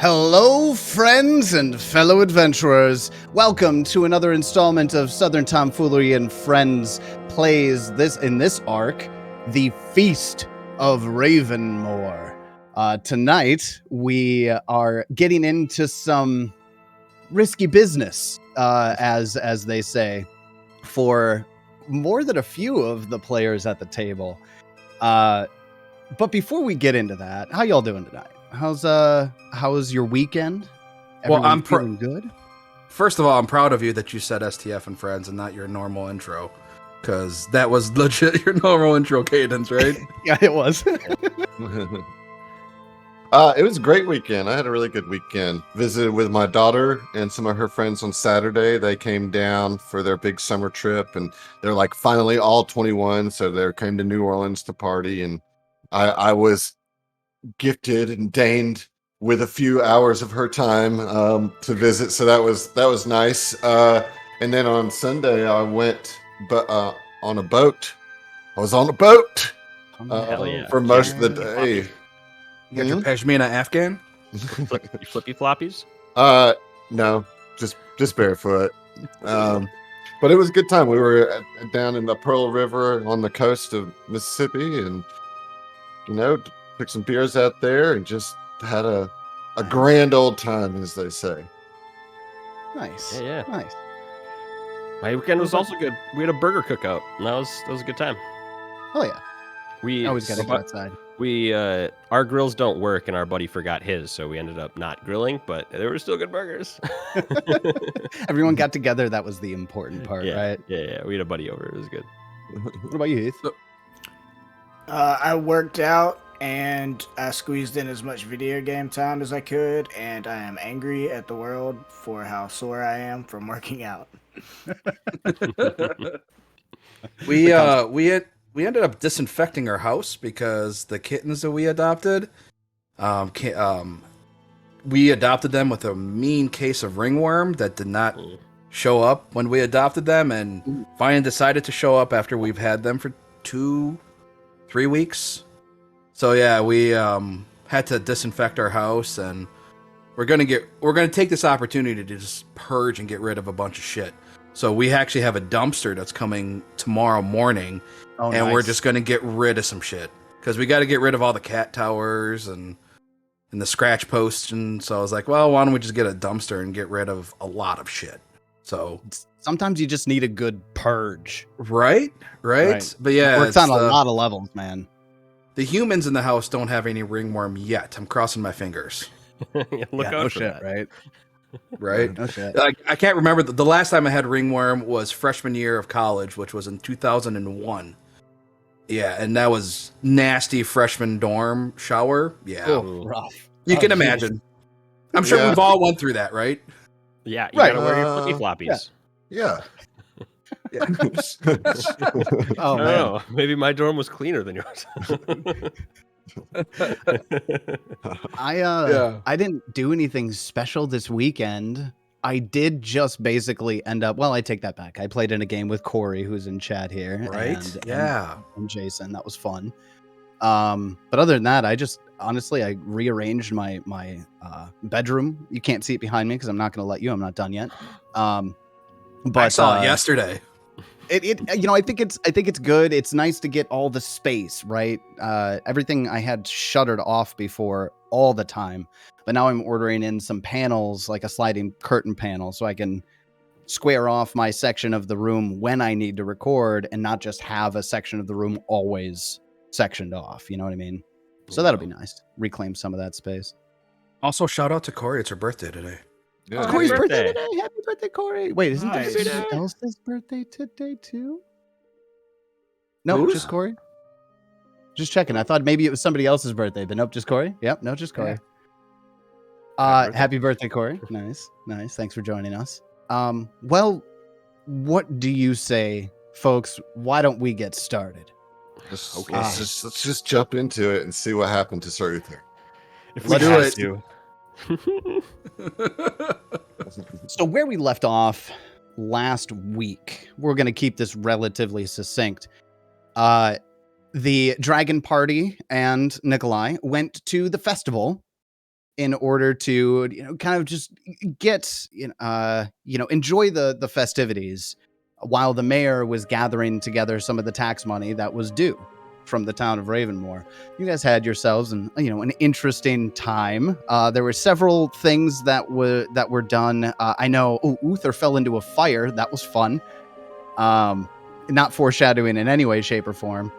Hello, friends and fellow adventurers. Welcome to another installment of Southern Tomfoolery and Friends plays in this arc, The Feast of Ravenmoor. Tonight, we are getting into some risky business, as they say, for more than a few of the players at the table. But before we get into that, how y'all doing tonight? How's your weekend? Everyone I'm feeling good? First of all, I'm proud of you that you said STF and Friends and not your normal intro, because that was legit your normal intro cadence, right? Yeah, it was. It was a great weekend. I had a really good weekend. Visited with my daughter and some of her friends on Saturday. They came down for their big summer trip, and they're like finally all 21, so they came to New Orleans to party, and I was gifted and deigned with a few hours of her time to visit, so that was nice. And then on Sunday I went on a boat. I was on a boat for most of the day. You got your Pashmina Afghan? You flippy floppies? No, just barefoot. But it was a good time. We were down in the Pearl River on the coast of Mississippi, and took some beers out there and just had a grand old time, as they say. Nice. Yeah. Nice. My weekend was also good. We had a burger cookout, and that was a good time. Oh yeah. We Always got to go outside. We our grills don't work, and our buddy forgot his, so we ended up not grilling, but there were still good burgers. Everyone got together. That was the important part, right? Yeah. We had a buddy over. It was good. What about you, Heath? I worked out and I squeezed in as much video game time as I could, and I am angry at the world for how sore I am from working out. We ended up disinfecting our house because the kittens that we adopted, we adopted them with a mean case of ringworm that did not show up when we adopted them, and finally decided to show up after we've had them for 2-3 weeks. So yeah, we had to disinfect our house, and we're gonna take this opportunity to just purge and get rid of a bunch of shit. So we actually have a dumpster that's coming tomorrow morning, and nice. we're just gonna get rid of some shit because we got to get rid of all the cat towers and the scratch posts. And so I was like, well, why don't we just get a dumpster and get rid of a lot of shit? So Sometimes you just need a good purge. Right. But yeah, It works on a lot of levels, man. The humans in the house don't have any ringworm yet. I'm crossing my fingers. Look out no for shit, that. right? Right? No shit. I can't remember. The last time I had ringworm was freshman year of college, which was in 2001. Yeah, and that was nasty freshman dorm shower. Yeah. Oh, rough. You can imagine. I'm sure we've all went through that, right? Yeah, you gotta wear your flippy floppies. Yeah. Oh I don't man. know. Maybe my dorm was cleaner than yours. I didn't do anything special this weekend. I did just basically end up. Well, I take that back. I played in a game with Corey, who's in chat here, Right? and Jason. That was fun. But other than that, I just honestly I rearranged my bedroom. You can't see it behind me because I'm not going to let you. I'm not done yet. But I saw it yesterday. I think it's good. It's nice to get all the space, right? Everything I had shuttered off before all the time, but now I'm ordering in some panels, like a sliding curtain panel, so I can square off my section of the room when I need to record and not just have a section of the room always sectioned off. You know what I mean? So that'll be nice. Reclaim some of that space. Also, shout out to Corey. It's her birthday today. Yeah. It's Corey's Happy birthday birthday. today. Happy birthday, Corey. Wait, isn't there Nice. somebody else's birthday today too? No, Whose? just Corey. Just checking. I thought maybe it was somebody else's birthday, but nope, just Corey. Yep, no, just Corey. Happy birthday, Corey. Nice. Thanks for joining us. Well, what do you say, folks? Why don't we get started? Let's just jump into it and see what happened to Sir Uther. If Let's we do have it. to. So where we left off last week, we're going to keep this relatively succinct. The dragon party and Nikolai went to the festival in order to, kind of just get, enjoy the festivities while the mayor was gathering together some of the tax money that was due from the town of Ravenmoor. You guys had yourselves an interesting time. There were several things that were done. I know Uther fell into a fire. That was fun. Not foreshadowing in any way, shape, or form.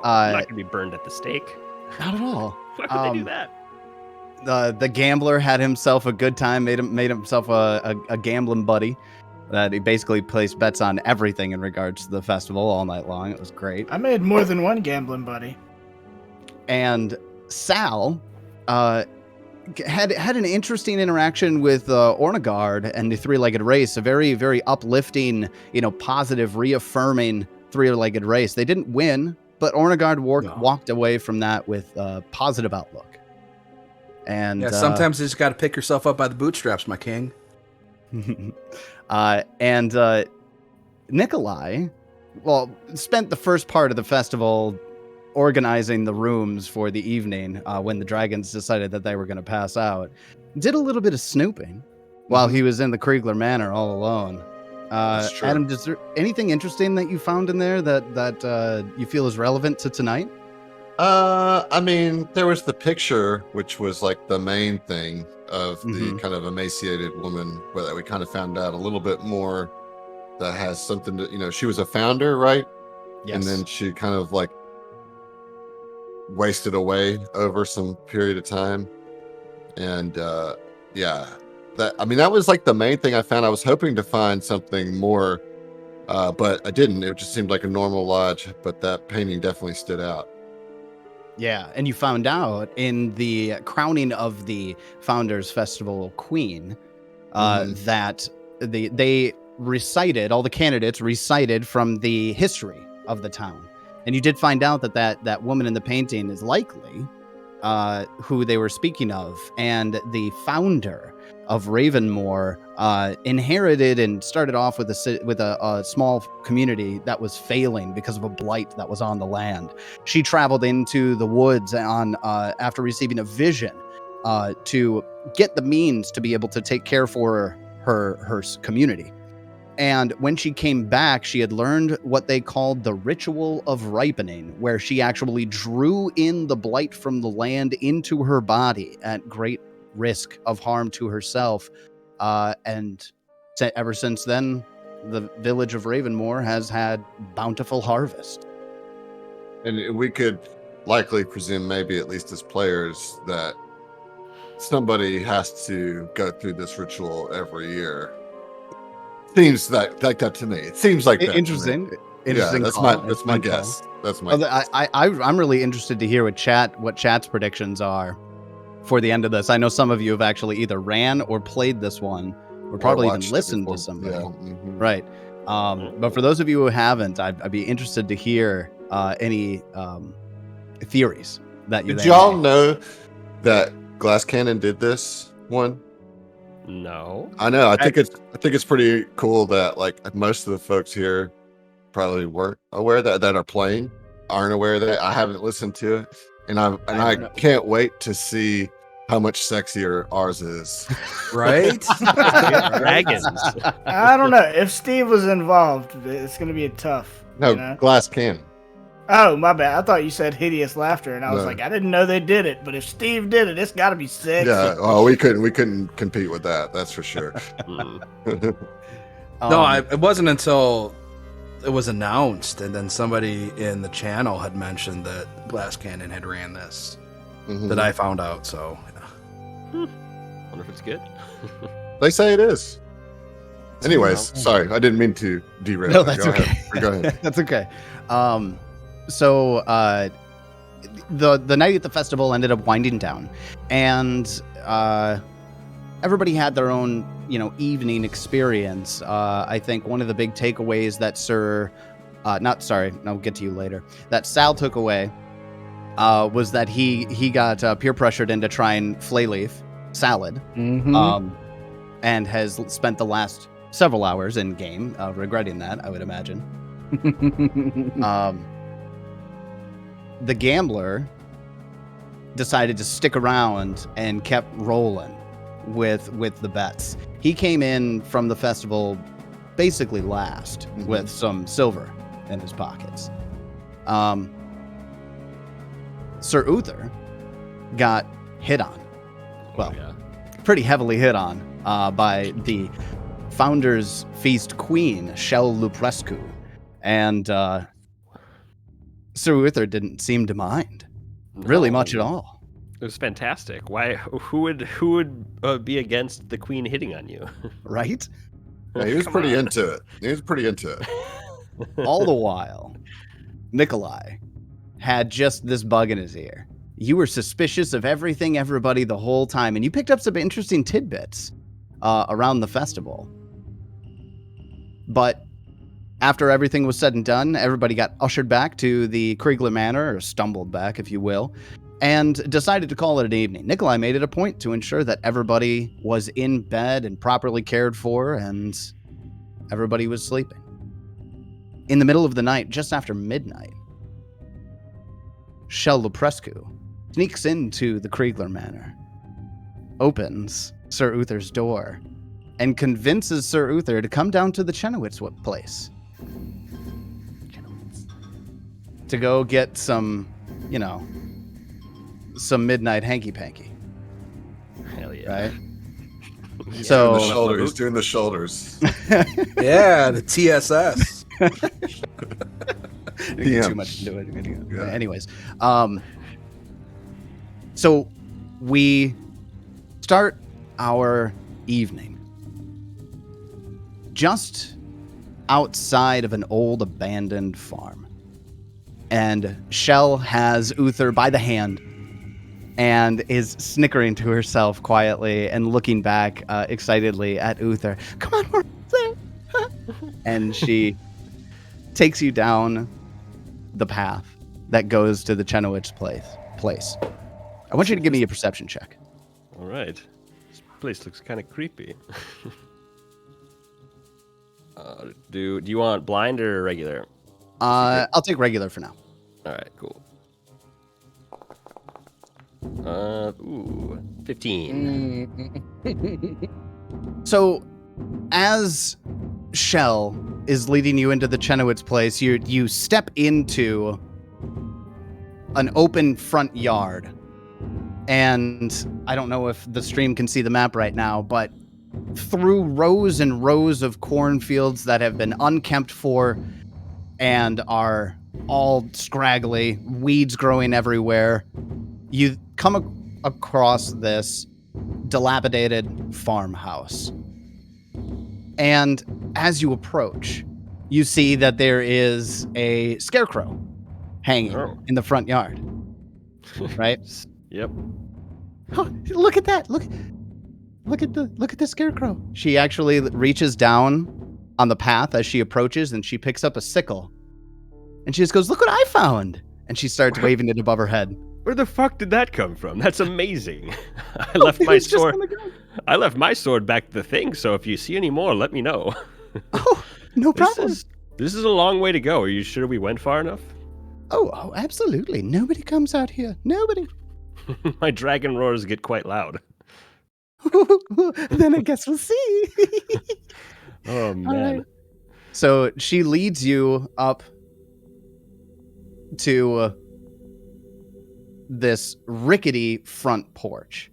I'm not gonna be burned at the stake. Not at all. Why would they do that? The gambler had himself a good time. Made himself a gambling buddy. That he basically placed bets on everything in regards to the festival all night long. It was great. I made more than one gambling buddy. And Sal had an interesting interaction with Ornagard and the three-legged race. A very, very uplifting, positive, reaffirming three-legged race. They didn't win, but Ornagard walked away from that with a positive outlook. And sometimes you just got to pick yourself up by the bootstraps, my king. And Nikolai, spent the first part of the festival organizing the rooms for the evening when the dragons decided that they were going to pass out. Did a little bit of snooping while he was in the Kriegler Manor all alone. Adam, is there anything interesting that you found in there that you feel is relevant to tonight? I mean, there was the picture, which was like the main thing of the kind of emaciated woman, that we kind of found out a little bit more that has something to, she was a founder, right? Yes. And then she kind of like wasted away over some period of time. And that was like the main thing I found. I was hoping to find something more, but I didn't. It just seemed like a normal lodge, but that painting definitely stood out. Yeah, and you found out in the crowning of the Founders Festival Queen that they recited, all the candidates recited from the history of the town. And you did find out that woman in the painting is likely who they were speaking of. And the founder of Ravenmoor inherited and started off with a small community that was failing because of a blight that was on the land. She traveled into the woods after receiving a vision to get the means to be able to take care for her community. And when she came back, she had learned what they called the ritual of ripening, where she actually drew in the blight from the land into her body at great risk of harm to herself. And ever since then, the village of Ravenmoor has had bountiful harvest. And we could likely presume, maybe at least as players, that somebody has to go through this ritual every year. Seems like that to me. It seems like that. Interesting. Yeah, that's my guess. That's my guess. I'm really interested to hear what chat's predictions are for the end of this. I know some of you have actually either ran or played this one, or probably even listened to somebody. Yeah. Right. But for those of you who haven't, I'd be interested to hear any theories that you. Did y'all know that Glass Cannon did this one? No. I know. I think it's pretty cool that like most of the folks here probably weren't aware that are playing aren't aware of that. I haven't listened to it, and I can't wait to see how much sexier ours is. Right? Dragons. I don't know. If Steve was involved, it's going to be tough. No, Glass Cannon. Oh, my bad. I thought you said hideous laughter, and I was like, I didn't know they did it. But if Steve did it, it's got to be sick. Yeah. Oh, we couldn't compete with that. That's for sure. It wasn't until it was announced, and then somebody in the channel had mentioned that Glass Cannon had ran this that I found out. So, Wonder if it's good. They say it is. Anyways, sorry, I didn't mean to derail. No, that's okay. Go ahead. That's okay. So the night at the festival ended up winding down, and everybody had their own, evening experience. I think one of the big takeaways that I'll get to you later, that Sal took away was that he got peer pressured into trying Flayleaf salad, and has spent the last several hours in game regretting that, I would imagine. The gambler decided to stick around and kept rolling with the bets. He came in from the festival basically last with some silver in his pockets. Sir Uther got hit on. Well, pretty heavily hit on by the Founder's Feast Queen, Shell Luprescu. And Sir Uther didn't seem to mind really much at all. It was fantastic. Why? Who would be against the queen hitting on you? Right? Yeah, he was pretty into it. All the while, Nikolai had just this bug in his ear. You were suspicious of everything, everybody, the whole time, and you picked up some interesting tidbits around the festival. But after everything was said and done, everybody got ushered back to the Kriegler Manor, or stumbled back, if you will, and decided to call it an evening. Nikolai made it a point to ensure that everybody was in bed and properly cared for, and everybody was sleeping. In the middle of the night, just after midnight, Shell Luprescu sneaks into the Kriegler Manor, opens Sir Uther's door, and convinces Sir Uther to come down to the Chenowitz place to go get some, some midnight hanky-panky. Hell yeah. Right? He's So doing the shoulders. Yeah, the TSS. Didn't get too much into it. Yeah. Anyways, so we start our evening just outside of an old abandoned farm. And Shell has Uther by the hand and is snickering to herself quietly and looking back excitedly at Uther. Come on, we're there. And she takes you down the path that goes to the Chenowitz place. I want you to give me a perception check. All right. This place looks kind of creepy. Do you want blind or regular? I'll take regular for now. All right, cool. 15. So, as Shell is leading you into the Chenowitz place, you step into an open front yard. And I don't know if the stream can see the map right now, but through rows and rows of cornfields that have been unkempt for and are all scraggly, weeds growing everywhere, you come across this dilapidated farmhouse. And as you approach, you see that there is a scarecrow hanging in the front yard. Right? Yep. Oh, look at that. Look at the scarecrow. She actually reaches down on the path as she approaches, and she picks up a sickle. And she just goes, "Look what I found." And she starts waving it above her head. Where the fuck did that come from? That's amazing. I left my sword. I left my sword back to the thing, so if you see any more, let me know. Oh, no problem. This is a long way to go. Are you sure we went far enough? Oh, absolutely. Nobody comes out here. Nobody. My dragon roars get quite loud. Then I guess we'll see. Oh, man. Right. So she leads you up to this rickety front porch.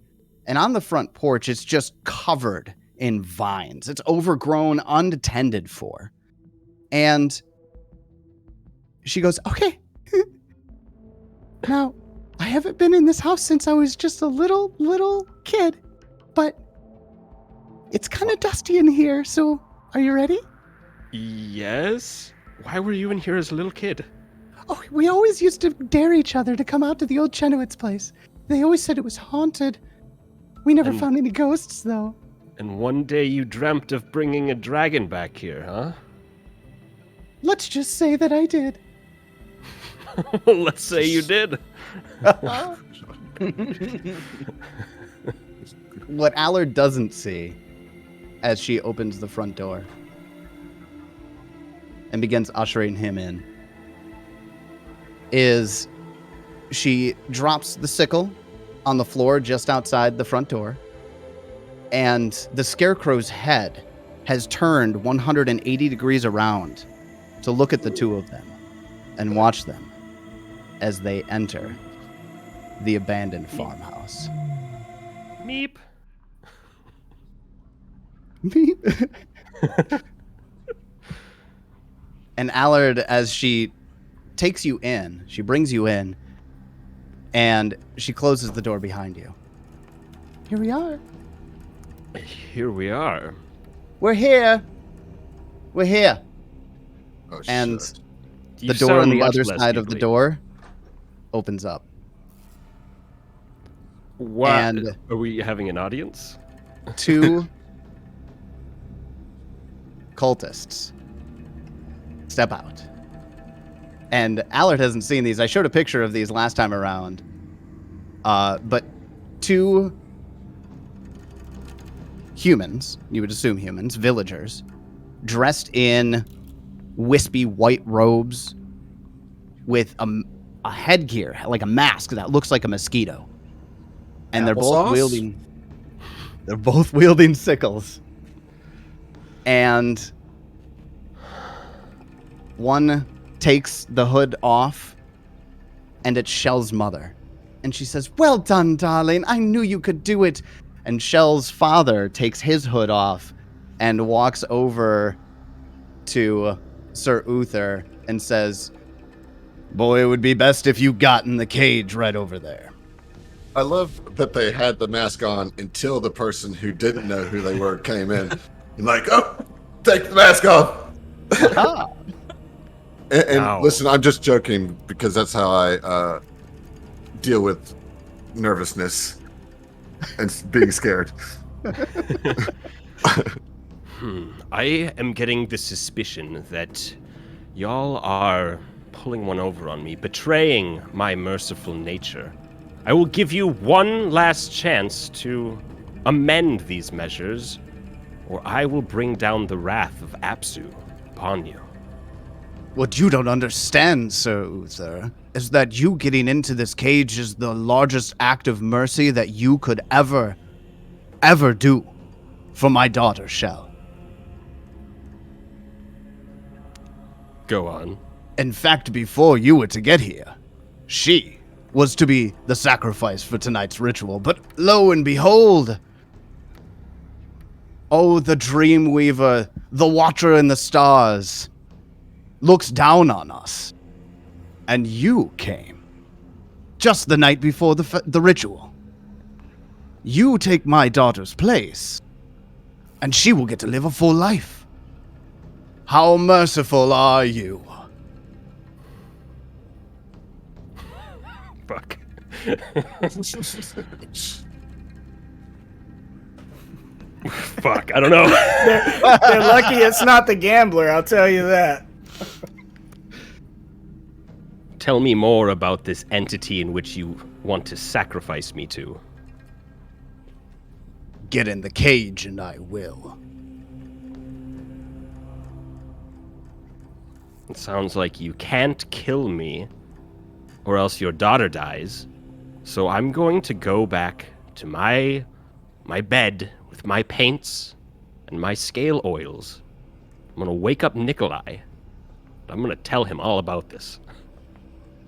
And on the front porch, it's just covered in vines. It's overgrown, unattended for. And she goes, "Okay. Now, I haven't been in this house since I was just a little kid, but it's kind of dusty in here, so are you ready?" Yes? Why were you in here as a little kid? Oh, we always used to dare each other to come out to the old Chenowitz place. They always said it was haunted. We never found any ghosts, though. And one day you dreamt of bringing a dragon back here, huh? Let's just say that I did. Let's say you did. What Allard doesn't see as she opens the front door and begins ushering him in is she drops the sickle on the floor just outside the front door, and the Scarecrow's head has turned 180 degrees around to look at the two of them and watch them as they enter the abandoned farmhouse. Meep. And Allard, as she takes you in, she brings you in, and she closes the door behind you. Here we are. Here we are. We're here. We're here. Oh, And shit. the door on the other side of the door opens up. What? And are we having an audience? two cultists step out. And Allard hasn't seen these. I showed a picture of these last time around. But two humans, you would assume humans, villagers, dressed in wispy white robes with a headgear, like a mask that looks like a mosquito. And they're both wielding sickles. And one takes the hood off, and it's Shell's mother. And she says, "Well done, darling. I knew you could do it." And Shell's father takes his hood off and walks over to Sir Uther and says, "Boy, it would be best if you got in the cage right over there." I love that they had the mask on until the person who didn't know who they were came in. And like, oh, take the mask off. And listen, I'm just joking because that's how I deal with nervousness and being scared. I am getting the suspicion that y'all are pulling one over on me, betraying my merciful nature. I will give you one last chance to amend these measures, or I will bring down the wrath of Apsu upon you. What you don't understand, Sir Uther, is that you getting into this cage is the largest act of mercy that you could ever do for my daughter, Shell. Go on. In fact, before you were to get here, she was to be the sacrifice for tonight's ritual, but lo and behold, oh, the dream weaver, the watcher in the stars, looks down on us. And you came just the night before the ritual. You take my daughter's place, and she will get to live a full life. How merciful are you? Fuck. Fuck, I don't know. They're lucky it's not the gambler, I'll tell you that. Tell me more about this entity in which you want to sacrifice me to. Get in the cage and I will. It sounds like you can't kill me, or else your daughter dies. So I'm going to go back to my bed with my paints and my scale oils. I'm going to wake up Nikolai. I'm going to tell him all about this.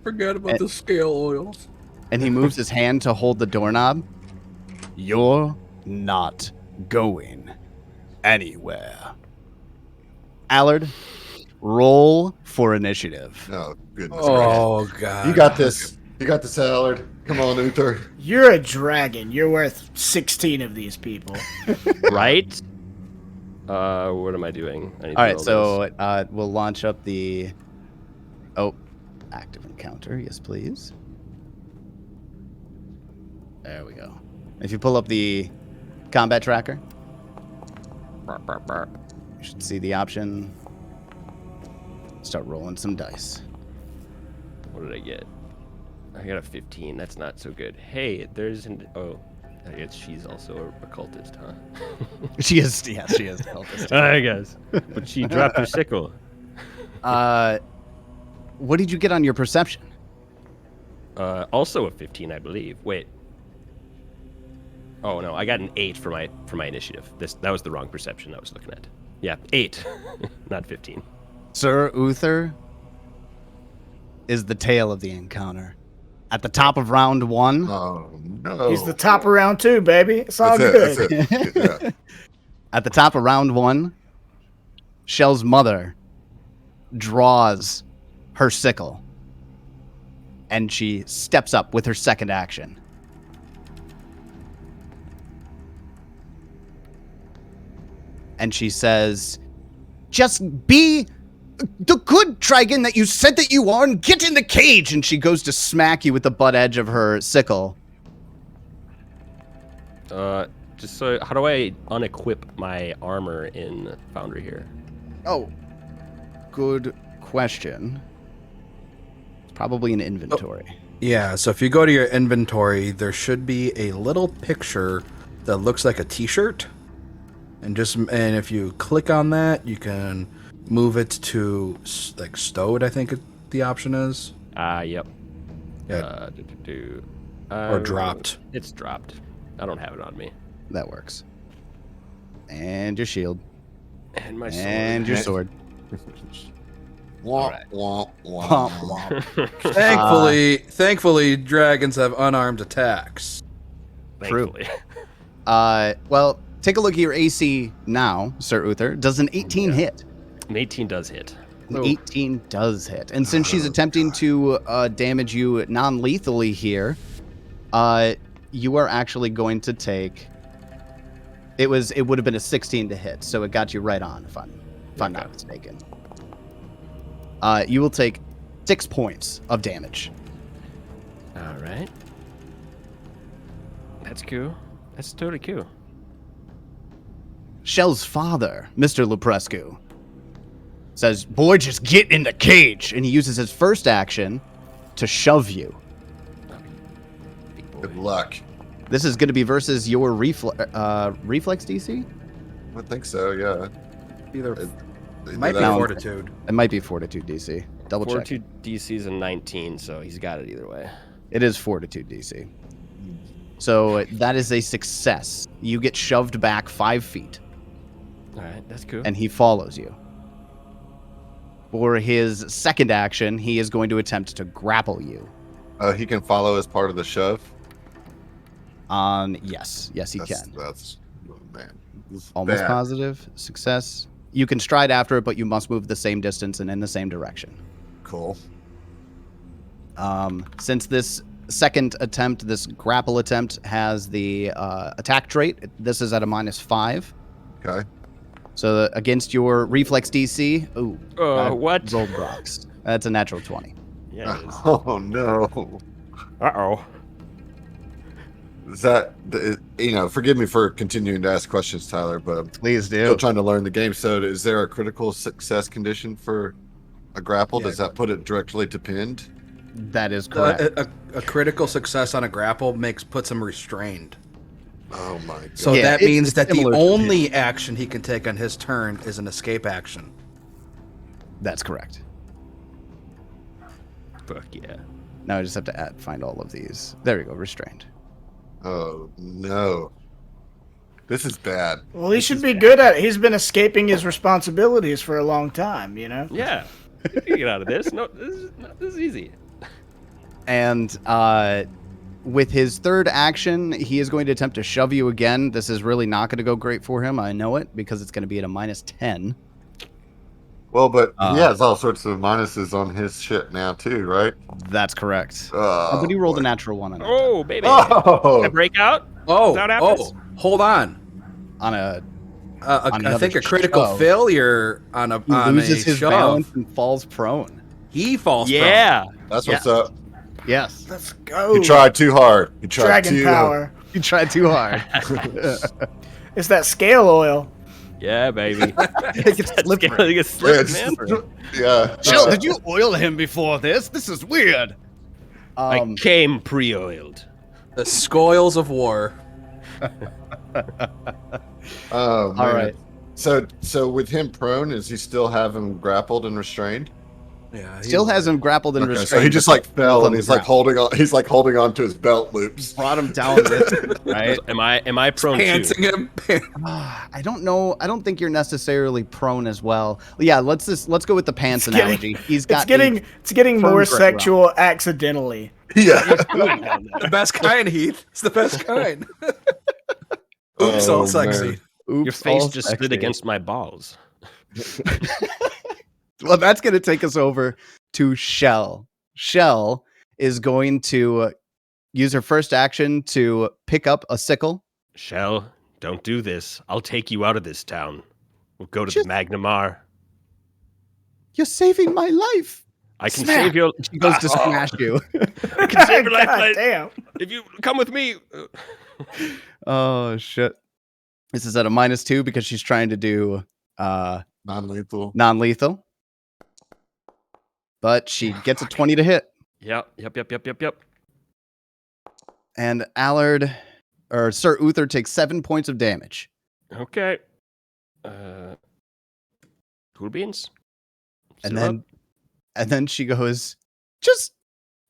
Forget about the scale oils. And he moves his hand to hold the doorknob. You're not going anywhere. Allard, roll for initiative. Oh, goodness. Oh, gracious. God. You got this. You got this, Allard. Come on, Uther. You're a dragon. You're worth 16 of these people. Right? What am I doing? I need to All right, roll so we'll launch up the... Oh, active encounter. Yes, please. There we go. If you pull up the combat tracker, you should see the option. Start rolling some dice. What did I get? I got a 15. That's not so good. Hey, there's an... Oh, I guess she's also a cultist, huh? She is, yes, she is a cultist. I guess. But she dropped her sickle. What did you get on your perception? Also a 15, I believe. Wait. Oh no, I got an 8 for my initiative. That was the wrong perception I was looking at. Yeah, 8, not 15. Sir Uther is the tail of the encounter. At the top of round 1, Oh no! He's the top of round 2, baby. It's all That's good. it. Yeah. at the top of round 1, Shell's mother draws her sickle, and she steps up with her second action. And she says, "Just be the good dragon that you said that you are and get in the cage." And she goes to smack you with the butt edge of her sickle. Just so, how do I unequip my armor in Foundry here? Oh, good question. It's probably an inventory. Yeah, so if you go to your inventory, there should be a little picture that looks like a t-shirt. And if you click on that, you can move it to like stowed, I think the option is. Yep. Yeah. Or dropped. It's dropped. I don't have it on me. That works. And your shield. And my sword. And your sword. Womp, Right. womp, Womp, womp. Thankfully, dragons have unarmed attacks. Thankfully. Well, take a look at your AC now, Sir Uther. Does an 18 hit? An 18 does hit. An 18 does hit. And since she's attempting to damage you non-lethally here, you are actually going to take... It would have been a 16 to hit, so it got you right on, if I'm not mistaken. You will take 6 points of damage. All right. That's cool. That's totally cool. Shell's father, Mr. Luprescu, says, "Boy, just get in the cage." And he uses his first action to shove you. Big boy. Good luck. This is going to be versus your reflex DC? I think so. Yeah. Either Either might be that or- fortitude. It might be fortitude DC. Double check. Fortitude DC's a 19, so he's got it either way. It is fortitude DC. So that is a success. You get shoved back 5 feet, All right, that's cool. and he follows you. For his second action, he is going to attempt to grapple you. He can follow as part of the shove. Yes, he can. That's oh, man. This is Almost bad. positive success. You can stride after it, but you must move the same distance and in the same direction. Cool. Since this second attempt, this grapple attempt, has the attack trait, this is at a -5. Okay. So against your reflex DC, What? rolled rocks. That's a natural 20. Yeah, it is. Oh no. Uh-oh. Is that forgive me for continuing to ask questions, Tyler, but I'm Please still trying to learn the game. So is there a critical success condition for a grapple? Yeah. Does that put it directly to pinned? That is correct. A critical success on a grapple puts him restrained. Oh my god. So Yeah, that it's means that the similar to only action he can take on his turn is an escape action. That's correct. Fuck yeah. Now I just have to find all of these. There we go, restrained. Oh no. This is bad. Well, he should be good at it. He's been escaping his responsibilities for a long time, you know? Yeah. You can get out of this. No, this is easy. And with his third action, he is going to attempt to shove you again. This is really not going to go great for him. I know it, because it's going to be at a -10. Well, but he has all sorts of minuses on his shit now too, right? That's correct. Oh, But he rolled a boy. natural 1 on it. Oh, baby. Oh, A breakout? Oh, Is that what happens? hold on. On a I another think a critical shove. failure on he loses his shove. balance and falls prone. He falls Yeah. that's what's up. Yes. Let's go. You tried too hard. You tried Dragon too power. You tried too hard. It's that scale oil. Yeah, baby. It gets slippery. It gets Yeah, slippery, man. yeah. Jill, did you oil him before this? This is weird. I came pre-oiled. The spoils of war. Oh, man. All right. So with him prone, is he still have him grappled and restrained? Yeah. Still has him grappled and Okay, restrained. so he just like fell and on he's the like holding on. He's like holding on to his belt loops. brought him down with it, right? Am I prone too? Pantsing him. I don't know. I don't think you're necessarily prone as well. Yeah, let's go with the pants analogy. He's got it's getting firm more grip sexual accidentally. Yeah. The best kind, Heath. It's the best kind. Oops, all sexy. Oops, Your face all just sexy. slid against my balls. Well, that's going to take us over to Shell. Shell is going to use her first action to pick up a sickle. Shell, don't do this. I'll take you out of this town. We'll go to Just- the Magnamar. You're saving my life. I can Smack! save your. She goes to smash you. I can save your life. God damn. If you come with me. Oh shit! This is at a -2 because she's trying to do Non-lethal. non-lethal, but she gets a 20 to hit. Yep. And Allard, or Sir Uther, takes 7 points of damage. Okay. Cool beans. And then she goes, just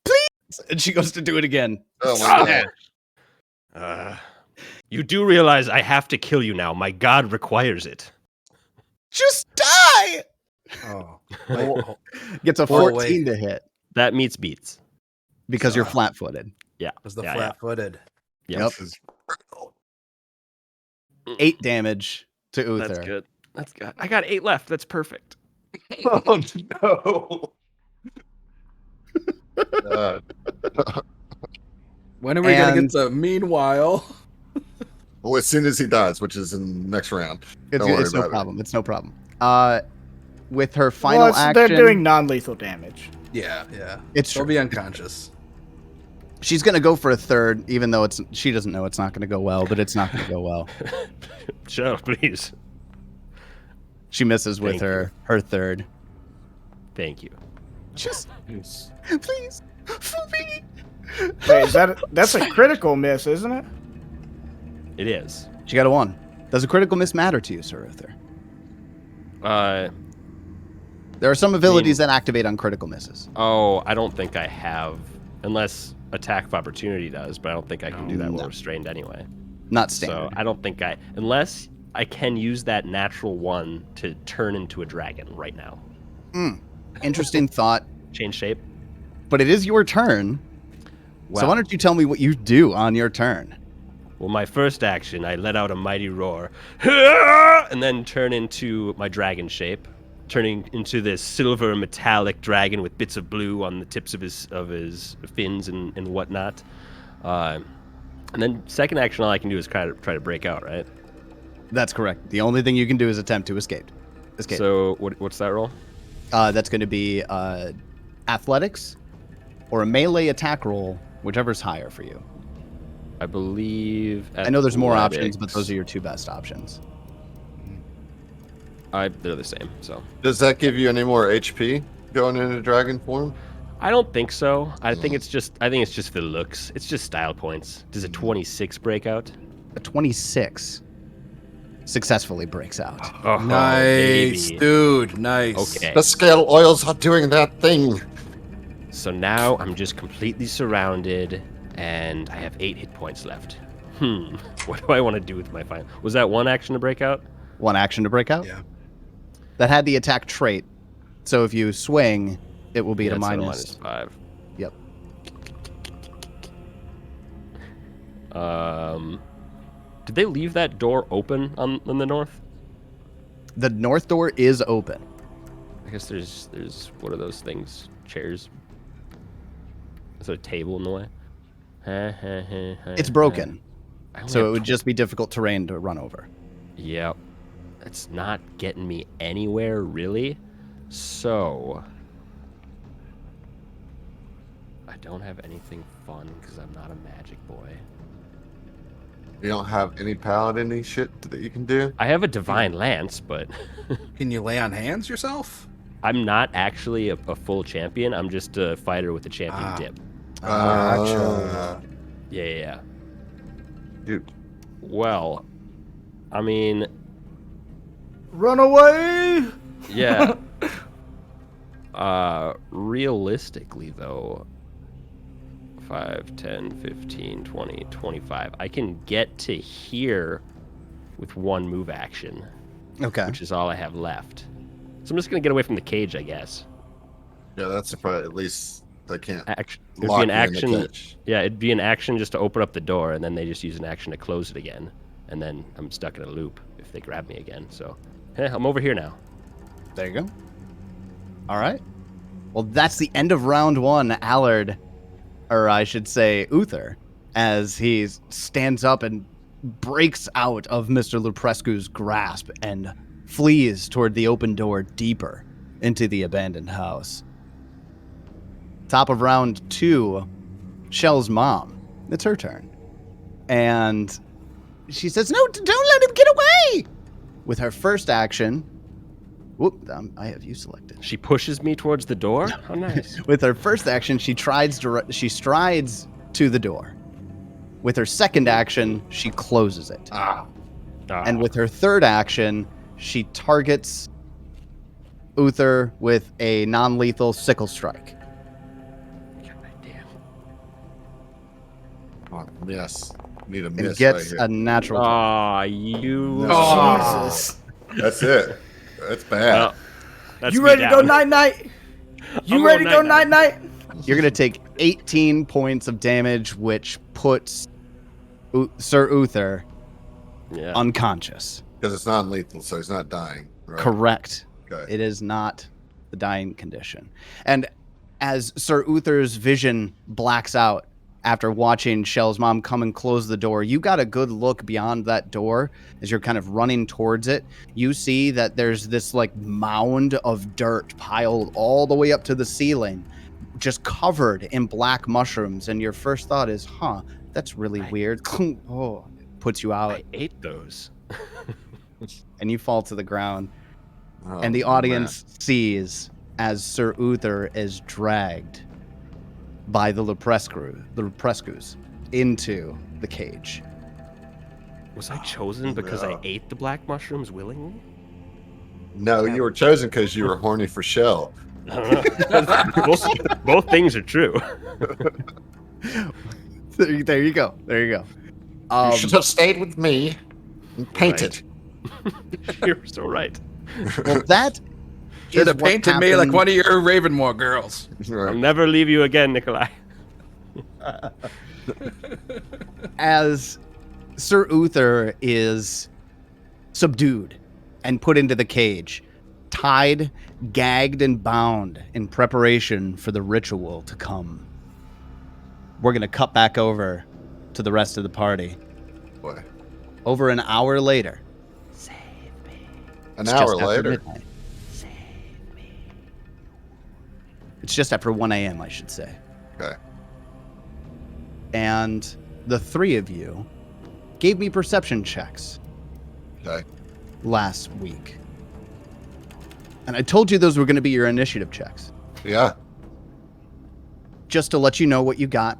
please. And she goes to do it again. Oh my god. You do realize I have to kill you now. My god requires it. Just die. Oh. Gets a Oh, 14 to hit That meets beats. because you're flat-footed. Yeah. Was the Yeah, flat-footed. yeah. Yep. This is- 8 damage to Uther. That's good. That's good. I got 8 left. That's perfect. Oh no. God. When are we going to And- get the meanwhile? Well, as soon as he dies, which is in the next round. Don't worry It's no about it. problem. It's no problem. With her final Well, action, they're doing non-lethal damage. Yeah. it's She'll true. be unconscious. She's gonna go for a third, even though she doesn't know it's not gonna go well, but it's not gonna go well. Shell, please. She misses with Thank her third. Thank you. Just please, for me. Wait, that's a critical miss, isn't it? It is. She got a 1. Does a critical miss matter to you, Sir Uther? There are some abilities that activate on critical misses. Oh, I don't think I have, unless attack of opportunity does, but I don't think I can do that while No. restrained anyway. Not standard. So I don't think unless I can use that natural 1 to turn into a dragon right now. Interesting thought, Change shape. but it is your turn. So Well- why don't you tell me what you do on your turn? Well, my first action, I let out a mighty roar, and then turn into my dragon shape, turning into this silver metallic dragon with bits of blue on the tips of his fins and whatnot. And then second action, all I can do is try to break out, right? That's correct. The only thing you can do is attempt to escape. So what's that roll? That's going to be athletics or a melee attack roll, whichever's higher for you. I believe. I know there's more options, athletics. but those are your 2 best options. They're the same. So Does that give you any more HP going into dragon form? I don't think so. I think it's just the looks. It's just style points. Does a 26 break out? A 26 successfully breaks out. Oh, Nice, baby. dude. Nice. Okay. The scale oils are doing that thing. So now I'm just completely surrounded, and I have 8 hit points left. What do I want to do with my final? Was that 1 action to break out? 1 action to break out? Yeah. That had the attack trait. So if you swing, it will be at a It's minus. -5. Yep. Did they leave that door open on the north? The north door is open. I guess there's what are those things? Chairs? Is there a table in the way? It's broken. I only So have it would just be difficult terrain to run over. Yep. It's not getting me anywhere, really. So I don't have anything fun because I'm not a magic boy. You don't have any paladin-y shit that you can do? I have a divine lance, but Can you lay on hands yourself? I'm not actually a full champion. I'm just a fighter with a champion dip. Yeah. Dude. Well, I mean, Run away! yeah. Realistically, though, 5, 10, 15, 20, 25. I can get to here with one move action, Okay. which is all I have left. So I'm just going to get away from the cage, I guess. Yeah, that's probably at least they can't Action. It'd lock be an you in the action. cage. Yeah, it'd be an action just to open up the door, and then they just use an action to close it again. And then I'm stuck in a loop if they grab me again. So, I'm over here now. There you go. All right. Well, that's the end of round one. Allard, or I should say Uther, as he stands up and breaks out of Mr. Luprescu's grasp and flees toward the open door deeper into the abandoned house. Top of round two, Shell's mom. It's her turn. And she says, "No, don't let him get away!" With her first action... Whoop, I have you selected. She pushes me towards the door? How nice. With her first action, she strides to the door. With her second action, she closes it. And with her third action, she targets Uther with a non-lethal sickle strike. Damn. Oh, miss. Need a And miss gets right here. a natural. Aw, you... No. Jesus. That's it. That's bad. Well, that's You me ready to go down. night-night? You I'm ready to going go night-night? You're going to take 18 points of damage, which puts Sir Uther Yeah. Because unconscious. it's non-lethal, so he's not dying. Right? Correct. Okay. It is not the dying condition. And as Sir Uther's vision blacks out after watching Shell's mom come and close the door, you got a good look beyond that door as you're kind of running towards it. You see that there's this like mound of dirt piled all the way up to the ceiling, just covered in black mushrooms. And your first thought is, that's really weird. Oh, it puts you out. I ate those. And you fall to the ground. Oh, And the audience sees as Sir Uther is dragged by the Luprescus into the cage. Was I chosen because I ate the black mushrooms willingly? Man. No, you were chosen because you were horny for Shell. I don't know. both things are true. There you go. There you go. You should have stayed with me and painted. You're so right. Well, that Should is have what painted me like happened- one of your Ravenmoor girls. I'll Right. never leave you again, Nikolai. as Sir Uther is subdued and put into the cage, tied, gagged, and bound in preparation for the ritual to come. We're going to cut back over to the rest of the party. Boy. Over an hour later. An It's hour just after later. midnight. It's just after 1 a.m., I should say. Okay. And the three of you gave me perception checks Okay. last week. And I told you those were going to be your initiative checks. Yeah. Just to let you know what you got.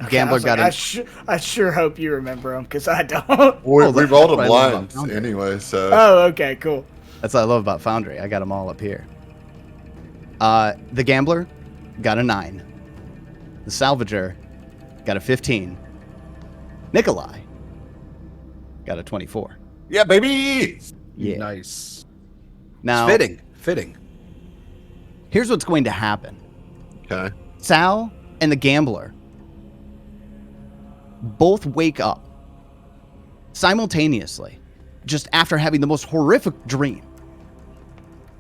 Okay, Gambler got I it. I sure hope you remember them, because I don't. We that's rolled them what I love about blinds Foundry. anyway, so. Oh, okay, cool. That's what I love about Foundry. I got them all up here. The Gambler got a 9. The Salvager got a 15. Nikolai got a 24. Yeah, baby! Yeah. Nice. Now, Fitting. here's what's going to happen. Okay. Sal and the Gambler both wake up simultaneously just after having the most horrific dream.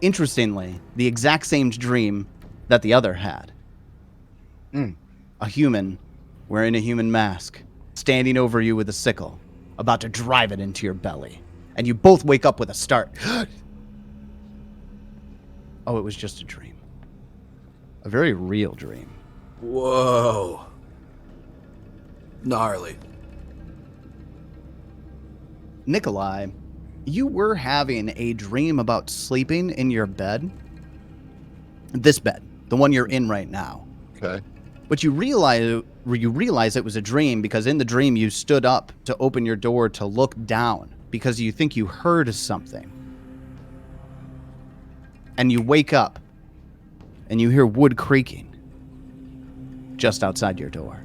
Interestingly, the exact same dream that the other had. A human wearing a human mask, standing over you with a sickle, about to drive it into your belly. And you both wake up with a start. Oh, it was just a dream. A very real dream. Whoa. Gnarly. Nikolai, you were having a dream about sleeping in your bed. This bed, the one you're in right now. Okay. But you realize it was a dream because in the dream you stood up to open your door to look down because you think you heard something. And you wake up and you hear wood creaking just outside your door.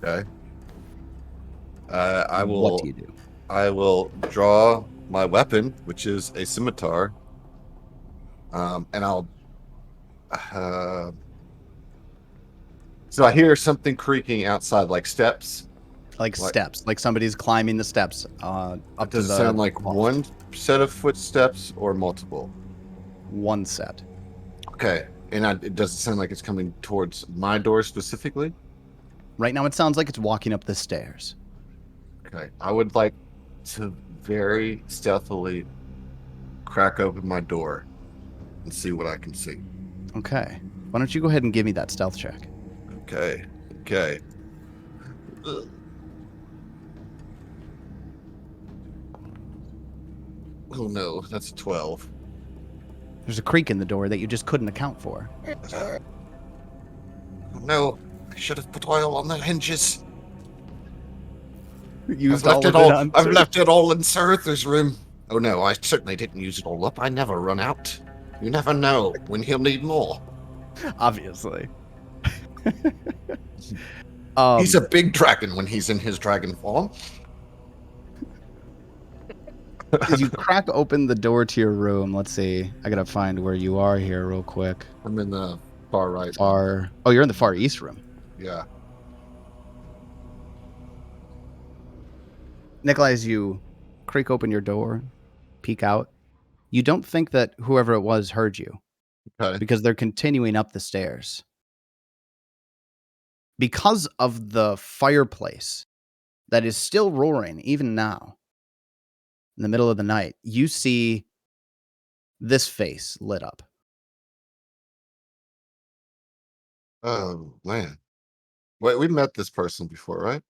Okay. What do you do? I will draw my weapon, which is a scimitar, and I'll. So I hear something creaking outside, like steps. Like steps, like somebody's climbing the steps up to Does the it sound like loft. one set of footsteps or multiple? One set. Okay, and it doesn't sound like it's coming towards my door specifically. Right now, it sounds like it's walking up the stairs. Okay, I would like to very stealthily crack open my door and see what I can see. Okay. Why don't you go ahead and give me that stealth check? Okay. Ugh. Oh no, that's a 12. There's a creak in the door that you just couldn't account for. Oh no, I should have put oil on the hinges. I've left it all in Sir Arthur's room. Oh no, I certainly didn't use it all up. I never run out. You never know when he'll need more. Obviously. He's a big dragon when he's in his dragon form. As you crack open the door to your room, let's see. I gotta find where you are here real quick. I'm in the far right. Oh, you're in the far east room. Yeah. Nikolai, as you creak open your door, peek out, you don't think that whoever it was heard you. Okay. Because they're continuing up the stairs. Because of the fireplace that is still roaring even now, in the middle of the night, you see this face lit up. Oh man. Wait, we met this person before, right?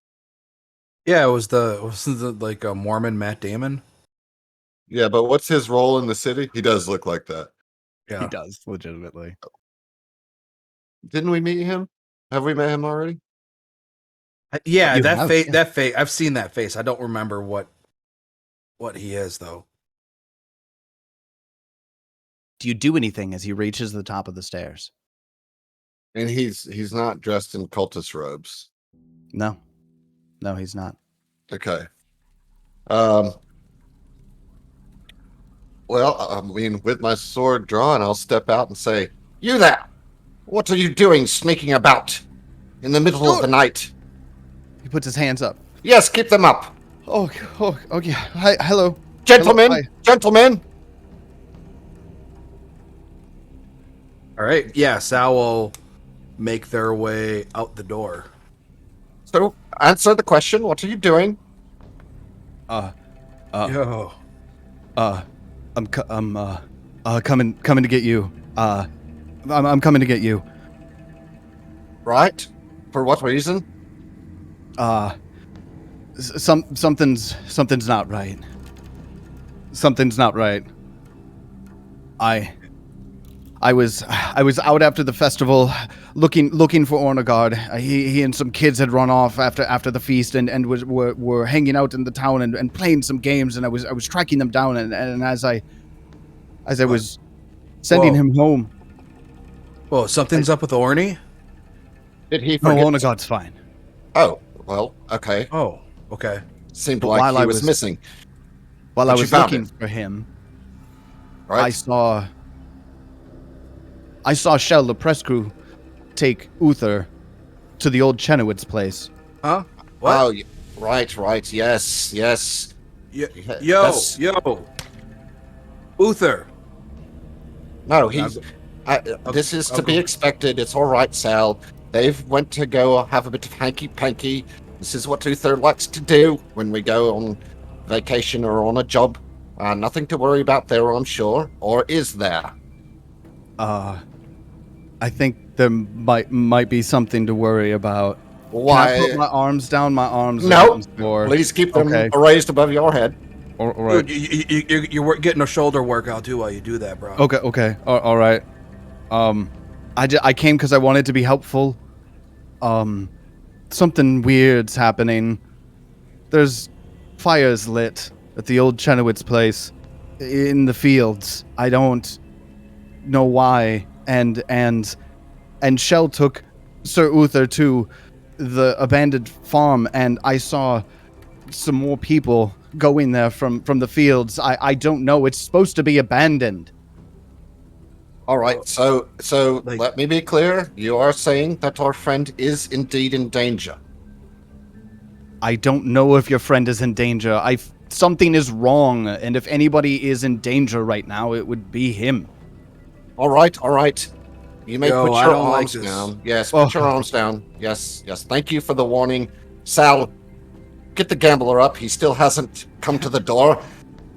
Yeah, wasn't the like a Mormon Matt Damon? Yeah, but what's his role in the city? He does look like that. Yeah. He does, legitimately. Didn't we meet him? Have we met him already? Yeah, You that have, face. yeah. That face. I've seen that face. I don't remember what he is though. Do you do anything as he reaches the top of the stairs? And he's not dressed in cultist robes. No. No, he's not. Okay. Well, I mean, with my sword drawn, I'll step out and say, "You there! What are you doing sneaking about in the middle of the night?" He puts his hands up. Yes, keep them up. Oh, yeah. Hi, hello. Gentlemen, Hello, hi. gentlemen. All right. Yeah, Sal will make their way out the door. So, answer the question. What are you doing? Yo. I'm coming to get you. I'm coming to get you. Right? For what reason? Something's not right. Something's not right. I was out after the festival, looking for Ornagard. He and some kids had run off after the feast and were hanging out in the town and playing some games. And I was tracking them down. And as I was sending him home. Well, something's up with Orny. Did he No, forget? Ornagard's fine. Oh, well, okay. Oh, okay. Seemed But like while he I was was- missing. While But I you was found looking him. for him, Right? I saw Shell Leprescu take Uther to the old Chenowitz place. Huh? What? Oh, right. Yes. Yo, That's- Uther. No, this is to be expected. It's all right, Sal. They've went to go have a bit of hanky-panky. This is what Uther likes to do when we go on vacation or on a job. Nothing to worry about there, I'm sure. Or is there? I think there might be something to worry about. Why? Can I put my arms down? My arms are No. getting sore. Please keep them Okay. raised above your head. All right. Dude, you're getting a shoulder workout too while you do that, bro. Okay. All right. I came because I wanted to be helpful. Something weird's happening. There's fires lit at the old Chenowitz place in the fields. know why. And Shell took Sir Uther to the abandoned farm, and I saw some more people going there from the fields. I don't know. It's supposed to be abandoned. All right, so like- let me be clear. You are saying that our friend is indeed in danger. I don't know if your friend is in danger. Something is wrong, and if anybody is in danger right now, it would be him. All right. You may Yo, put I your don't like arms this. down. Yes, put your arms down. Yes. Thank you for the warning. Sal, get the gambler up. He still hasn't come to the door.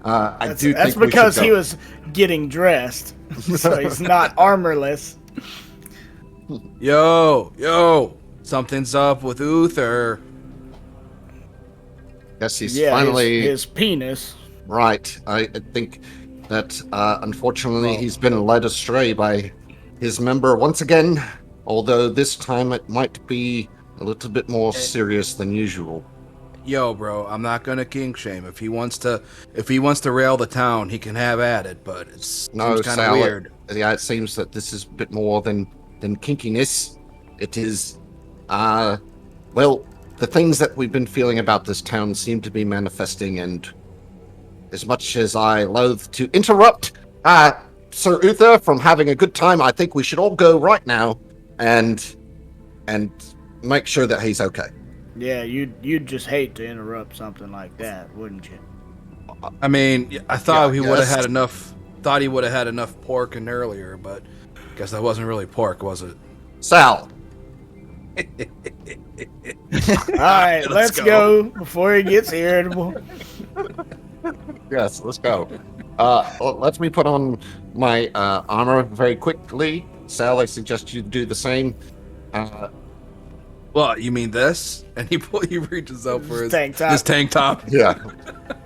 That's because he was getting dressed, so he's not armorless. Yo, something's up with Uther. Yes, he's Yeah, finally his penis. right. I think that unfortunately he's been led astray by his member once again. Although this time it might be a little bit more serious than usual. Yo, bro, I'm not gonna kink shame. If he wants to rail the town, he can have at it. But it seems kind of Sal, weird. Yeah, it seems that this is a bit more than kinkiness. It is, well, the things that we've been feeling about this town seem to be manifesting, and as much as I loathe to interrupt Sir Uther from having a good time, I think we should all go right now and make sure that he's okay. Yeah, you'd just hate to interrupt something like that, wouldn't you? I mean, I thought he would have yes. had enough. Thought he would have had enough pork in earlier, but guess that wasn't really pork, was it? Sal, All right, let's go before he gets irritable. yes, let's go. Let me put on my armor very quickly. Sal, I suggest you do the same. Well, you mean this? And he reaches out for his Tank top. his tank top. Yeah.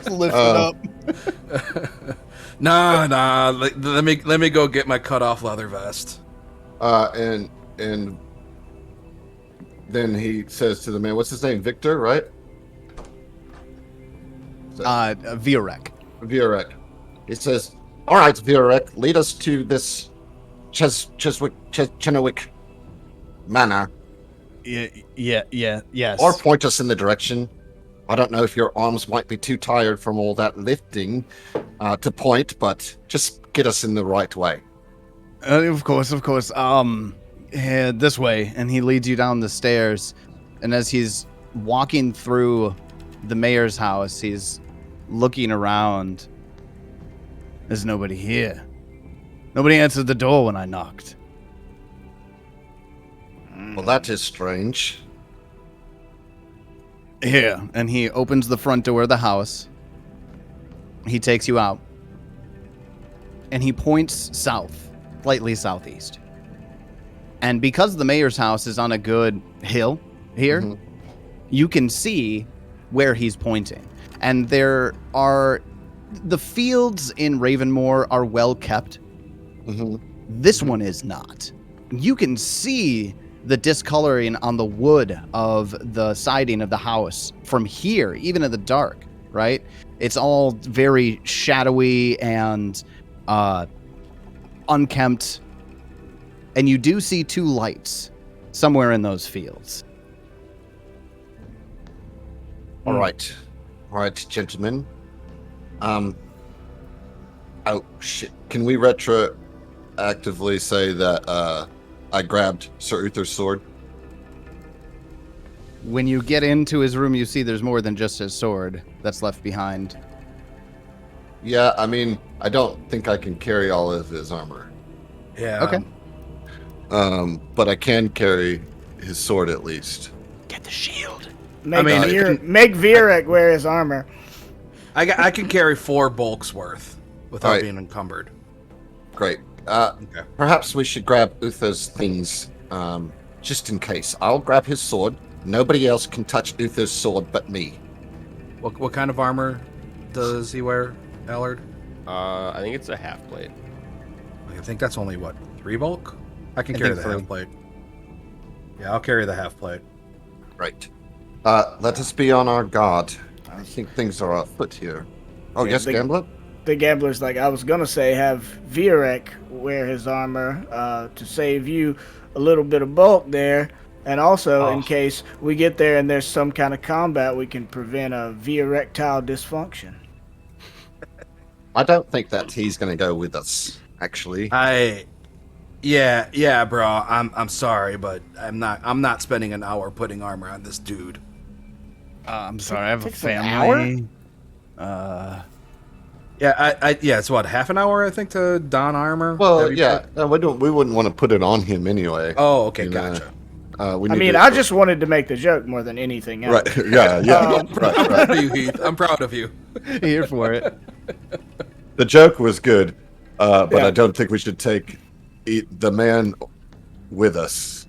Lift it up. Nah. Let me go get my cut off leather vest. And then he says to the man, "What's his name? Victor, right?" Viorek. Viorek. He says, "All right, Viorek, lead us to this Chenowik manor, Yes. or point us in the direction. I don't know if your arms might be too tired from all that lifting to point, but just get us in the right way." Of course. This way, and he leads you down the stairs. And as he's walking through the mayor's house, he's looking around. There's nobody here. Nobody answered the door when I knocked. Well, that is strange. Here, and he opens the front door of the house. He takes you out. And he points south, slightly southeast. And because the mayor's house is on a good hill here, you can see where he's pointing. And there are... The fields in Ravenmoor are well kept. This one is not. You can see the discoloring on the wood of the siding of the house from here, even in the dark, right? It's all very shadowy and unkempt. And you do see two lights somewhere in those fields. All right, gentlemen. Oh shit! Can we retroactively say that I grabbed Sir Uther's sword? When you get into his room, you see there's more than just his sword that's left behind. Yeah, I mean, I don't think I can carry all of his armor. Yeah. Okay. But I can carry his sword at least. Get the shield. Make mean, Viorek wear his armor. I can carry 4 bulks worth without Alright. being encumbered. Great. Okay. Perhaps we should grab Uther's things, just in case. I'll grab his sword. Nobody else can touch Uther's sword but me. What kind of armor does he wear, Allard? I think it's a half plate. I think that's only 3 bulk? I can carry think the 3. half plate. Yeah, I'll carry the half plate. Right. Let us be on our guard. I think things are afoot here. Oh, Yeah, yes, the- Gambler? The gambler's like, I was gonna say have Virek wear his armor to save you a little bit of bulk there, and also in case we get there and there's some kind of combat, we can prevent a erectile dysfunction. I don't think that he's going to go with us, actually. Yeah, bro. I'm sorry, but I'm not spending an hour putting armor on this dude. I'm sorry, I have a Takes an hour? family. Yeah, it's what, half an hour I think to don armor. Well, yeah, we wouldn't want to put it on him anyway. Oh, okay, you know. gotcha. I just wanted to make the joke more than anything else. Right. Yeah. I'm proud of you, Heath. I'm proud of you. Here for it. The joke was good, but Yeah. I don't think we should take the man with us.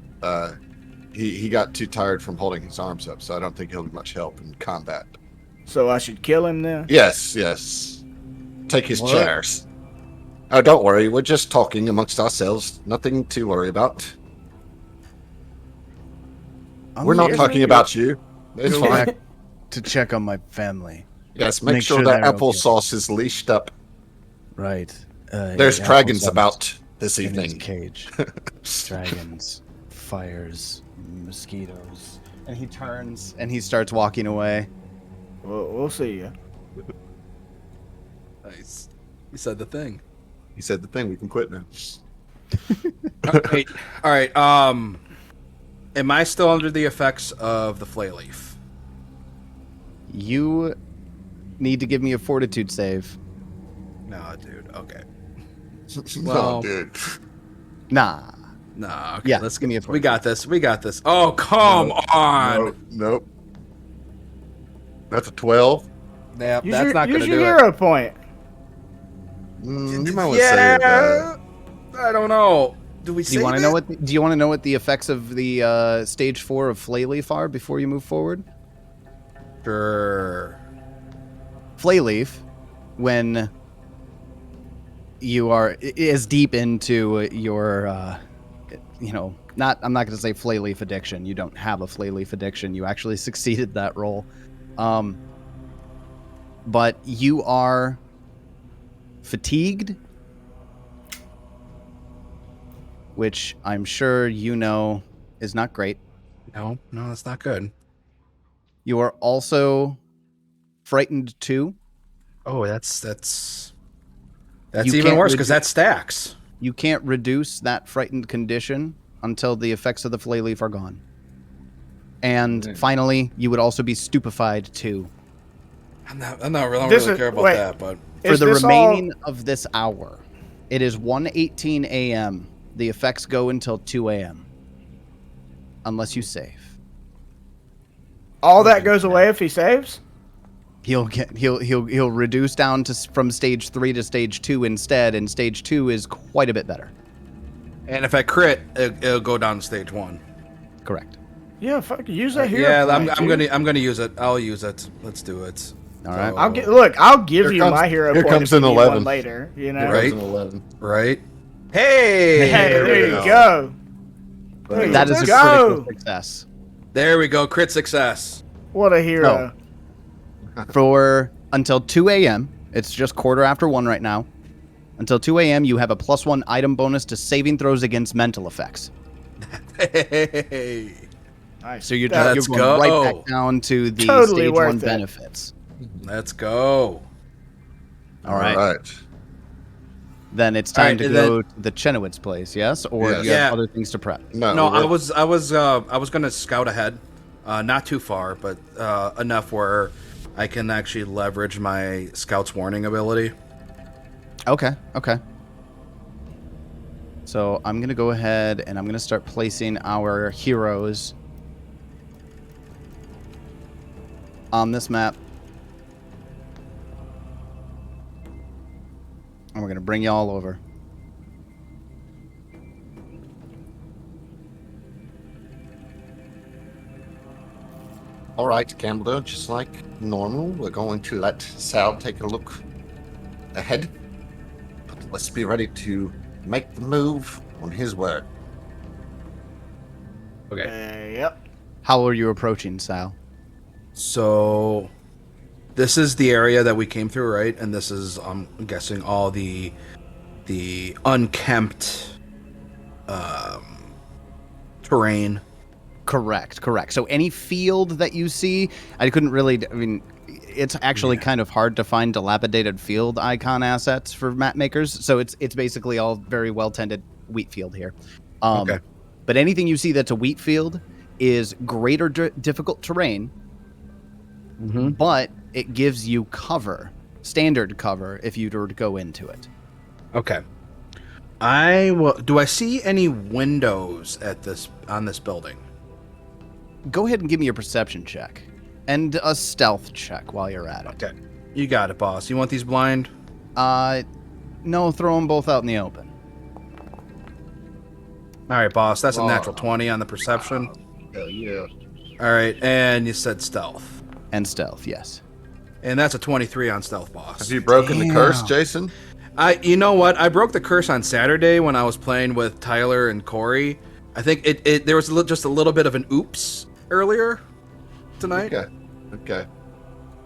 He got too tired from holding his arms up, so I don't think he'll be much help in combat. So I should kill him then? Yes. Take his chairs. Oh, don't worry. We're just talking amongst ourselves. Nothing to worry about. We're not talking about you. It's Go fine. back to check on my family. Yes, make sure sure that they're applesauce is leashed up. Right. There's yeah, dragons applesauce about this in his evening. cage. Dragons, fires, mosquitoes. And he turns and he starts walking away. We'll see you. Nice. You said the thing. He said the thing. We can quit now. All right. Am I still under the effects of the flay leaf? You need to give me a fortitude save. No, dude. Okay. No, dude. Nah. Nah. Okay. Yeah, Let's give me a We got this. Oh, come on. Nope. That's a 12. Yeah, Use that's not use gonna your do hero point. You might want to save that. I don't know. Do we? Do you want to know what? Do you want to know what the effects of the stage 4 of Flayleaf are before you move forward? Sure. Flayleaf, when you are as deep into your, I'm not going to say Flayleaf addiction. You don't have a Flayleaf addiction. You actually succeeded that role. But you are fatigued, which I'm sure you know is not great. No, that's not good. You are also frightened too. Oh, that's You even can't worse because that stacks. You can't reduce that frightened condition until the effects of the flay leaf are gone. And finally, you would also be stupefied too. I'm not really, This really is- care about wait. that, but For Is the this remaining of this hour, it is 1:18 a.m. The effects go until 2 a.m. Unless you save. All that goes away if he saves? He'll reduce down to from stage 3 to stage 2 instead, and stage 2 is quite a bit better. and if I crit, it'll go down to stage 1. Correct. Yeah, fuck, use that hero Yeah, point, dude. I'm gonna use it. I'll use it. Let's do it. All right. I'll give Here you comes- my hero here point comes if you an need 11. one later. You know. Right. That was an 11. Right. Hey. Hey, there you go. go. There That you is a go. critical success. There we go. Crit success. What a hero. For until 2 a.m., it's just 1:15 right now. Until 2 a.m., you have a +1 item bonus to saving throws against mental effects. Hey. Nice. So you're Let's going go. right back down to the Totally stage worth 1 it. benefits. Let's go. All right. All right. Then it's time All right, to and go to the Chenowitz place, yes? Or Yes. do you have Yeah. other things to prep? No, we're- I was gonna scout ahead, not too far, but enough where I can actually leverage my Scout's Warning ability. Okay. So I'm going to go ahead and I'm going to start placing our heroes on this map. And we're going to bring you all over. All right, Gambler, just like normal, we're going to let Sal take a look ahead. But let's be ready to make the move on his word. Okay. Yep. How are you approaching, Sal? So this is the area that we came through, right? And this is, I'm guessing, all the unkempt terrain. Correct. So any field that you see, I couldn't really, I mean, it's actually kind of hard to find dilapidated field icon assets for map makers. So it's basically all very well tended wheat field here. Okay. But anything you see that's a wheat field is greater difficult terrain, but it gives you cover, standard cover, if you were to go into it. Okay. Do I see any windows on this building? Go ahead and give me a perception check and a stealth check while you're at it. Okay. You got it, boss. You want these blind? No, throw them both out in the open. All right, boss. That's a natural 20 on the perception. Hell yeah. All right, and you said stealth. And stealth, yes. And that's a 23 on stealth, boss. Have you broken the curse, Jason? You know what? I broke the curse on Saturday when I was playing with Tyler and Corey. I think there was just a little bit of an oops earlier tonight. Okay.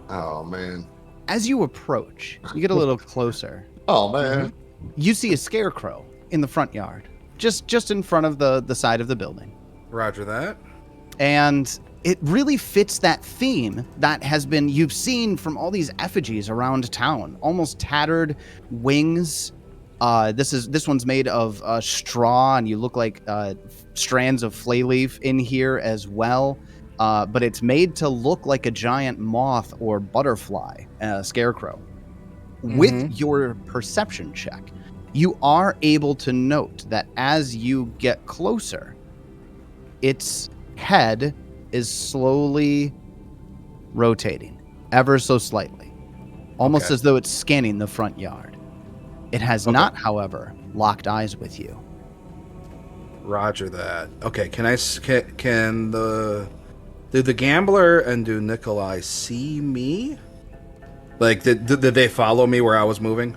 Oh, man. As you approach, you get a little closer. Oh, man. You see a scarecrow in the front yard, just in front of the side of the building. Roger that. And it really fits that theme that you've seen from all these effigies around town. Almost tattered wings. This one's made of straw, and you look like strands of flay leaf in here as well. But it's made to look like a giant moth or butterfly, scarecrow. With your perception check, you are able to note that as you get closer, its head is slowly rotating, ever so slightly, almost as though it's scanning the front yard. It has not, however, locked eyes with you. Roger that. Okay, do the gambler and do Nikolai see me? Like, did they follow me where I was moving?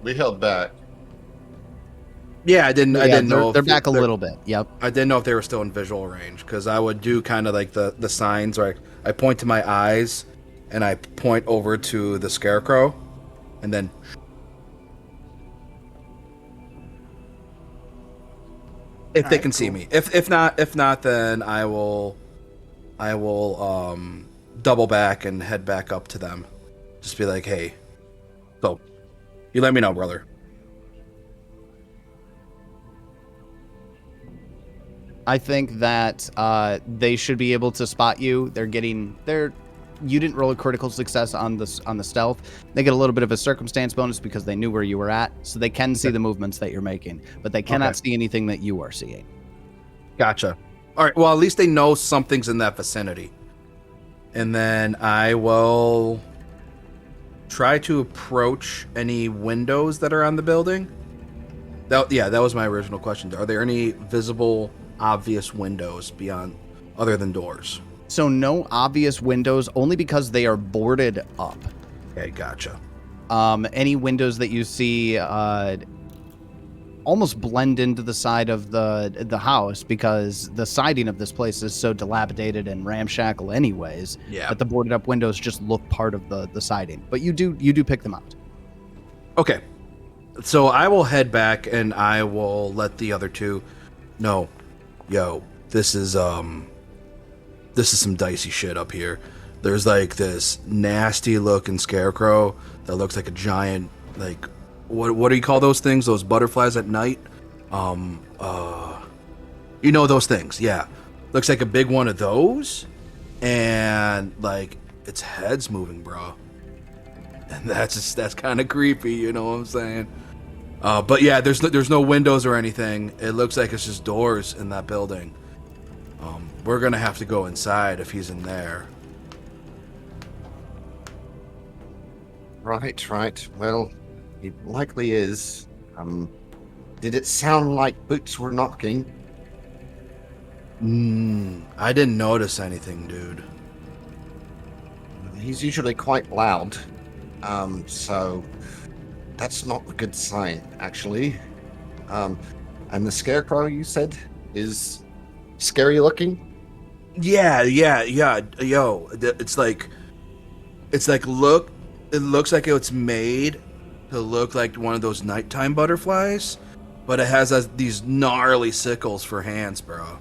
We held back. Yeah, I didn't know. They're back a little bit. Yep. I didn't know if they were still in visual range, because I would do kind of like the signs where I point to my eyes and I point over to the scarecrow, and then if they can see me. If not, then I will double back and head back up to them. Just be like, hey, so you let me know, brother. I think that they should be able to spot you. You didn't roll a critical success on the stealth. They get a little bit of a circumstance bonus because they knew where you were at, so they can see the movements that you're making, but they cannot see anything that you are seeing. Gotcha. All right. Well, at least they know something's in that vicinity, and then I will try to approach any windows that are on the building. That was my original question. Are there any visible, obvious windows beyond, other than doors? So no obvious windows, only because they are boarded up. Okay, gotcha. Any windows that you see almost blend into the side of the house, because the siding of this place is so dilapidated and ramshackle anyways, that the boarded up windows just look part of the siding. But you do pick them out. Okay. So I will head back and I will let the other two know, yo, this is some dicey shit up here. There's like this nasty looking scarecrow that looks like a giant, like, what do you call those things? Those butterflies at night? You know those things, yeah. Looks like a big one of those, and like its head's moving, bro. And that's kind of creepy, you know what I'm saying? But yeah, there's no windows or anything. It looks like it's just doors in that building. We're gonna have to go inside if he's in there. Right. Well, it likely is. Did it sound like boots were knocking? I didn't notice anything, dude. He's usually quite loud. So that's not a good sign, actually. And the scarecrow, you said, is scary looking? Yeah. Yo, it's like It's like it looks like it's made to look like one of those nighttime butterflies, but it has these gnarly sickles for hands, bro.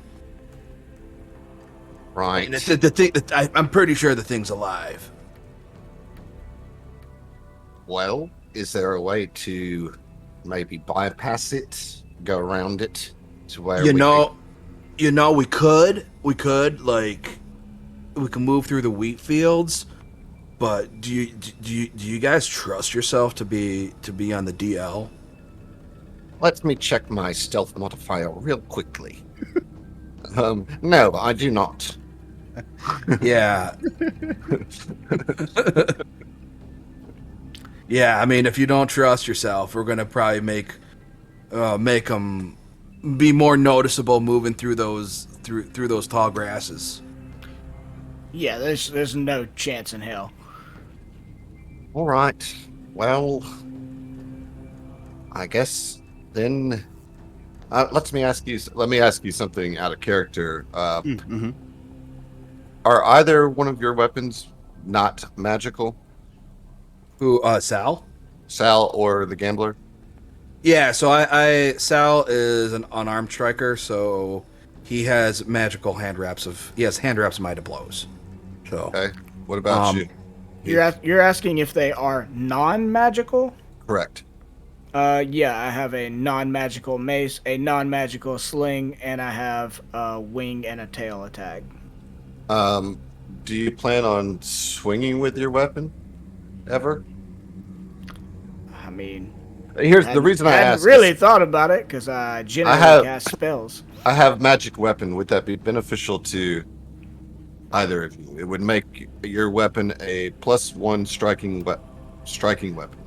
Right. And the thing, I'm pretty sure the thing's alive. Well, is there a way to maybe bypass it, go around it, to where we could like we can move through the wheat fields, but do you guys trust yourself to be on the DL? Let me check my stealth modifier real quickly. No, I do not. Yeah. Yeah, I mean, if you don't trust yourself, we're gonna probably make them be more noticeable moving through those tall grasses. Yeah, there's no chance in hell. All right. Well, I guess then. Let me ask you something out of character. Mm-hmm. Are either one of your weapons not magical? Who, Sal? Sal or the gambler? Yeah, so Sal is an unarmed striker, so he has magical hand wraps of might of blows. So Okay. What about you? You're asking if they are non-magical? Correct. Yeah, I have a non-magical mace, a non-magical sling, and I have a wing and a tail attack. Do you plan on swinging with your weapon ever? I mean, Here's the reason I hadn't ask. really thought about it because I generally cast spells. I have magic weapon. Would that be beneficial to either of you? It would make your weapon a +1 striking weapon.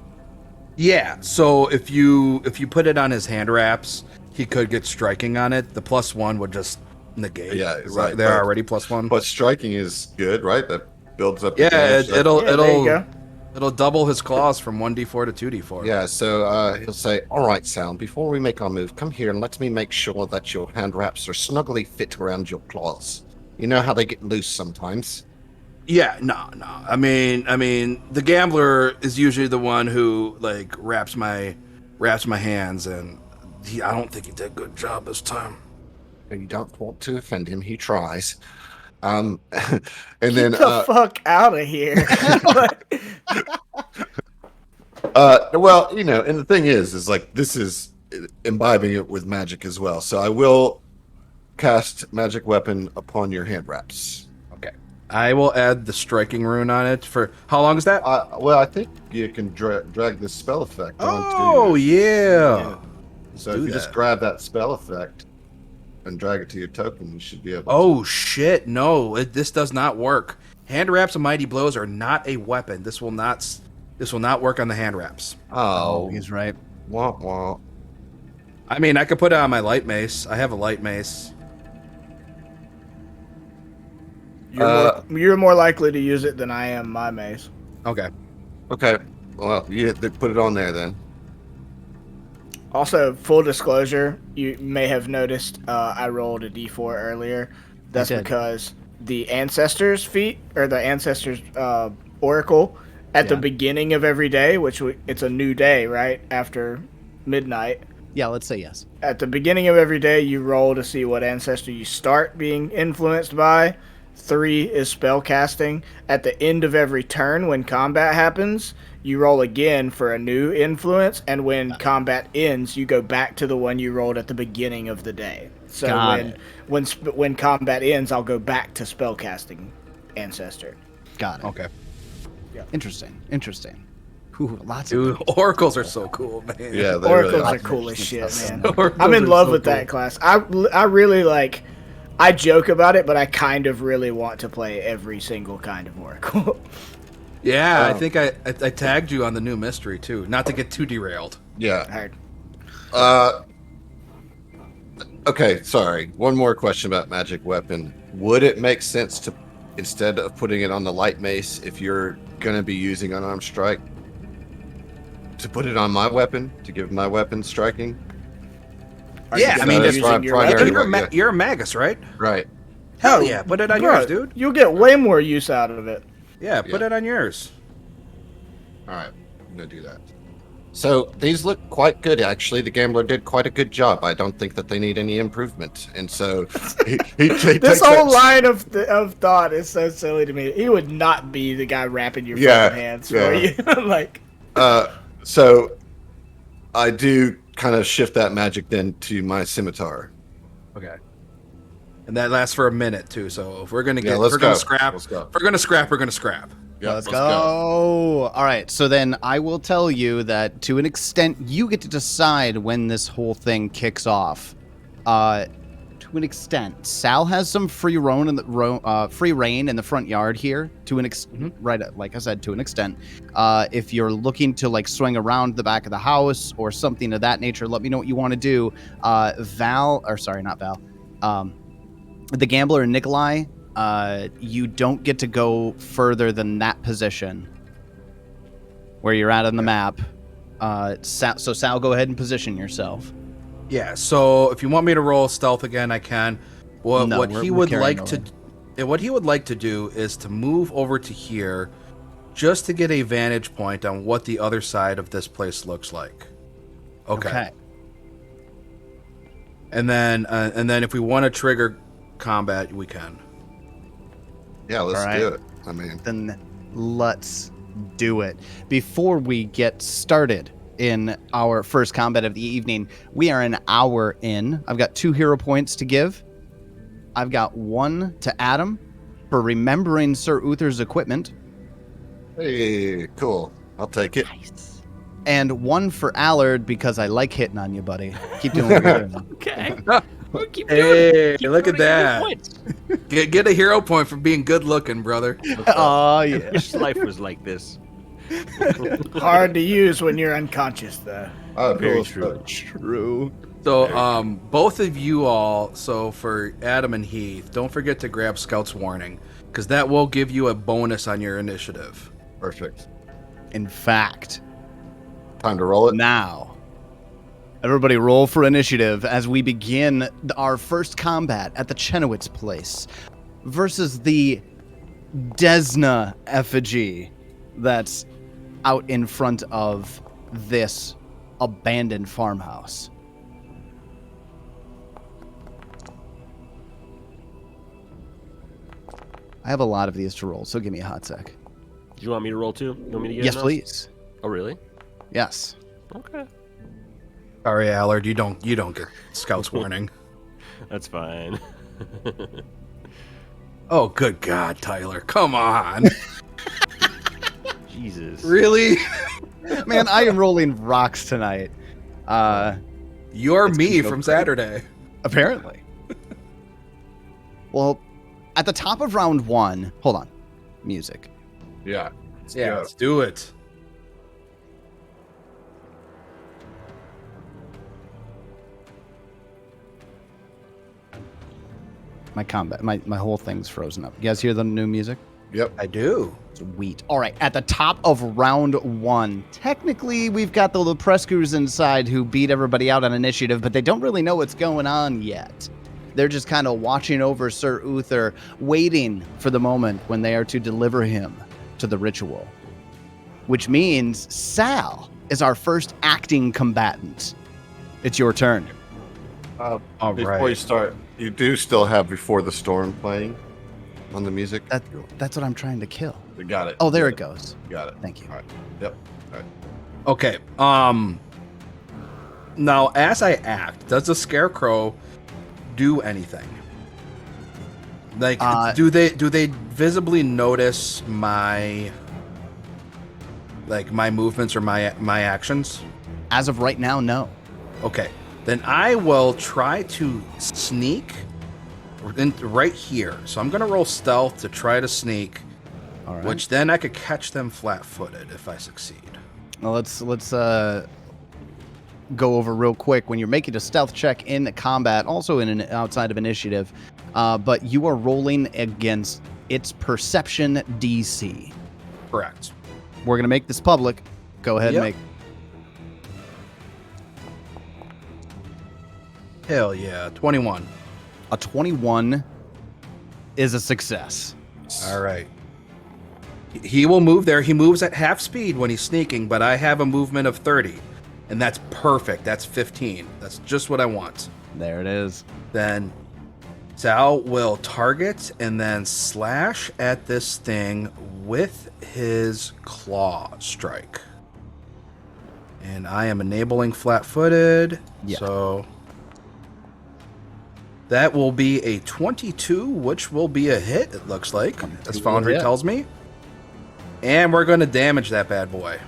yeah, so if you put it on his hand wraps, he could get striking on it. The +1 would just negate. Yeah, right. They're already +1. But striking is good, right? That builds up. Yeah, damage. there you go. It'll double his claws from 1d4 to 2d4. Yeah, so he'll say, "All right, Sal, before we make our move, come here and let me make sure that your hand wraps are snugly fit around your claws. You know how they get loose sometimes." Yeah, no. I mean, the gambler is usually the one who like wraps my hands, and I don't think he did a good job this time. You don't want to offend him. He tries. And Get then the fuck out of here. well, and the thing is like this is imbibing it with magic as well. So I will cast magic weapon upon your hand wraps. Okay, I will add the striking rune on it for how long is that? Well, I think you can drag this spell effect onto. Oh yeah. So if you just grab that spell effect and drag it to your token, you should be able. Oh shit! No, this does not work. Hand wraps and mighty blows are not a weapon. This will not work on the hand wraps. Oh, He's right. wah, wah. I mean, I could put it on my light mace. I have a light mace. You're more likely to use it than I am my mace. Okay. Okay. Well, you put it on there then. Also, full disclosure, you may have noticed I rolled a d4 earlier. That's did. because the Ancestors feat, or the Ancestors Oracle, at the beginning of every day, it's a new day, right? After midnight. Yeah, let's say yes. At the beginning of every day, you roll to see what ancestor you start being influenced by. 3 is spell casting. At the end of every turn, when combat happens, you roll again for a new influence, and when combat ends, you go back to the one you rolled at the beginning of the day. So when combat ends, I'll go back to spellcasting ancestor. Got it. Okay. Yeah. Interesting. Ooh, lots Dude, of oracles are so cool, man. Yeah, they Oracles really are are. cool as shit, man. Oracles I'm in are love so with that class. I really like. I joke about it, but I kind of really want to play every single kind of oracle. Yeah, I think I tagged you on the new mystery too. Not to get too derailed. Yeah. Hard. Okay, sorry. One more question about magic weapon. Would it make sense to, instead of putting it on the light mace, if you're going to be using unarmed strike, to put it on my weapon, to give my weapon striking? Yeah, I mean, that's my primary weapon. You're a magus, right? Right. Hell yeah, put it on Bro, yours, dude. You'll get way more use out of it. Yeah, put it on yours. All right, I'm gonna do that. So these look quite good, actually. The gambler did quite a good job. I don't think that they need any improvement. And so he This whole line of thought is so silly to me. He would not be the guy wrapping your fucking hands for you. Like, so I do kind of shift that magic then to my scimitar. Okay. And that lasts for a minute too. So if we're gonna get, let's we're go. gonna scrap. Let's go. If we're gonna scrap, we're gonna scrap. Yeah, let's go. All right, so then I will tell you that to an extent, you get to decide when this whole thing kicks off. To an extent, Sal has some free reign in the front yard here. To an right, like I said, to an extent. If you're looking to like swing around the back of the house or something of that nature, let me know what you want to do. The gambler and Nikolai. You don't get to go further than that position where you're at on the map. So Sal, go ahead and position yourself. Yeah. So if you want me to roll stealth again, I can. What he would like to do is to move over to here, just to get a vantage point on what the other side of this place looks like. Okay. And then if we want to trigger combat, we can. Yeah, let's do it. I mean, then let's do it. Before we get started in our first combat of the evening, we are an hour in. I've got 2 hero points to give. I've got 1 to Adam for remembering Sir Uther's equipment. hey, cool. I'll take it. Nice. And 1 for Allard because I like hitting on you, buddy. Keep doing what you're doing. Okay. Hey, look at that. Get a hero point for being good looking, brother. Oh, yeah. Wish life was like this. hard to use when you're unconscious, though. Oh, Very cool. true. True. So, both of you all, so for Adam and Heath, don't forget to grab Scout's Warning, because that will give you a bonus on your initiative. Perfect. In fact, Time to roll it. now, everybody roll for initiative as we begin our first combat at the Chenowitz place versus the Desna effigy that's out in front of this abandoned farmhouse. I have a lot of these to roll, so give me a hot sec. Do you want me to roll too? You want me to get Yes, in those? please. Oh, really? Yes. Okay. Sorry, Allard, you don't get Scout's Warning. That's fine. Oh, good God, Tyler, come on. Jesus. Really? Man, I am rolling rocks tonight. You're It's me gonna go from great. Saturday. Apparently. Well, at the top of round 1, hold on. Music. Yeah. Yeah, let's do it. My combat, my whole thing's frozen up. You guys hear the new music? Yep. I do. Sweet. All right, at the top of round 1, technically we've got the Leprescus inside who beat everybody out on initiative, but they don't really know what's going on yet. They're just kind of watching over Sir Uther, waiting for the moment when they are to deliver him to the ritual. Which means Sal is our first acting combatant. It's your turn. All Before right. you start, you do still have Before the Storm playing on the music. That's what I'm trying to kill. You got it. Oh, there You it goes. got it. Thank you. All right. Yep. All right. Okay. Now, as I act, does the Scarecrow do anything? Like, do they visibly notice my movements or my actions? As of right now, no. Okay. Then I will try to sneak right here. So I'm gonna roll stealth to try to sneak, All right. which then I could catch them flat-footed if I succeed. Well, let's go over real quick. When you're making a stealth check in combat, also in an outside of initiative, but you are rolling against its perception DC. Correct. We're gonna make this public. Go ahead Yep. and make. Hell yeah, 21. A 21 is a success. All right. He will move there. He moves at half speed when he's sneaking, but I have a movement of 30. And that's perfect. That's 15. That's just what I want. There it is. Then Sal will target and then slash at this thing with his claw strike. And I am enabling flat-footed. Yeah. So that will be a 22, which will be a hit, it looks like, as Foundry tells me. And we're going to damage that bad boy.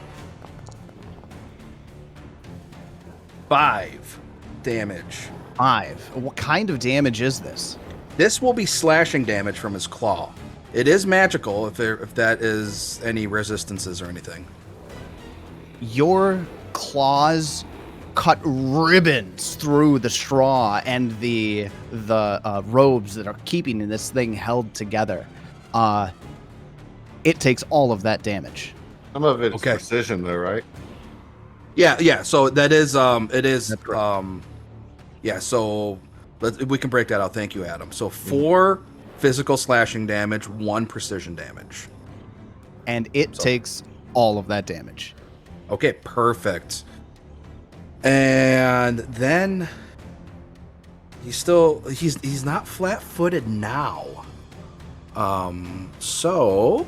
5 damage. 5. What kind of damage is this? This will be slashing damage from his claw. It is magical if that is any resistances or anything. Your claws cut ribbons through the straw and the robes that are keeping this thing held together. It takes all of that damage. Some of it's precision, though, right? Yeah. So that is yeah. So we can break that out. Thank you, Adam. So 4 physical slashing damage, 1 precision damage, and it takes all of that damage. Okay, perfect. And then he's not flat-footed now. So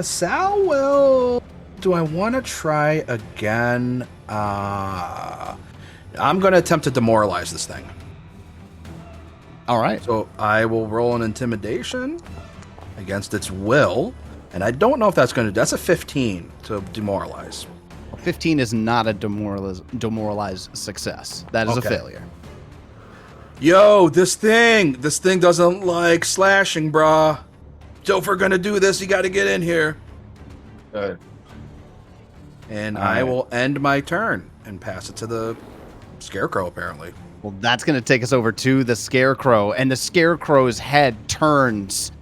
Sal will. Do I want to try again? I'm going to attempt to demoralize this thing. All right. So I will roll an intimidation against its will, and I don't know if that's going to. That's a 15 to demoralize. 15 is not a demoralized success. That is a failure. Yo, this thing doesn't like slashing, brah. So if we're going to do this, you got to get in here. Good. And I will end my turn and pass it to the Scarecrow, apparently. Well, that's going to take us over to the Scarecrow, and the Scarecrow's head turns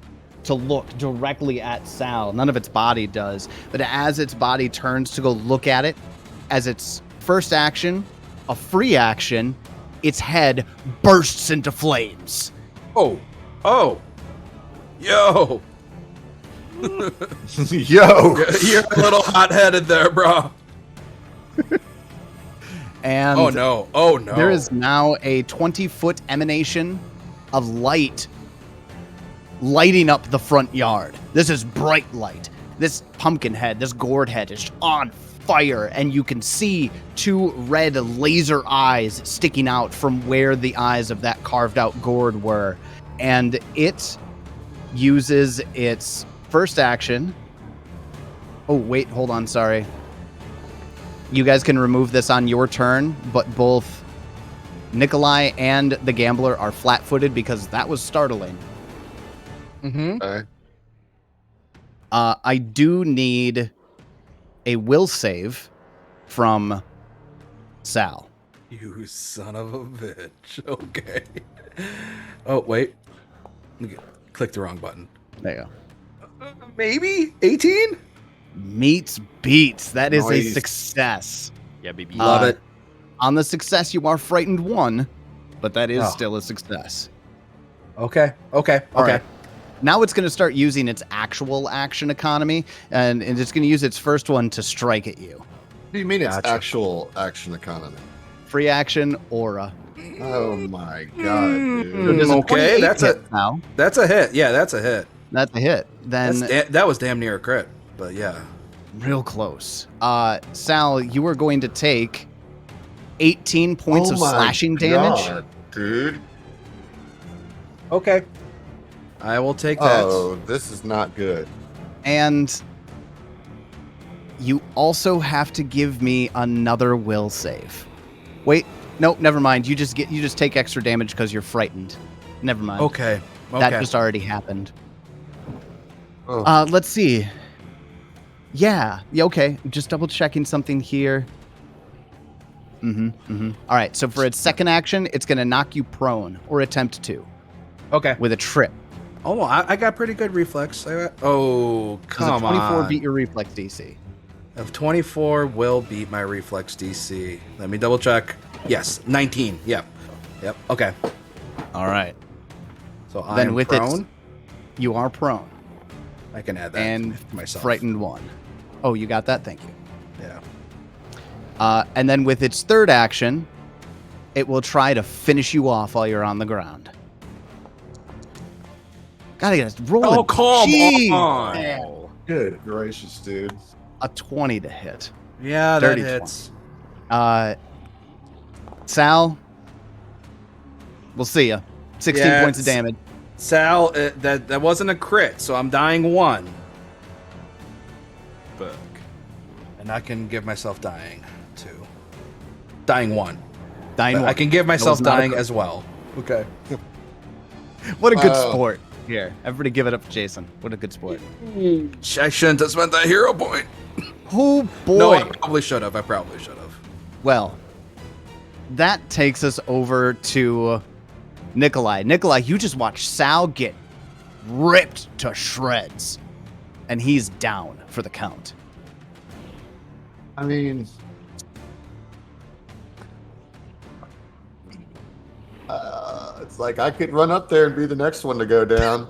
to look directly at Sal. None of its body does, but as its body turns to go look at it, as its first action, a free action, its head bursts into flames. Oh, yo. Yo, you're a little hot-headed there, bro. And oh no, there is now a 20-foot emanation of light lighting up the front yard. This is bright light. This pumpkin head, this gourd head is on fire, and you can see 2 red laser eyes sticking out from where the eyes of that carved out gourd were. And it uses its first action. Oh, wait, hold on, sorry. You guys can remove this on your turn, but both Nikolai and the Gambler are flat-footed because that was startling. Mm-hmm. Okay. I do need a will save from Sal. You son of a bitch. Okay. Oh, wait. Click the wrong button. There you go. Maybe 18? Meets beats. That is a Nice. success. Yeah, baby. Love it. On the success, you are frightened 1, but that is still a success. Okay. All right. Now it's going to start using its actual action economy, and it's going to use its first one to strike at you. What do you mean it's Gotcha. actual action economy? Free action, aura. Oh my god, dude. So does a Okay, 28 that's hit now. That's a hit. Yeah, that's a hit. That's a hit. Then That was damn near a crit, but yeah. real close. Sal, you are going to take 18 points of my slashing damage. God, dude. Okay. I will take that. Oh, this is not good. And you also have to give me another will save. Wait, no, never mind. You just take extra damage because you're frightened. Never mind. Okay. That just already happened. Oh. Let's see. Yeah, okay. Just double checking something here. All right, so for its second action, it's going to knock you prone, or attempt to, Okay. with a trip. Oh, I got pretty good reflex. Oh, Does come a 24 on. beat your reflex DC? Of 24 will beat my reflex DC. Let me double check. Yes, 19. Yep. Okay. All right. So Then I'm with prone. it, you are prone. I can add that and to myself. frightened 1. Oh, you got that? Thank you. Yeah. And then with its third action, it will try to finish you off while you're on the ground. Gotta get a roll. Oh, come Gee, on. man. Good gracious, dude. A 20 to hit. Yeah, that Dirty hits. Sal, we'll see ya. 16 Yeah, points of damage. Sal, that wasn't a crit, so I'm dying 1. Fuck. And I can give myself dying 2. Dying 1. Dying But I 1. can give myself was not a dying crit. as well. Okay. What a good Wow. sport. Here, everybody give it up for Jason. What a good sport. I shouldn't have spent that hero point. Oh, boy. No, I probably should have. Well, that takes us over to Nikolai. Nikolai, you just watched Sal get ripped to shreds, and he's down for the count. I mean, it's like I could run up there and be the next one to go down.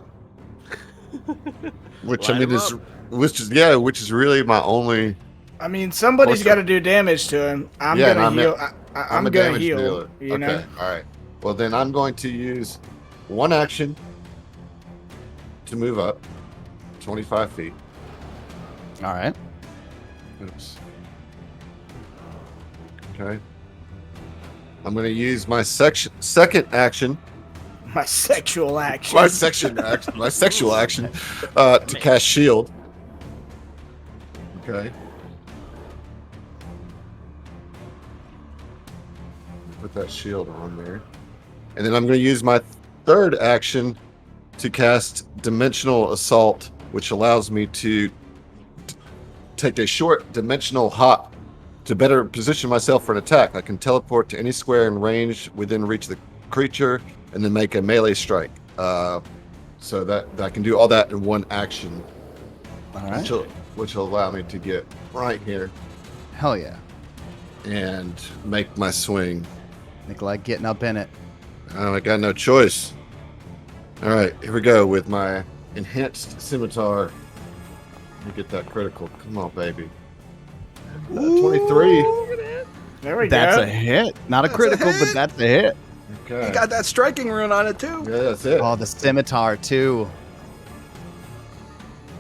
Which Line I mean him is, up. which is really my only. I mean, somebody's What's got to that? do damage to him. I'm Yeah, gonna and heal. I'm I'm a gonna damage heal. dealer. You Okay, know. all right. Well, then I'm going to use 1 action to move up 25 feet. All right. Oops. Okay. I'm going to use my second action, My sexual action. my sexual action, to cast shield. Okay. Put that shield on there, and then I'm going to use my third action to cast Dimensional Assault, which allows me to take a short dimensional hop to better position myself for an attack. I can teleport to any square in range within reach of the creature, and then make a melee strike. So that I can do all that in 1 action, All right. which will allow me to get right here Hell yeah. and make my swing. Nikolai getting up in it. I got no choice. All right, here we go with my enhanced scimitar. Let me get that critical. Come on, baby. 23. There we That's go. a hit. Not a That's a critical, but hit. that's a hit. Okay. You got that striking rune on it too. Yeah, that's it. Oh, the scimitar, too.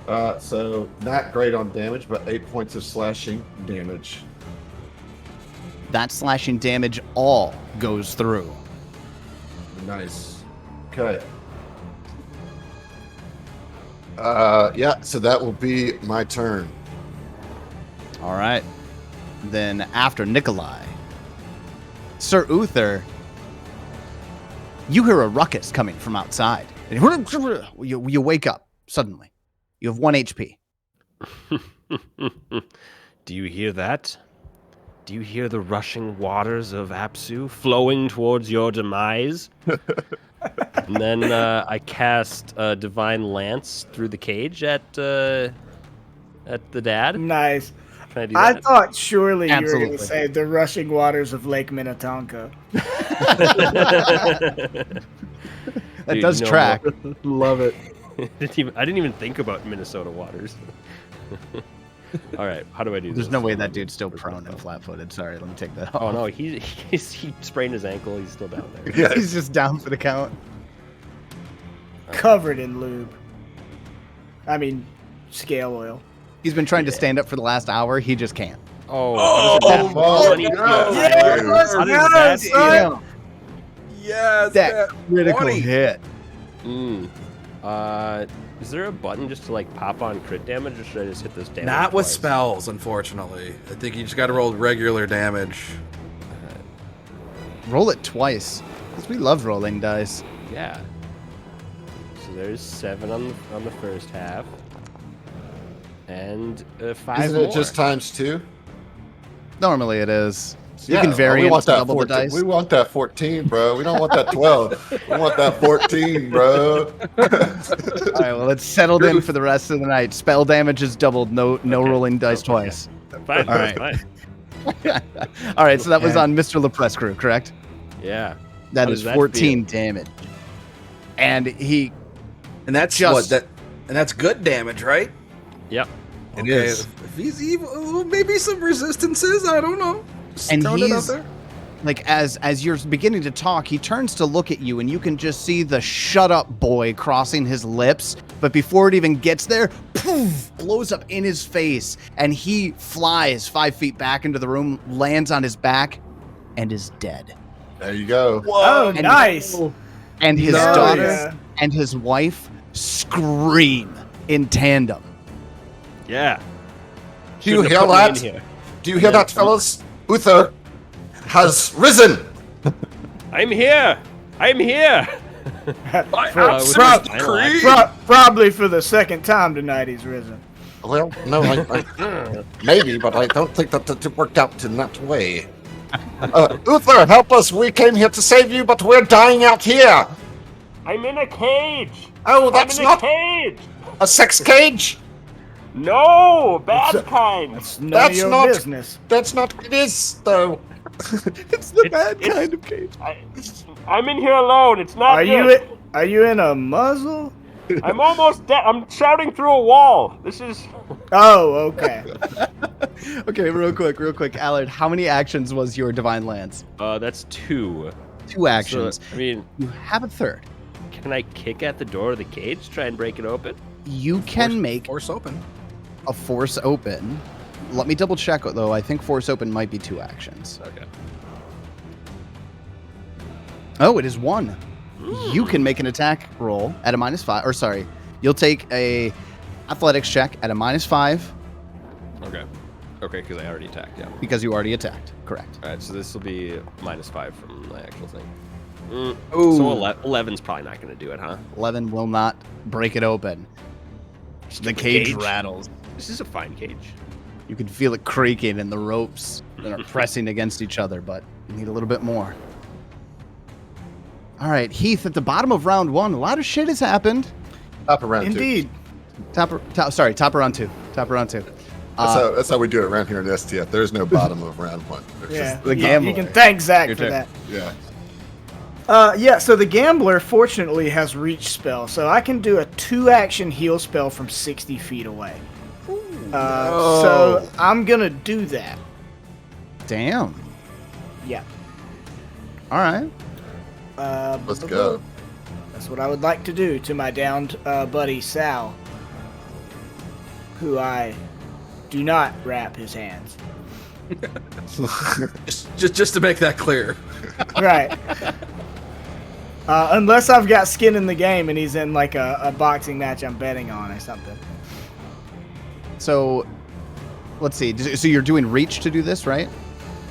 So not great on damage, but 8 points of slashing damage. That slashing damage all goes through. Nice. Okay. Yeah, so that will be my turn. All right. Then after Nikolai, Sir Uther, you hear a ruckus coming from outside. And you wake up suddenly. You have 1 HP. Do you hear that? Do you hear the rushing waters of Apsu flowing towards your demise? And then I cast Divine Lance through the cage at the dad. Nice. Can I do I that? thought surely you were Absolutely. going to say the rushing waters of Lake Minnetonka. That Dude, does you know track. Love it. I didn't even think about Minnesota waters. All right, how do I do this? There's no way that dude's still prone and flat-footed. Sorry, let me take that off. Oh no, he sprained his ankle. He's still down there. Yeah. He's just down for the count. Covered in lube. I mean, scale oil. He's been trying to stand up for the last hour. He just can't. Oh, how oh, does it God. Yeah, let's How go, does that son. feel? Yes, That critical 20. hit. Is there a button just to like pop on crit damage, or should I just hit this damage? Not with twice? spells, unfortunately. I think you just got to roll regular damage. Roll it twice. Because we love rolling dice. Yeah. So there's 7 on the first half, and 5 Isn't more. it just times 2? Normally it is. You Yeah, can vary we it want to that double the 14. dice. We want that 14, bro. We don't want that 12. We want that 14, bro. All right, well, it's settled in for the rest of the night. Spell damage is doubled. No rolling dice twice. Fine. All right. Fine. All right, so that was on Mr. Leprescu, correct? Yeah. That How is does that 14 damage. And he And that's Just- what that. And that's good damage, right? Yep. It is. If he's evil, maybe some resistances. I don't know. Just And throwing it out he's there. like, as you're beginning to talk, he turns to look at you, and you can just see the "shut up, boy" crossing his lips. But before it even gets there, poof, blows up in his face, and he flies 5 feet back into the room, lands on his back, and is dead. There you go. Oh, And- nice. And his Nice. daughter and his wife scream in tandem. Yeah. Do you Shouldn't hear have put me in that? here. Do you hear that, fellas? Uther has risen. I'm here. I'm here. Probably for the second time tonight he's risen. Well, no, I maybe, but I don't think that it worked out in that way. Uther, help us! We came here to save you, but we're dying out here. I'm in a cage. Oh, that's I'm in not a cage. a sex cage. No, bad kind. It's none That's of your not- business. That's not. It is though. It's the It's- bad it's- kind of cage. I'm in here alone. It's not Are good. you in a muzzle? I'm almost dead. I'm shouting through a wall. This is. Oh, okay. Okay, real quick, Allard, how many actions was your Divine Lance? That's 2. 2 actions. So, I mean, You have a third. can I kick at the door of the cage, try and break it open? You can make Force open. a force open. Let me double check though. I think force open might be 2 actions. Okay. Oh, it is 1. You can make an attack roll at a -5. Or sorry, you'll take a athletics check at a -5 Okay. Okay, because I already attacked. Yeah. because you already attacked. Correct. All right, so this will be -5 from the actual thing. Ooh. So 11's probably not going to do it, huh? 11 will not break it open. The cage rattles. This is a fine cage. You can feel it creaking and the ropes that are pressing against each other, but you need a little bit more. All right, Heath, at the bottom of round 1, a lot of shit has happened. Top around Indeed. Top of round 2. That's how we do it around here in STF. There's no bottom of round 1. There's Yeah. just the You gambler. can thank Zach Your for turn. that. yeah. Yeah, so the gambler fortunately has reach spell, so I can do a 2-action heal spell from 60 feet away. So I'm gonna do that. Damn. Yeah. All right. Let's go. That's what I would like to do to my downed buddy Sal, who I do not wrap his hands. Just to make that clear. Right. Unless I've got skin in the game and he's in like a boxing match I'm betting on or something. So, let's see. So you're doing reach to do this, right?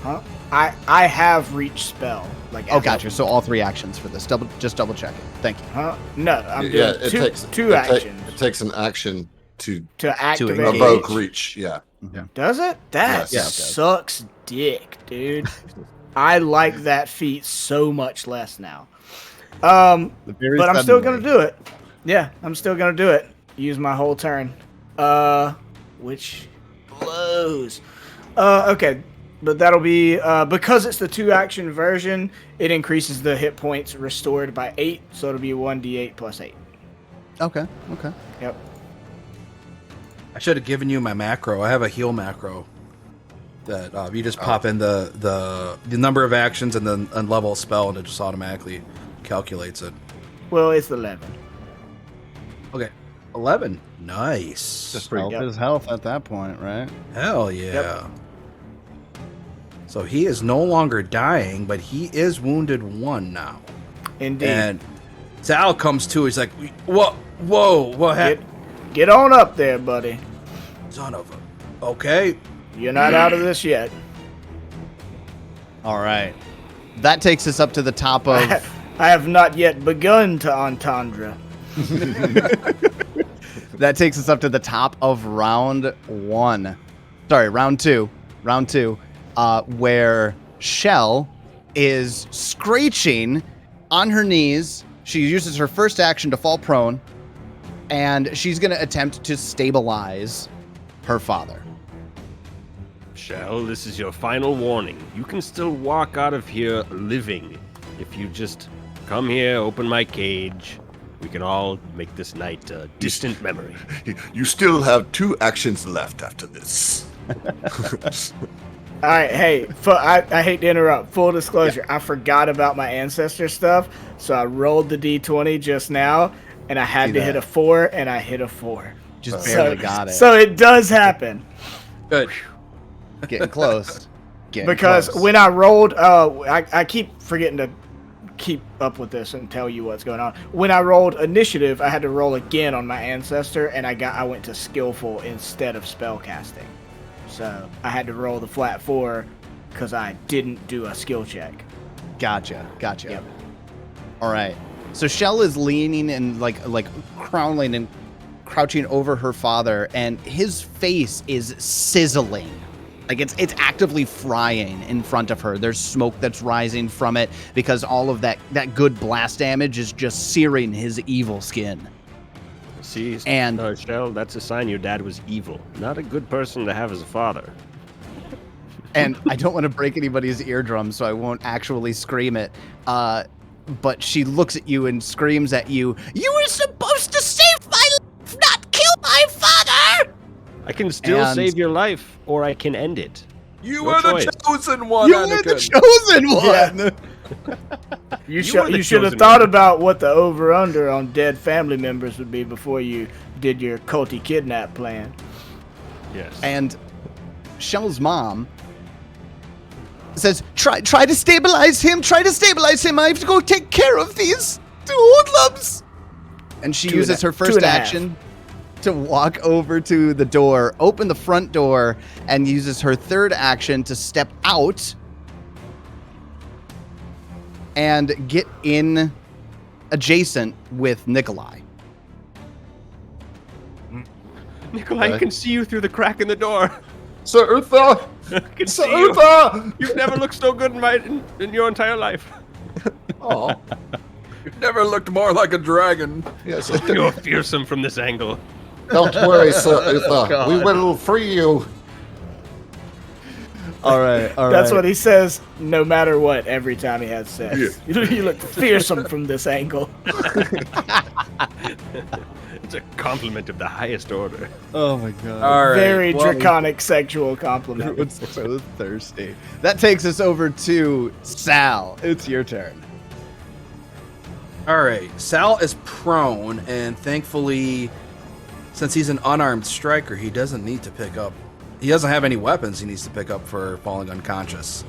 Huh? I have reach spell. Like Oh, as gotcha. of- So all 3 actions for this. Just double check it. Thank you. Huh? No, I'm Yeah, doing it two, takes two actions It takes an action to to activate. engage. evoke reach. Yeah. Does it? That Yes. Yeah, it does. sucks dick, dude. I like that feat so much less now. But I'm still gonna do it. Yeah, I'm still gonna do it. Use my whole turn. Which blows. Okay, but that'll be because it's the 2-action version. It increases the hit points restored by 8, so it'll be 1d8 plus 8. Okay. Yep. I should have given you my macro. I have a heal macro that you just pop in the number of actions and then unlevel a spell, and it just automatically calculates it. Well, it's 11. Okay, 11. Nice. That's pretty Health is health at that point, right? Hell yeah. Yep. So he is no longer dying, but he is wounded 1 now. Indeed. And Sal comes to. He's like, "Whoa, what happened?" Get on up there, buddy. Son of a. Okay. You're not out of this yet. All right. That takes us up to the top of. I have not yet begun to entendre. That takes us up to the top of round 1. Sorry, round 2. Where Shell is screeching on her knees. She uses her first action to fall prone, and she's going to attempt to stabilize her father. Shell, this is your final warning. You can still walk out of here living if you just come here, open my cage, We can all make this night a distant memory. You still have 2 actions left after this. All right, hey, I hate to interrupt. Full disclosure, I forgot about my ancestor stuff, so I rolled the d20 just now, and I had to hit a 4, and I hit a 4. Just barely got it. So it does happen. Good. Getting close. Because when I rolled, I keep forgetting to keep up with this and tell you what's going on. When I rolled initiative, I had to roll again on my ancestor, and I went to skillful instead of spellcasting. So I had to roll the flat 4 because I didn't do a skill check. Gotcha. Yep. All right. So Shell is leaning and like crouching and crouching over her father, and his face is sizzling. Like it's actively frying in front of her. There's smoke that's rising from it because all of that good blast damage is just searing his evil skin. See, and Shell, that's a sign your dad was evil. Not a good person to have as a father. And I don't want to break anybody's eardrum, so I won't actually scream it. But she looks at you and screams at you, "You were supposed to save my life, not kill my father!" I can still save your life, or I can end it. You Your were choice. the chosen one, You were the chosen one! Yeah. You should have thought about what the over-under on dead family members would be before you did your culty kidnap plan. Yes. And Shell's mom says, try to stabilize him. Try to stabilize him. I have to go take care of these 2 hoodlums. And she uses her first action to walk over to the door, open the front door, and uses her third action to step out and get in adjacent with Nikolai. Nikolai, I can see you through the crack in the door. Sir Uther! I can Sir see you. Uther! You've never looked so good in your entire life. Oh, You've never looked more like a dragon. yes. You're fearsome from this angle. Don't worry, Sir Uther. We will free you. All right. That's what he says no matter what every time he has sex. Yeah. You look fearsome from this angle. It's a compliment of the highest order. Oh my god. All right. Very draconic sexual compliment. It's so thirsty. That takes us over to Sal. It's your turn. All right. Sal is prone, and thankfully, since he's an unarmed striker, he doesn't need to pick up. He doesn't have any weapons he needs to pick up for falling unconscious.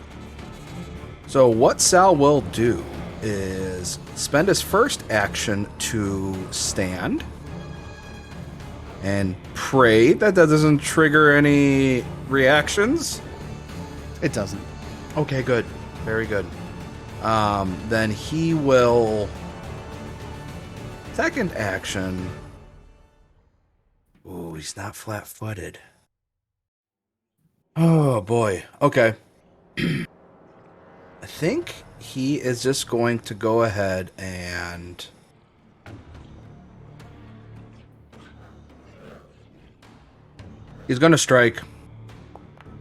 So what Sal will do is spend his first action to stand and pray that doesn't trigger any reactions. It doesn't. Okay, good. Very good. Then he will... Second action... Ooh, he's not flat-footed. Oh, boy. Okay. I think he is just going to go ahead and... He's going to strike.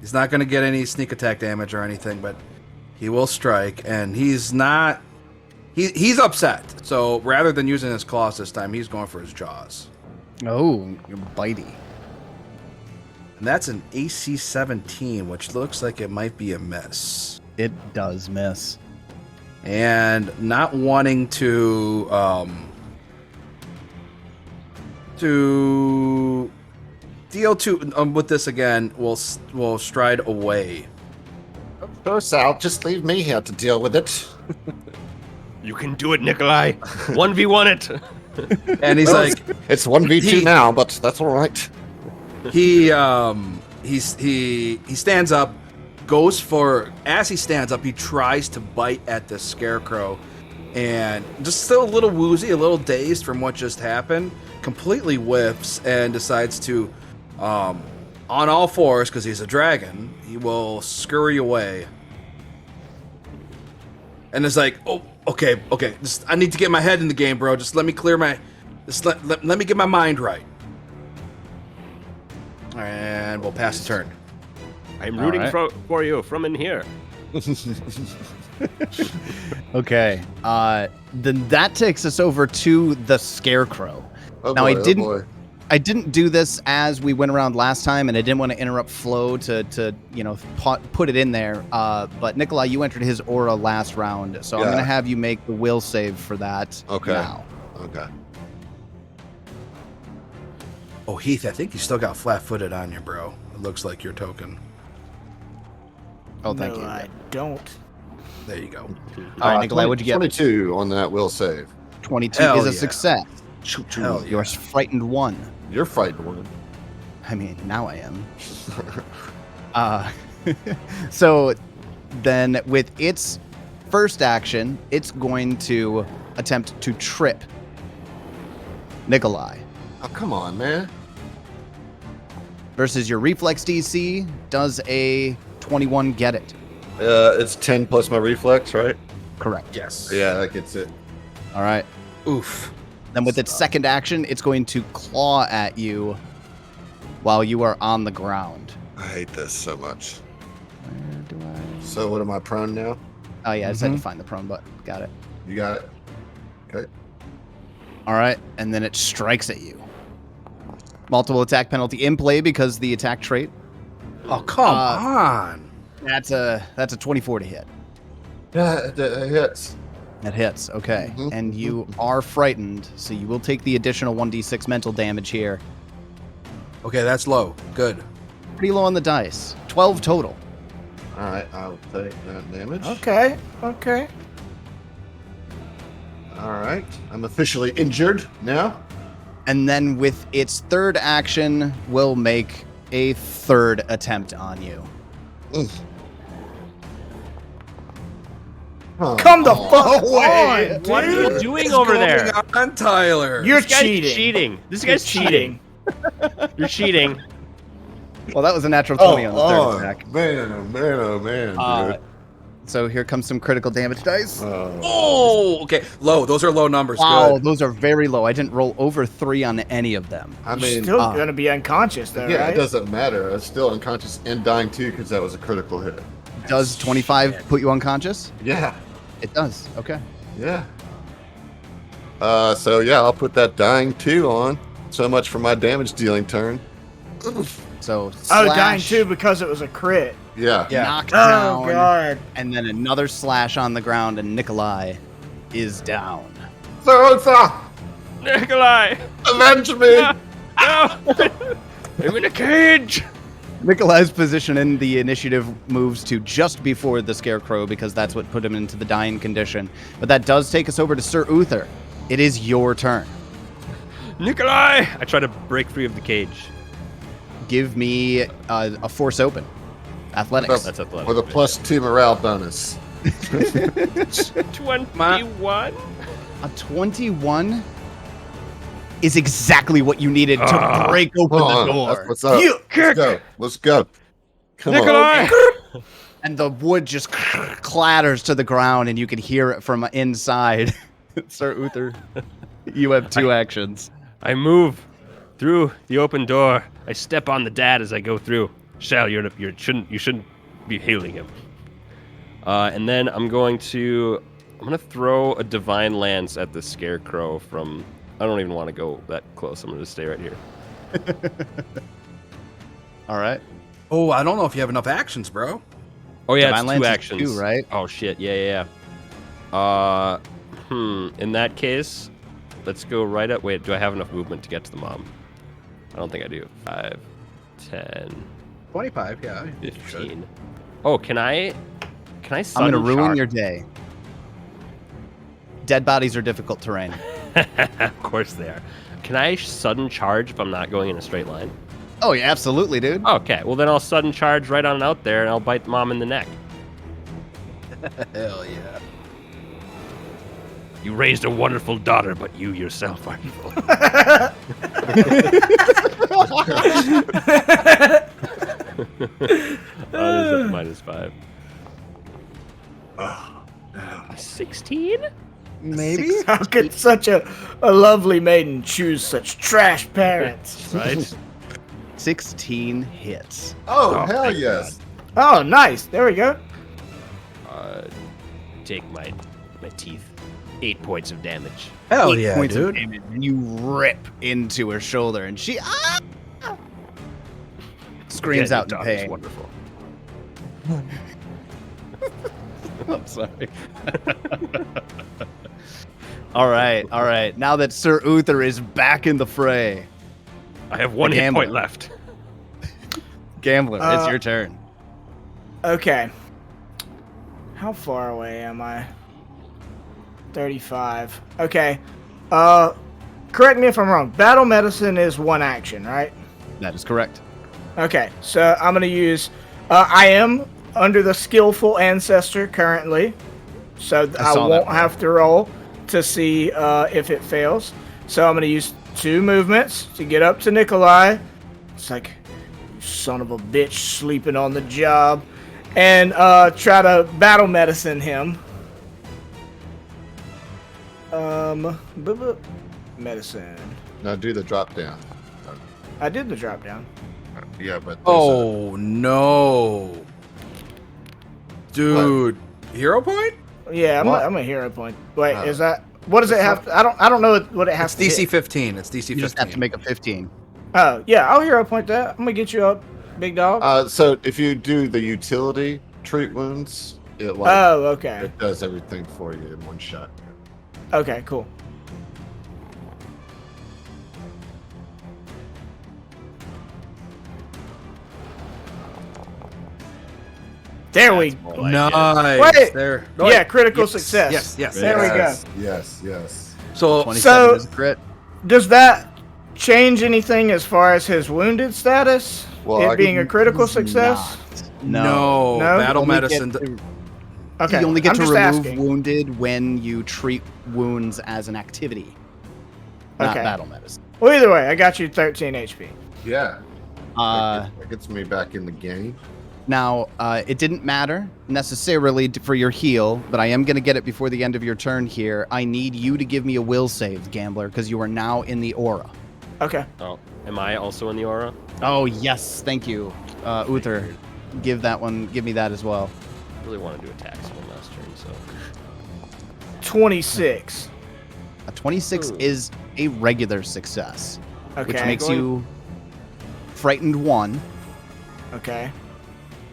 He's not going to get any sneak attack damage or anything, but he will strike, and he's not... He's upset, so rather than using his claws this time, he's going for his jaws. Oh, you're bitey. And that's an AC 17, which looks like it might be a miss. It does miss. And not wanting to deal to with this again, will stride away. Of course, Sal. Just leave me here to deal with it. You can do it, Nikolai. 1v1 it. And he's Well, like, it's 1v2 now, but that's all right. he stands up, goes for, as he stands up, he tries to bite at the Scarecrow, and just still a little woozy, a little dazed from what just happened, completely whiffs and decides to, on all fours, because he's a dragon, he will scurry away. And it's like, oh, okay, just, I need to get my head in the game, bro. Just let me clear my, let me get my mind right. And we'll pass the turn. I'm rooting for you from in here. Okay. Then that takes us over to the Scarecrow. Oh Now, boy, I didn't- Oh boy. I didn't do this as we went around last time, and I didn't want to interrupt flow to put it in there. But Nikolai, you entered his aura last round, so I'm Yeah. gonna have you make the will save for that. Okay. Now. Okay. Oh, Heath, I think you still got flat-footed on you, bro. It looks like your token. Oh, thank No, you. I don't. There you go. All right, Nikolai, what'd you get? 22 on that will save. 22 Hell is a yeah. success. Hell yeah. You're frightened 1. You're fighting one. I mean, now I am. So then with its first action, it's going to attempt to trip Nikolai. Oh, come on, man. Versus your reflex DC, does a 21 get it? It's 10 plus my reflex, right? Correct. Yes. Yeah, that gets it. All right. Oof. Then with its second action, it's going to claw at you while you are on the ground. I hate this so much. Where do I... So what am I prone now? Oh, yeah, I just had to find the prone button. Got it. You got it? Okay. All right, and then it strikes at you. Multiple attack penalty in play because the attack trait. Oh, come on. That's a 24 to hit. Yeah, it hits. That hits, okay. Mhm, And you are frightened, so you will take the additional 1d6 mental damage here. Okay, that's low. Good. Pretty low on the dice. 12 total. All right, I'll take that damage. Okay. Okay. All right. I'm officially injured now. And then with its third action, will make a third attempt on you. Ugh. Oh, Come the fuck away. on, What are dude. you doing over there? On Tyler. You're This guy's cheating. cheating. This You're guy's cheating. You're cheating. Well, that was a natural Oh, 20 on the third attack. man, oh man, oh man, dude. So here comes some critical damage dice. Oh, okay. Low. Those are low numbers. Wow, Good. those are very low. I didn't roll over 3 on any of them. I You're mean, still ah. gonna be unconscious though, yeah, right? it doesn't matter. I was still unconscious and dying too because that was a critical hit. Does 25 put you unconscious? Yeah, It does. Okay. yeah. So yeah, I'll put that dying 2 on. So much for my damage dealing turn. So Oh, slash, dying too because it was a crit. Yeah. Yeah. knocked Oh down, god. and then another slash on the ground, and Nikolai is down. Sarotha, Nikolai! avenge me! No! I'm in a cage! Nikolai's position in the initiative moves to just before the Scarecrow because that's what put him into the dying condition. But that does take us over to Sir Uther. It is your turn. Nikolai! I try to break free of the cage. Give me a force open. Athletics. That's athletic. With a +2 morale bonus. 21? A 21 is exactly what you needed to break open Come the on, door. that's what's up. You Let's go. Let's go. Come on. Nikolai! And the wood just clatters to the ground, and you can hear it from inside. Sir Uther, you have 2 actions. I move through the open door. I step on the dad as I go through. Shall, you shouldn't be hailing him. And then I'm gonna throw a divine lance at the Scarecrow from. I don't even want to go that close. I'm gonna stay right here. All right. Oh, I don't know if you have enough actions, bro. Oh yeah, Divine it's lance 2 is actions. 2, right? Oh shit, yeah. In that case, let's go right up. Wait, do I have enough movement to get to the mom? I don't think I do. 5, 10, 25, yeah. 15. Oh, can I I'm sudden going to ruin charge? your day. Dead bodies are difficult terrain. Of course they are. Can I sudden charge if I'm not going in a straight line? Oh, yeah, absolutely, dude. Okay, well then I'll sudden charge right on out there and I'll bite mom in the neck. Hell yeah. You raised a wonderful daughter, but you yourself are evil. Oh, this is -5. 16? Maybe? How could such a lovely maiden choose such trash parents? Right? 16 hits. Oh, Oh, hell thank yes. Oh, nice. There we go. Take my my teeth. 8 points of damage. Hell 8 yeah, points of dude. damage, and you rip into her shoulder, and she screams Again, out in your dog is pain. wonderful. I'm sorry. All right. Now that Sir Uther is back in the fray, I have 1 hit Gambler. point left. Gambler, it's your turn. Okay. How far away am I? 35. Okay. Correct me if I'm wrong. Battle medicine is 1 action, right? That is correct. Okay, so I'm gonna use. I am under the skillful ancestor currently, so I saw won't that. have to roll to see if it fails. So I'm gonna use 2 movements to get up to Nikolai. It's like, you son of a bitch, sleeping on the job, and try to battle medicine him. Medicine. Now do the drop down. I did the drop down. Yeah, but Oh no, dude! Hero point? Yeah, What? I'm a hero point. Wait, Oh. is that? What does it have? I don't know what it has It's to DC hit. 15. It's DC 15. You just have to make a 15. Oh, yeah, I'll hero point that. I'm gonna get you up, big dog. so if you do the utility treat wounds, it Oh, okay. it does everything for you in one shot. Okay, cool. There we More like it. Nice. Wait. There. Yeah, critical Yes, success. Yes. There we go. Yes. So 27 So- is a crit. Does that change anything as far as his wounded status? Well, it I being a critical Does success? not. no, No? battle Only medicine. get to- Okay, You only get I'm to just remove asking. wounded when you treat wounds as an activity, not Okay. battle medicine. Well, either way, I got you 13 HP. Yeah. Uh, That gets me back in the game. Now, it didn't matter necessarily for your heal, but I am going to get it before the end of your turn here. I need you to give me a will save, Gambler, because you are now in the aura. Okay. Oh, am I also in the aura? Oh, yes. Thank you. Uther, give me that as well. I really want to do attacks one last turn, so 26. A 26 Ooh. is a regular success, Okay. which makes you frightened 1. Okay.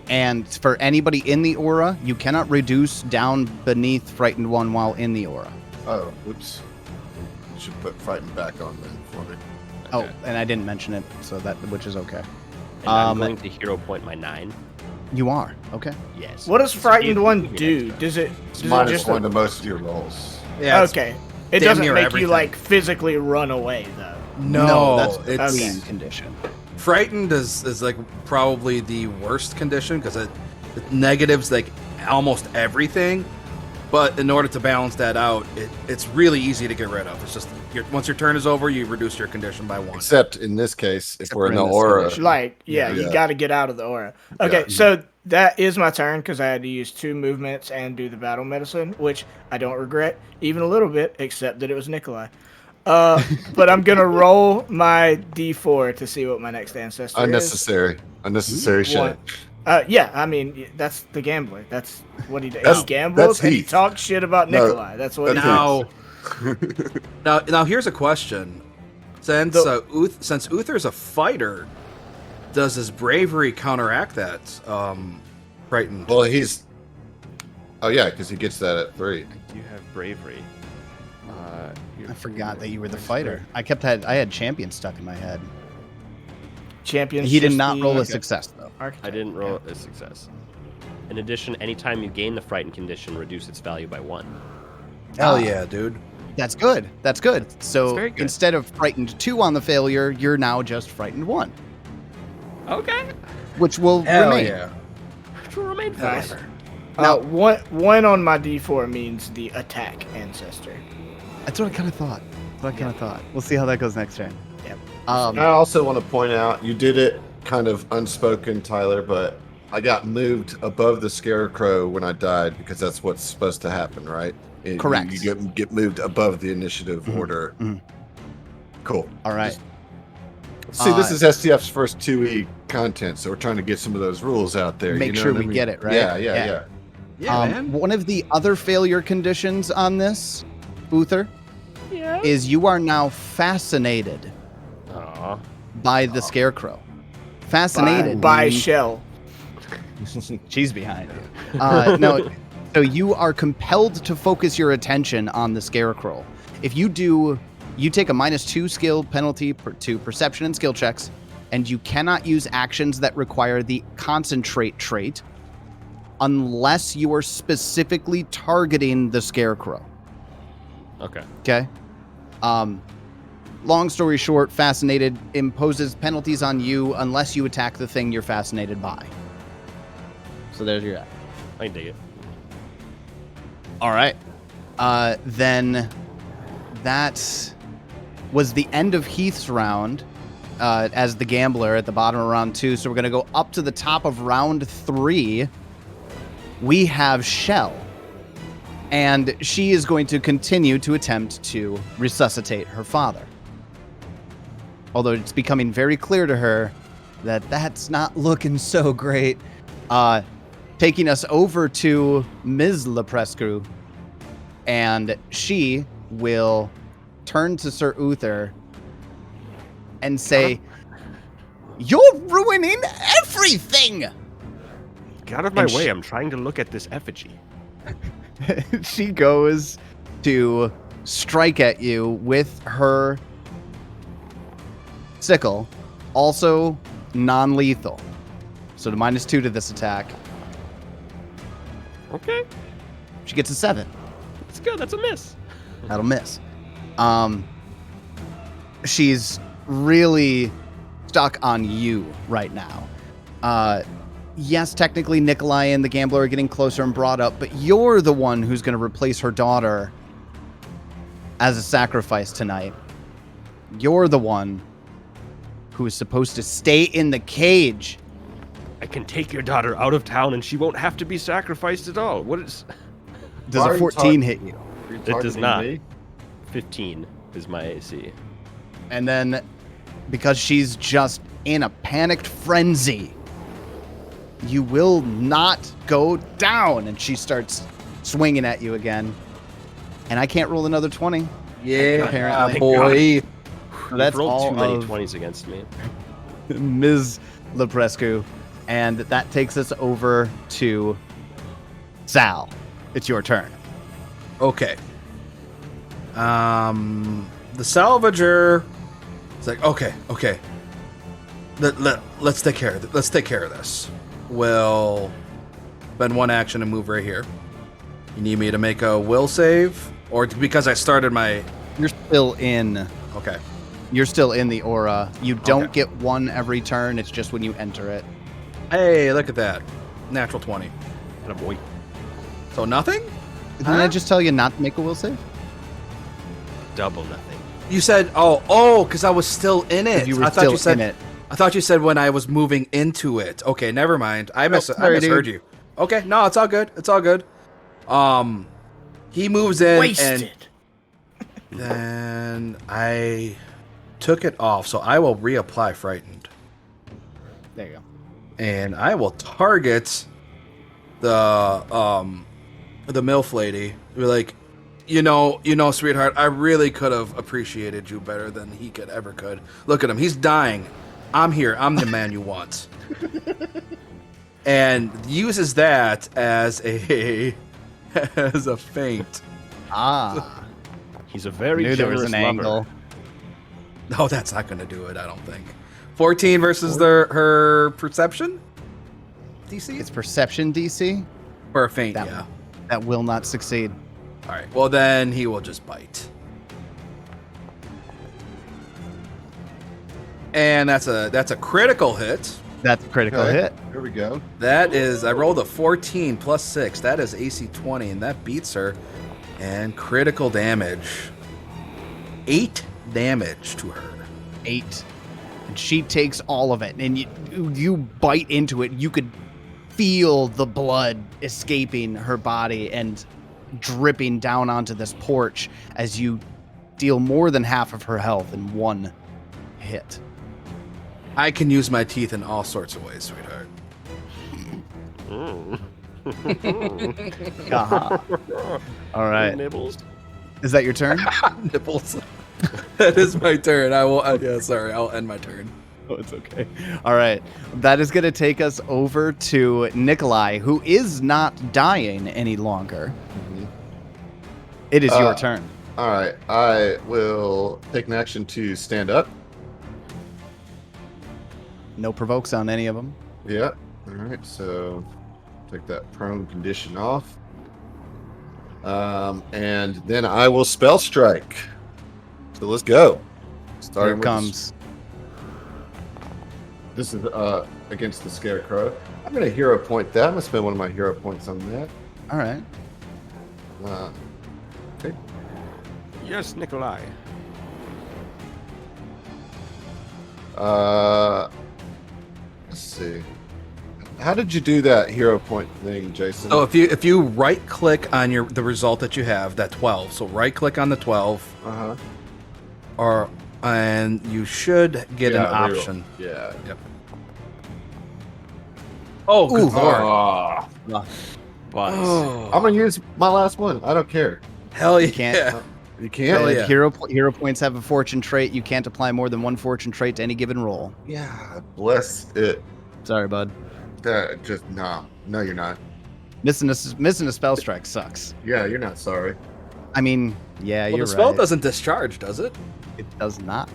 And for anybody in the aura, you cannot reduce down beneath frightened 1 while in the aura. Oh, oops. Should put frightened back on then for me. Oh, and I didn't mention it, so which is okay. and I'm going to hero point my 9. You are okay. Yes. What does This would be frightened a one movie do? next time. Does it Minus just 1 to most of your rolls. Yeah. it's- okay? It damn doesn't near make everything. you like physically run away though. No, that's it's a Okay. clean condition. frightened is like probably the worst condition because it negatives like almost everything. But in order to balance that out, it's really easy to get rid of. It's just once your turn is over, you reduce your condition by 1. Except in this case, if Except we're in for the in this aura. condition. Like, yeah, you Yeah. got to get out of the aura. Okay, so that is my turn because I had to use 2 movements and do the battle medicine, which I don't regret even a little bit, except that it was Nikolai. But I'm gonna roll my D4 to see what my next ancestor Unnecessary shit. One. Yeah, I mean that's the gambler. That's what he does. That's- He gambles that's and he Heath. talks shit about No, Nikolai. That's what he that's does. Now here's a question. Since since Uther's a fighter, does his bravery counteract that? Frightened. Well, he's. Oh yeah, because he gets that at 3. You have bravery. I forgot that you were the fighter. I had champion stuck in my head. Champions. He did just not the roll a success though. archetype. I didn't roll a success. In addition, anytime you gain the frightened condition, reduce its value by 1. Hell yeah, dude. That's good. That's good. So very good. instead of frightened 2 on the failure, you're now just frightened 1, Okay. which will Hell remain. yeah. Which will remain Nice. forever. Now- One on my D4 means the attack ancestor. That's what I kind of thought. We'll see how that goes next turn. Yep. I also want to point out you did it kind of unspoken, Tyler, but I got moved above the Scarecrow when I died because that's what's supposed to happen, right? Correct. You get moved above the initiative order. mhm. Cool. All right. See, this is STF's first 2E content, so we're trying to get some of those rules out there. Make you know sure what I we mean? get it, right? Yeah. Yeah. Yeah, man. One of the other failure conditions on this, Uther, is you are now fascinated by the Scarecrow. Fascinated by means- Shell. She's behind you. No, so you are compelled to focus your attention on the Scarecrow. If you do, you take a -2 skill penalty to perception and skill checks, and you cannot use actions that require the concentrate trait unless you are specifically targeting the Scarecrow. Okay. Okay. Long story short, fascinated imposes penalties on you unless you attack the thing you're fascinated by. So there's your act. I can dig it. All right. Then that was the end of Heath's round as the gambler at the bottom of round 2. So we're going to go up to the top of round 3. We have Shell. And she is going to continue to attempt to resuscitate her father. Although it's becoming very clear to her that that's not looking so great. Taking us over to Ms. Leprescu. And she will turn to Sir Uther and say, "You're ruining everything!" Get out of my And way. I'm trying to look at this effigy. She goes to strike at you with her sickle, also non-lethal. So the -2 to this attack. Okay. She gets a 7. That's good. That's a miss. That'll miss. She's really stuck on you right now. Yes, technically Nikolai and the gambler are getting closer and brought up, but you're the one who's going to replace her daughter as a sacrifice tonight. You're the one who is supposed to stay in the cage. I can take your daughter out of town and she won't have to be sacrificed at all. What is... Does Why are a you 14 hit you? Are you It does targeting not. me? 15 is my AC. And then, because she's just in a panicked frenzy, you will not go down. And she starts swinging at you again. And I can't roll another 20. Yeah, Apparently. boy. So that's You've rolled all too many of 20s against me. Ms. Leprescu. And that takes us over to Sal. It's your turn. Okay. The salvager. It's like, okay. Let's take care of it. Let's take care of this. We'll spend one action and move right here. You need me to make a will save, or because I started my. You're still in. Okay. You're still in the aura. You don't Okay. get one every turn. It's just when you enter it. Hey, look at that. Natural 20. And a boy. So nothing? Didn't I just tell you not to make a will save? Double nothing. You said, oh, because I was still in it. You were I thought still you said in it. I thought you said when I was moving into it. Okay, never mind. I sorry, misheard dude. you. Okay, no, it's all good. It's all good. He moves in Wasted. and then I took it off, so I will reapply frightened. There you go. And I will target the MILF lady. Be like, you know, sweetheart, I really could have appreciated you better than he could. Look at him, he's dying. I'm here. I'm the man you want. And uses that as a feint. Ah. He's a very Knew there was generous an lover. angle. No, that's not going to do it, I don't think. 14 versus her perception DC? It's perception DC. For a feint, That, yeah. that will not succeed. All right. Well, then he will just bite. And that's a critical hit. That's a critical Okay, hit. Here we go. That is, I rolled a 14 plus 6. That is AC 20, and that beats her. And critical damage. 8 damage to her. 8. And she takes all of it. And you bite into it. You could feel the blood escaping her body and dripping down onto this porch as you deal more than half of her health in one hit. I can use my teeth in all sorts of ways, sweetheart. Uh-huh. All right. Nibbles. Is that your turn? Nipples. That is my turn. I'll end my turn. Oh, it's okay. All right. That is going to take us over to Nikolai, who is not dying any longer. It is your turn. All right. I will take an action to stand up. No provokes on any of them. Yeah. All right. So take that prone condition off. And then I will spell strike. So let's go. Here it comes. This is against the Scarecrow. I'm going to hero point that. I'm going to spend one of my hero points on that. All right. Okay. Yes, Nikolai. Let's see. How did you do that hero point thing, Jason? So if you right click on the result that you have, that 12. So right click on the 12. And you should get an option. Yeah. Yep. Oh, good lord. I'm gonna use my last one. I don't care. Hell yeah. You can't. You can't. Hell yeah. Hero points have a fortune trait. You can't apply more than one fortune trait to any given roll. Yeah. Bless it. Sorry, bud. No, you're not. Missing a spell strike sucks. Yeah, you're not sorry. I mean, yeah, Well, you're the spell right. doesn't discharge, does it? It does not.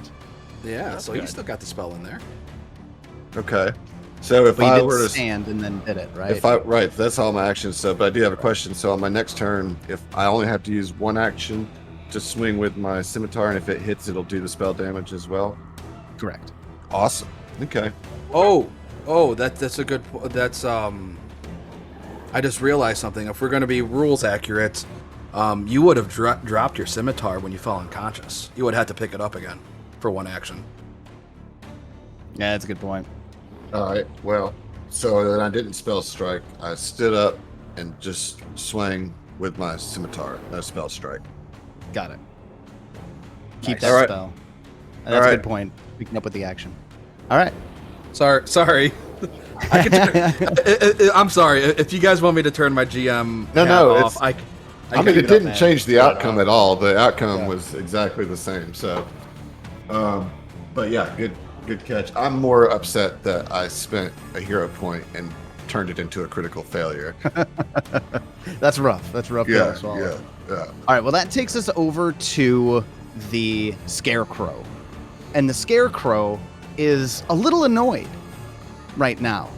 Yeah, That's so you good. still got the spell in there. Okay. So if But I you were did to stand and then did it, right? right, that's all my actions. So, but I do have a question. So on my next turn, if I only have to use one action to swing with my scimitar, and if it hits, it'll do the spell damage as well. Correct. Awesome. Okay. Oh, that's a good. That's I just realized something. If we're going to be rules accurate, you would have dropped your scimitar when you fell unconscious. You would have had to pick it up again for one action. Yeah, that's a good point. All right. Well, so then I didn't spell strike. I stood up and just swang with my scimitar. No spell strike. Got it. Keep Nice. that All right. spell. And that's a good point. Picking up with the action. All right. Sorry. I'm sorry. If you guys want me to turn my GM No, off, I mean, leave it it didn't up, change the man. outcome at all. The outcome was exactly the same. So, but yeah, good catch. I'm more upset that I spent a hero point and turned it into a critical failure. That's rough. That's rough. pill to swallow. Yeah. All right. Well, that takes us over to the Scarecrow. And the Scarecrow is a little annoyed right now.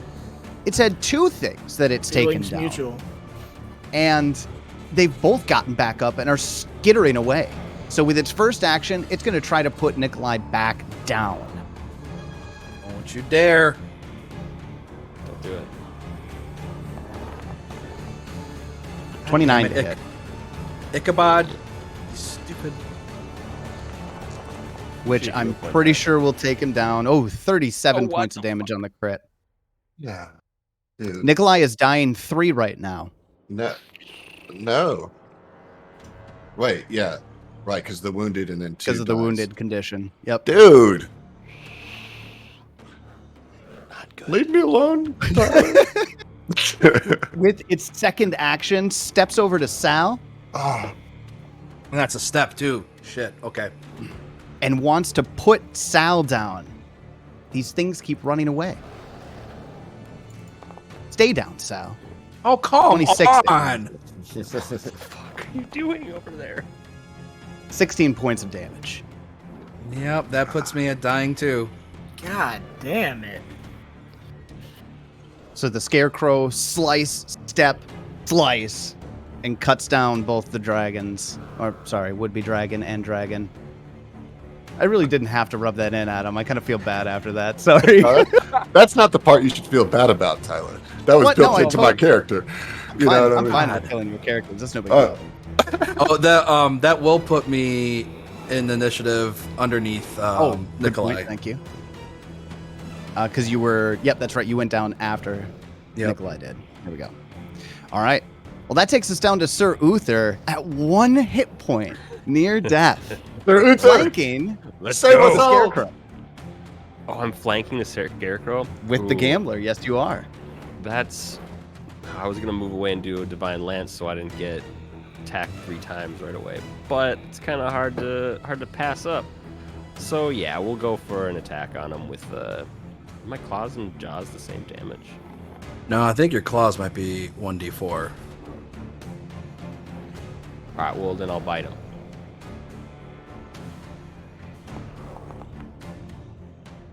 It's had two things that it's taken Feelings down. mutual. And they've both gotten back up and are skittering away. So with its first action, it's going to try to put Nikolai back down. Don't you dare. Don't do it. 29 to Damn it, hit, Ichabod, you stupid. which Shoot, I'm you point pretty out. sure will take him down. Oh, 37 Oh, what points the of damage on the crit. Yeah. Dude. Nikolai is dying 3 right now. No. Wait, yeah. Right, because the wounded and then 2 Because of the dies. wounded condition. Yep. Dude. Not good. Leave me alone. With its second action, steps over to Sal Oh, And that's a step too. Shit. Okay. and wants to put Sal down. These things keep running away. Stay down, Sal. Oh, come 26 on. What are you doing over there? 16 points of damage. Yep, that puts me at dying too. God damn it. So the Scarecrow slice, and cuts down both the dragons. Or, sorry, would-be dragon and dragon. I really didn't have to rub that in, Adam. I kind of feel bad after that. Sorry. that's not the part you should feel bad about, Tyler. That was What? built No, I into my totally- character. You know what I I'm mean? fine with killing your characters. That's no big Oh. deal. Oh, that will put me in the initiative underneath Good Nikolai. point, thank you. Because you were... Yep, that's right. You went down after Yep. Nikolai did. There we go. All right. Well, that takes us down to Sir Uther at 1 hit point, near death. They're Uther. Flanking Let's Say what's the up. Scarecrow. Oh, I'm flanking the Scarecrow With the Ooh, Gambler. Yes, you are. That's I was gonna move away and do a Divine Lance so I didn't get attacked 3 times right away, but it's kind of hard to pass up. So yeah, we'll go for an attack on him with my claws and jaws the same damage. No, I think your claws might be 1d4. All right, well then I'll bite him.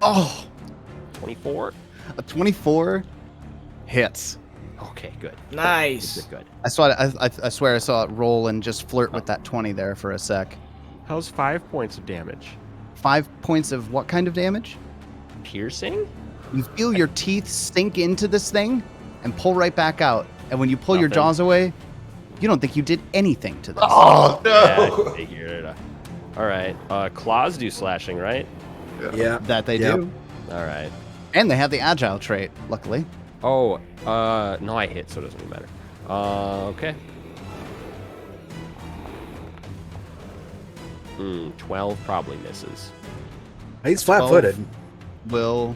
Oh, 24. a 24 hits. Okay, good. Nice. Good. I swear I saw it roll and just flirt with that 20 there for a sec. How's 5 points of damage? 5 points of what kind of damage? Piercing? You feel your teeth sink into this thing and pull right back out. And when you pull your Nothing. jaws away, you don't think you did anything to this. Oh Yeah, no! I figured. All right. Claws do slashing, right? Yeah. That they Yep. do. All right. And they have the agile trait, luckily. Oh, no, I hit, so it doesn't really matter. Okay. 12 probably misses. He's flat-footed. Will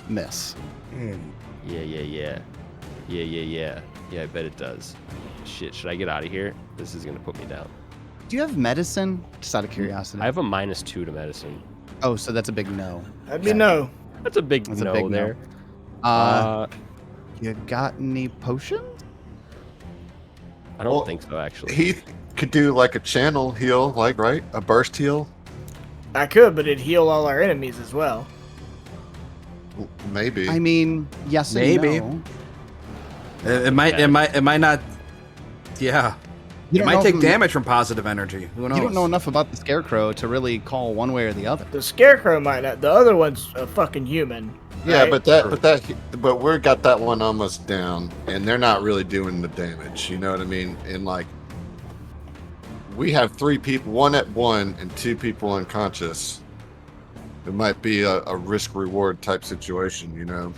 miss. Yeah, I bet it does. Shit, should I get out of here? This is gonna put me down. Do you have medicine? Just out of curiosity. I have a -2 to medicine. Oh, so that's a big no. That'd be no. That's a big That's a no big no. there. You got any potions? I don't Well, think so, actually. He could do like a channel heal, like right, a burst heal. I could, but it'd heal all our enemies as well. Maybe. I mean, yes and Maybe. no. It might not. Yeah. You It don't might know take who- damage from positive energy. Who knows? You don't know enough about the Scarecrow to really call one way or the other. The Scarecrow might not. The other one's a fucking human. Yeah, right? but we got that one almost down, and they're not really doing the damage. You know what I mean? And like, we have 3 people, 1 at 1 and 2 people unconscious. It might be a risk reward type situation, you know.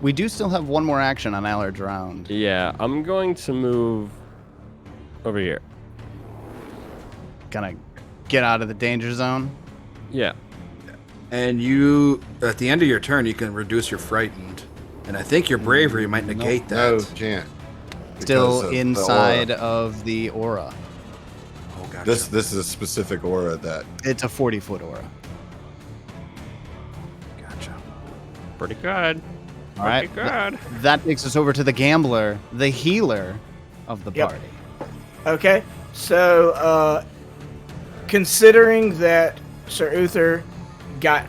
We do still have one more action on Allard's round. Yeah, I'm going to move over here. Gonna get out of the danger zone. Yeah. And you, at the end of your turn, you can reduce your frightened, and I think your bravery might negate No, that. can't. Still Because of the inside aura. of the aura. Oh, gotcha. This is a specific aura that. It's a 40-foot aura. Gotcha. Pretty good. All right. Pretty good. That takes us over to the gambler, the healer of the Yep. party. Okay, so considering that Sir Uther got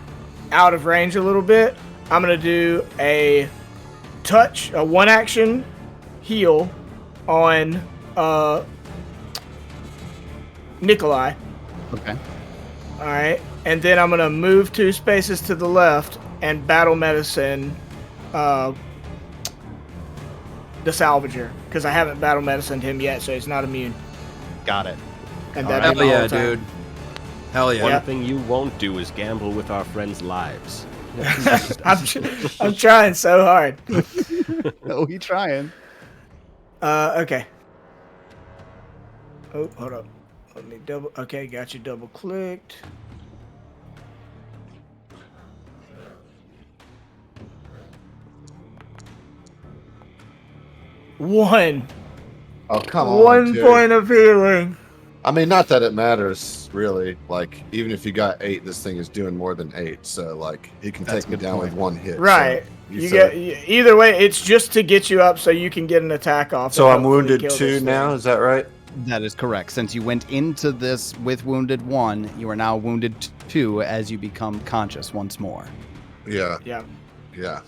out of range a little bit, I'm gonna do a one action heal on Nikolai. Okay. All right, and then I'm gonna move 2 spaces to the left and battle medicine the Salvager, because I haven't battle medicined him yet, so he's not immune. Got it. And All that'd right. be Hell my yeah, whole time. dude. Hell yeah. One thing you won't do is gamble with our friends' lives. I'm trying so hard. Oh, he trying. Okay. Oh, hold up. Let me double. Okay, got you double clicked. One. Oh come on! 1 dude. point of healing. I mean, not that it matters really. Like, even if you got 8, this thing is doing more than 8. So like, he can That's take me a good down point. with 1 hit. Right. So You said- get either way. It's just to get you up so you can get an attack off. So and I'm hopefully wounded kill 2 this now. thing. Is that right? That is correct. Since you went into this with wounded 1, you are now wounded 2 as you become conscious once more. Yeah. Yeah. Yeah.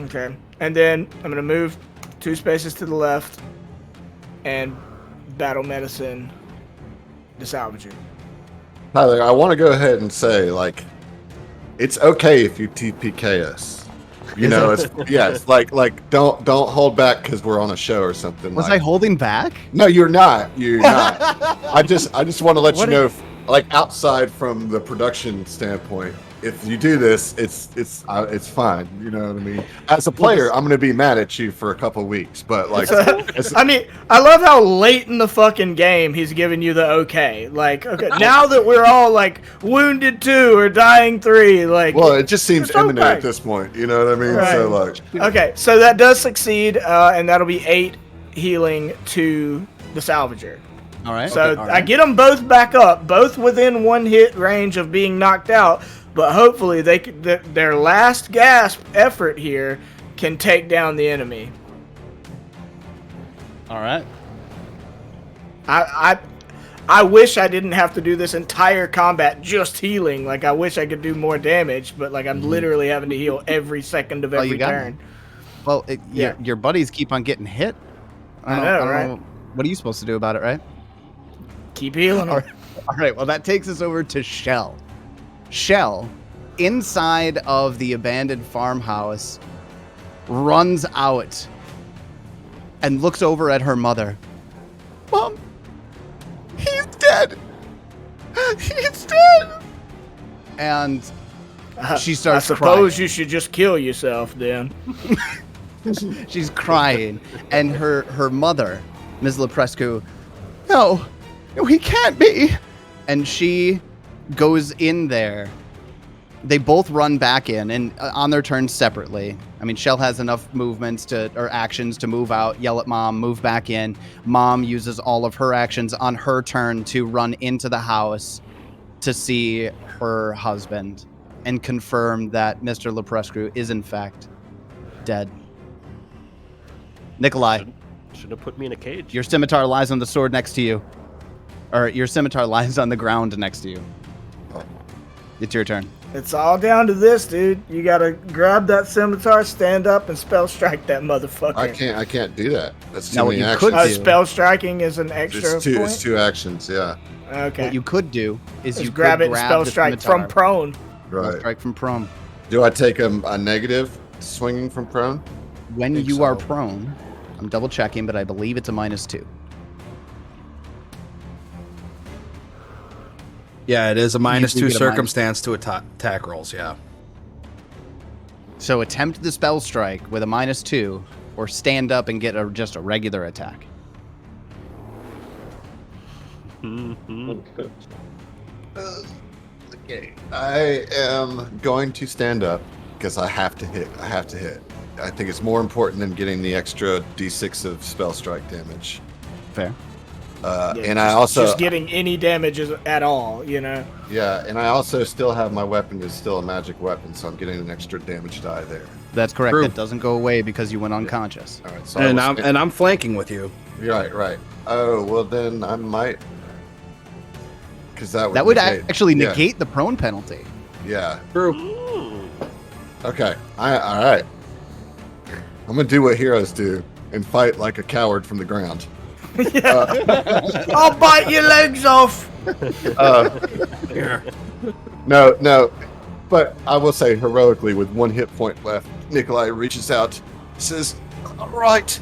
Okay. And then I'm gonna move 2 spaces to the left and battle medicine the Salvager. Tyler, I want to go ahead and say, like, it's okay if you TPK us. You know, it's like don't hold back because we're on a show or something. Was like, I holding back? No, you're not. You're not. I just want to let you know, like, outside from the production standpoint, if you do this, it's fine. You know what I mean? As a player, I'm gonna be mad at you for a couple weeks, but like, I mean, I love how late in the fucking game he's giving you the okay. Like, okay, now that we're all like wounded 2 or dying 3, like. well, it just seems it's imminent okay. at this point. You know what I mean? Right. So like, Okay, so that does succeed, and that'll be 8 healing to the salvager. All right. So okay, all I right. get them both back up, both within 1 hit range of being knocked out. But hopefully they their last gasp effort here can take down the enemy. All right. I wish I didn't have to do this entire combat just healing. Like, I wish I could do more damage, but like I'm literally having to heal every second of every you got turn. Well, Yeah. your buddies keep on getting hit. I know, right? know. What are you supposed to do about it, right? Keep healing them. All right. Well, that takes us over to Shell. Shell, inside of the abandoned farmhouse, runs out and looks over at her mother. Mom, he's dead. He's dead. And she starts I suppose crying. you should just kill yourself then. She's crying, and her mother, Ms. Leprescu, no, he can't be. And she goes in there. They both run back in, and on their turns separately. I mean, Shell has enough movements or actions to move out, yell at Mom, move back in. Mom uses all of her actions on her turn to run into the house to see her husband and confirm that Mr. Leprescu is in fact dead. Nikolai, Should have put me in a cage. your scimitar lies on the sword next to you. Or your scimitar lies on the ground next to you. It's your turn. It's all down to this, dude. You gotta grab that scimitar, stand up, and spell strike that motherfucker. I can't do that. That's too Now, what many you actions. could do- Spell striking is an extra It's two. point. It's 2 actions. Yeah. Okay. What you could do is Just you grab could it and grab spell the strike scimitar. from prone. Spell Right. strike from prone. Do I take a negative swinging from prone? When Think you are so. prone, I'm double checking, but I believe it's a -2. Yeah, it is a -2 get a circumstance to attack rolls. Yeah. So attempt the spell strike with a -2, or stand up and get just a regular attack. Okay. I am going to stand up because I have to hit. I think it's more important than getting the extra d6 of spell strike damage. Fair. Yeah, And I also, just getting any damage at all, you know. yeah, and I also still have my weapon is still a magic weapon, so I'm getting an extra damage die there. That's correct. True. That doesn't go away because you went unconscious. All right, so I will stand- I'm flanking with you. right. Oh well, then I might, because that That would negate- actually yeah, negate the prone penalty. Yeah. True. Okay. All right. I'm gonna do what heroes do and fight like a coward from the ground. I'll bite your legs off. Here. No. But I will say, heroically, with 1 hit point left, Nikolai reaches out, says, "All right,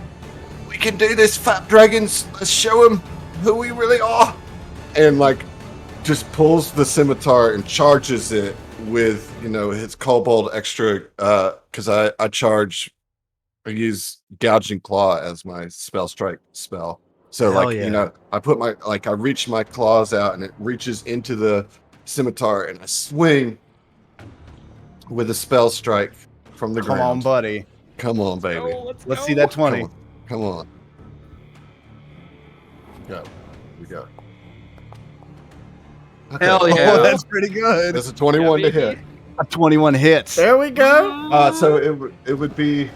we can do this, fat dragons. Let's show them who we really are." And like, just pulls the scimitar and charges it with, his kobold extra. Because I use gouging claw as my spell strike spell. So Hell like, yeah. I reach my claws out and it reaches into the scimitar and I swing with a spell strike from the Come ground. on, buddy. Come on, baby. Let's see that 20. Come on. Go. Here we go. Okay. Hell yeah. Oh, that's pretty good. That's a 21 to hit. A 21 hits. There we go. So it would be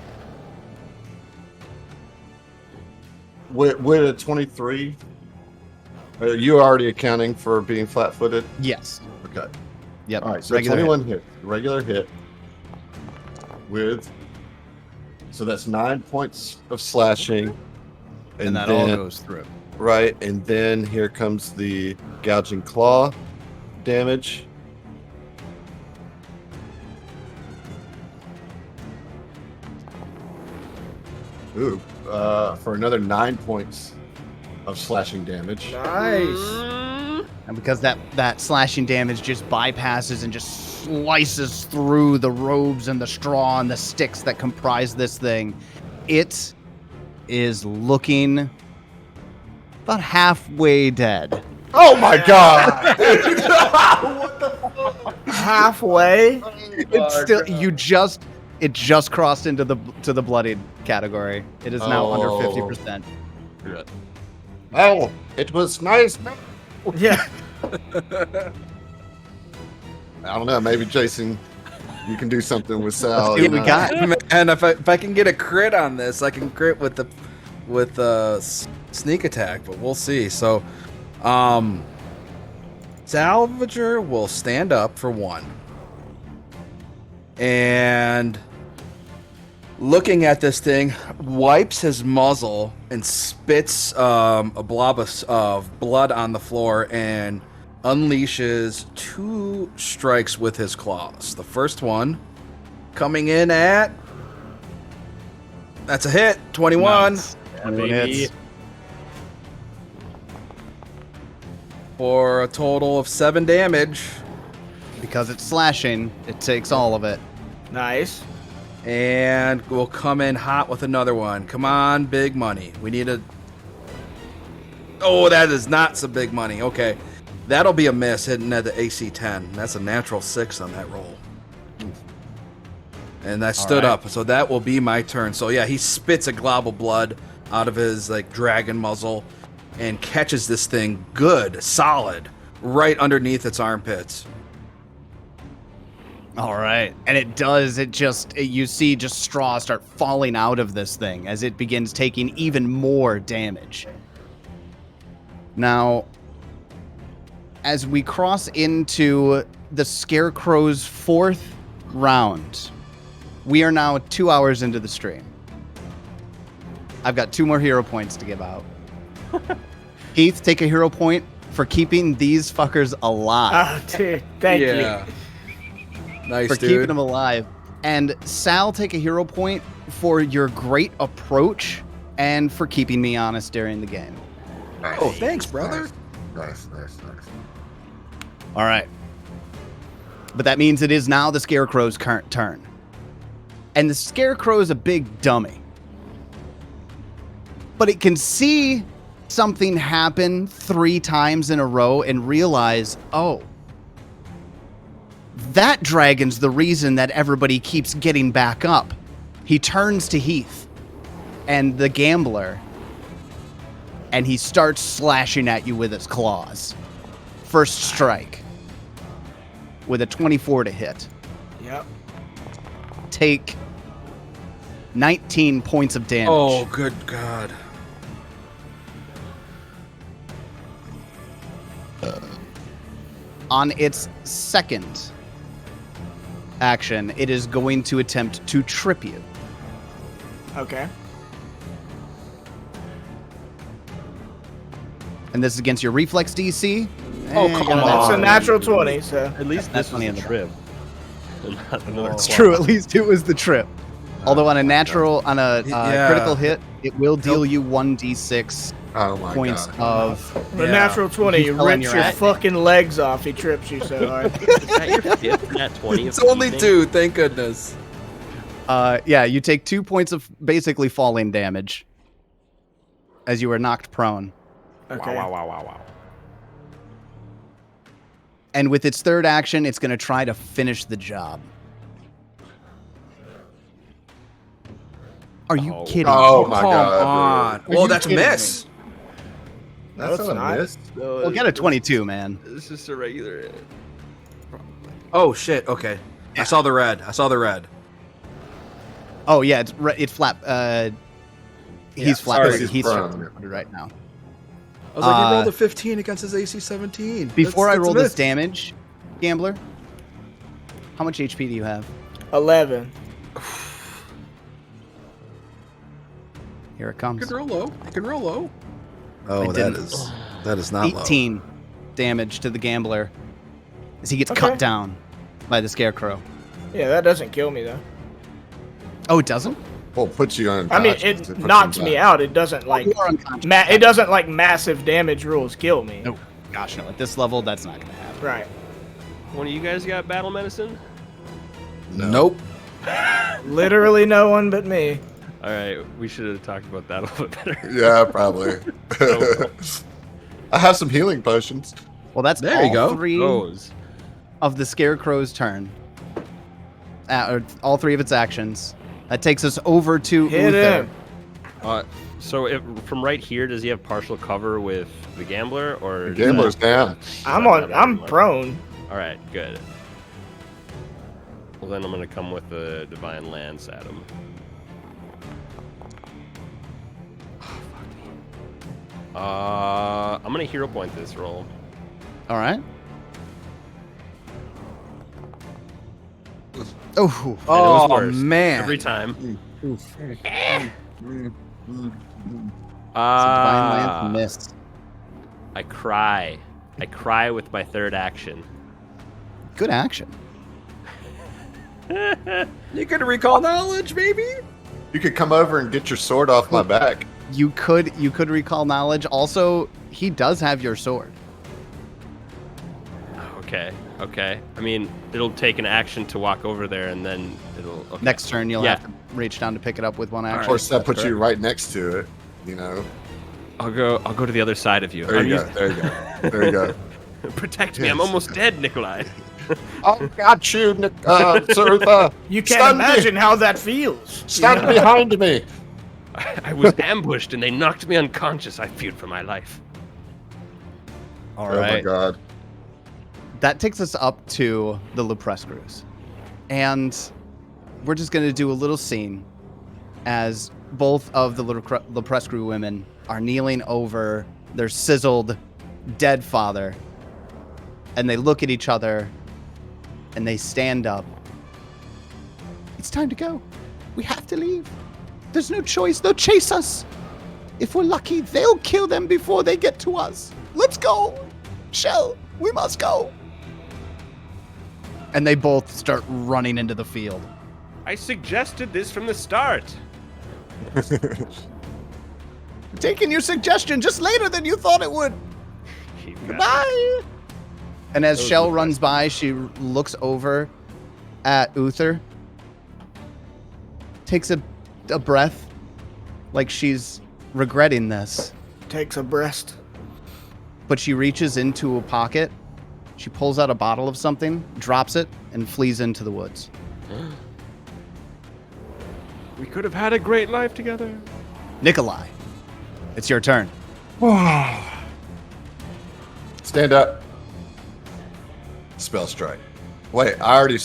with a 23. Are you already accounting for being flat-footed? Yes. Okay. Yep. All right. So Regular 21 hit. Regular hit. So that's 9 points of slashing. And that then, all goes through. Right, and then here comes the gouging claw damage. Ooh, for another 9 points of slashing damage. Nice. And because that slashing damage just bypasses and just slices through the robes and the straw and the sticks that comprise this thing. It is looking about halfway dead. Oh my god! Halfway? It's still it just crossed into the bloodied category. It is now under 50%. Oh, it was nice. Yeah. I don't know. Maybe Jason, you can do something with Sal. see what we got. And if I can get a crit on this, I can crit with sneak attack, but we'll see. So, Salvager will stand up for 1, and looking at this thing, wipes his muzzle and spits a blob of blood on the floor and unleashes 2 strikes with his claws. The first one coming in at... That's a hit. 21. Nice. Yeah, baby. For a total of 7 damage. Because it's slashing, it takes all of it. Nice. And we'll come in hot with another one. Come on, big money. We need a... Oh, that is not some big money. Okay. That'll be a miss hitting at the AC 10. That's a natural 6 on that roll. And I stood up, so that will be my turn. So yeah, he spits a glob of blood out of his like dragon muzzle and catches this thing good, solid, right underneath its armpits. All right. And it does. You see just straw start falling out of this thing as it begins taking even more damage. Now, as we cross into the Scarecrow's 4th round, we are now 2 hours into the stream. I've got 2 more hero points to give out. Heath, take a hero point for keeping these fuckers alive. Oh, dude. Thank you. Nice, for dude. keeping them alive. And Sal, take a hero point for your great approach and for keeping me honest during the game. Oh, thanks, brother. Nice. All right. But that means it is now the Scarecrow's current turn. And the Scarecrow is a big dummy. But it can see something happen 3 times in a row and realize, oh, that dragon's the reason that everybody keeps getting back up. He turns to Heath and the gambler, and he starts slashing at you with his claws. First strike with a 24 to hit. Yep. Take 19 points of damage. Oh, good God. On its second action, it is going to attempt to trip you. Okay. And this is against your reflex DC. Oh, come on. That's a natural 20, so. At least That's this funny was in a the trip. It's true, at least it was the trip. Although on a natural, critical hit, it will deal you 1d6 points of... The natural 20 You fell on rips your your at- fucking legs off. He trips you so hard. Is that your 5th nat 20? It's only 2, thank goodness. Yeah, you take 2 points of basically falling damage as you are knocked prone. Okay. Wow. And with its third action, it's going to try to finish the job. Are you kidding? Oh me? my Come god. on. Are Oh, you that's a kidding miss. That's No, it's not a not. miss. We'll get a 22, man. It's just a regular. Oh, shit, okay. I saw the red. Oh yeah, it's flat. He's flat. sorry, He's he's prone. flat right now. I was like, he rolled a 15 against his AC 17. Before I That's a roll miss. this damage, Gambler, how much HP do you have? 11. Here it You comes. can roll low. Oh, I that didn't. is not low. 18 damage to the Gambler as he gets Okay. cut down by the Scarecrow. Yeah, that doesn't kill me, though. Oh, it doesn't? Well, put you on. I mean, it knocks me out. It doesn't, like... You are unconscious. It doesn't, like, massive damage rules kill me. No, gosh, no. At this level, that's not going to happen. Right. One of you guys got battle medicine? Nope. Literally no one but me. All right, we should have talked about that a little bit better. Yeah, probably. I have some healing potions. Well, that's There you all go. 3 Those. of the Scarecrow's turn. Or all 3 of its actions. That takes us over to Hit Uther. him. So from right here, does he have partial cover with the gambler, or The gambler's down. I'm prone. All right, good. Well, then I'm gonna come with the divine lance at him. I'm gonna hero point this roll. All right. Oh, Oh, worse. man. Every time. Divine Lance missed. I cry. I cry with my third action. Good action. You could recall knowledge, maybe? You could come over and get your sword off my back. You could recall knowledge. Also, he does have your sword. Okay. I mean, it'll take an action to walk over there, and then it'll... Okay. Next turn, you'll Yeah. have to reach down to pick it up with one action. Of course, that puts you right next to it. You know. I'll go to the other side of you. There you go. There you go. There you go. Protect me. I'm Yes. almost dead, Nikolai. Oh, got you, Sir Uther. You can't Stand imagine how that feels. Stand behind me. I was ambushed, and they knocked me unconscious. I feared for my life. All Oh my God. That takes us up to the Luprescrews. And we're just going to do a little scene as both of the Luprescrew women are kneeling over their sizzled, dead father. And they look at each other and they stand up. It's time to go. We have to leave. There's no choice. They'll chase us. If we're lucky, they'll kill them before they get to us. Let's go. Shell, we must go. And they both start running into the field. I suggested this from the start. Taking your suggestion just later than you thought it would. Goodbye. And as Shell runs by, she looks over at Uther, takes a breath, like she's regretting this. Takes a breast. But she reaches into a pocket, she pulls out a bottle of something, drops it, and flees into the woods. We could have had a great life together. Nikolai, it's your turn. Stand up. Spell strike. Wait, I already.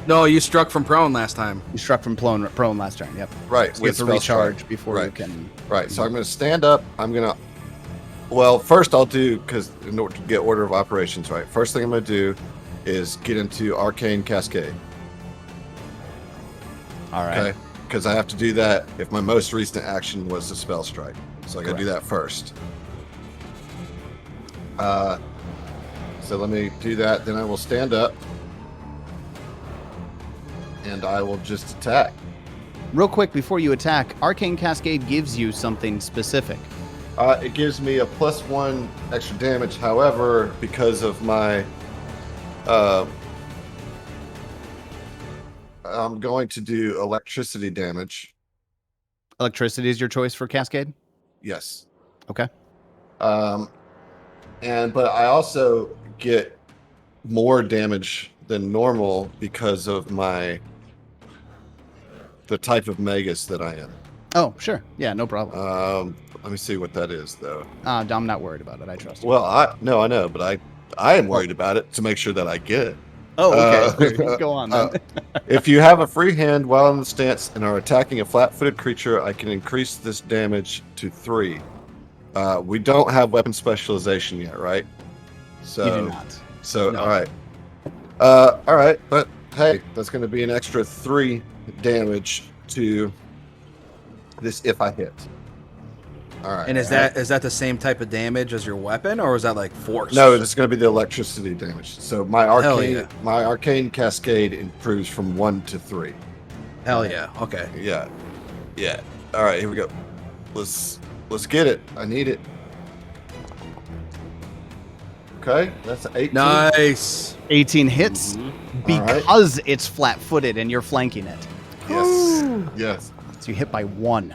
No, you struck from prone last time. You struck from prone last turn, yep. Right, So you have to spell recharge strike. before Right. you can... Right, so I'm going to stand up. I'm going to. Well, first I'll do, because in order to get order of operations right, first thing I'm going to do is get into Arcane Cascade. All right. Okay? Because I have to do that if my most recent action was the spell strike. So I got to do that first. So let me do that. Then I will stand up. And I will just attack. Real quick, before you attack, Arcane Cascade gives you something specific. It gives me a +1 extra damage. However, because of my... I'm going to do electricity damage. Electricity is your choice for Cascade? Yes. Okay. But I also get more damage than normal because of the type of Magus that I am. Oh, sure. Yeah, no problem. Let me see what that is, though. I'm not worried about it. I trust you. Well, I know, but I am worried about it to make sure that I get it. Oh, okay. Go on, then. If you have a free hand while in the stance and are attacking a flat-footed creature, I can increase this damage to 3. We don't have weapon specialization yet, right? So, You do not. So, No. all right. All right, but hey, that's going to be an extra 3 damage to this if I hit. All right. And is that the same type of damage as your weapon, or is that like force? No, it's going to be the electricity damage. So my yeah. arcane cascade improves from 1 to 3. Hell yeah. Okay. Yeah. All right, here we go. Let's get it. I need it. Okay, that's an 18. Nice. 18 hits because it's flat-footed and you're flanking it. Yes. Yes. So you hit by 1.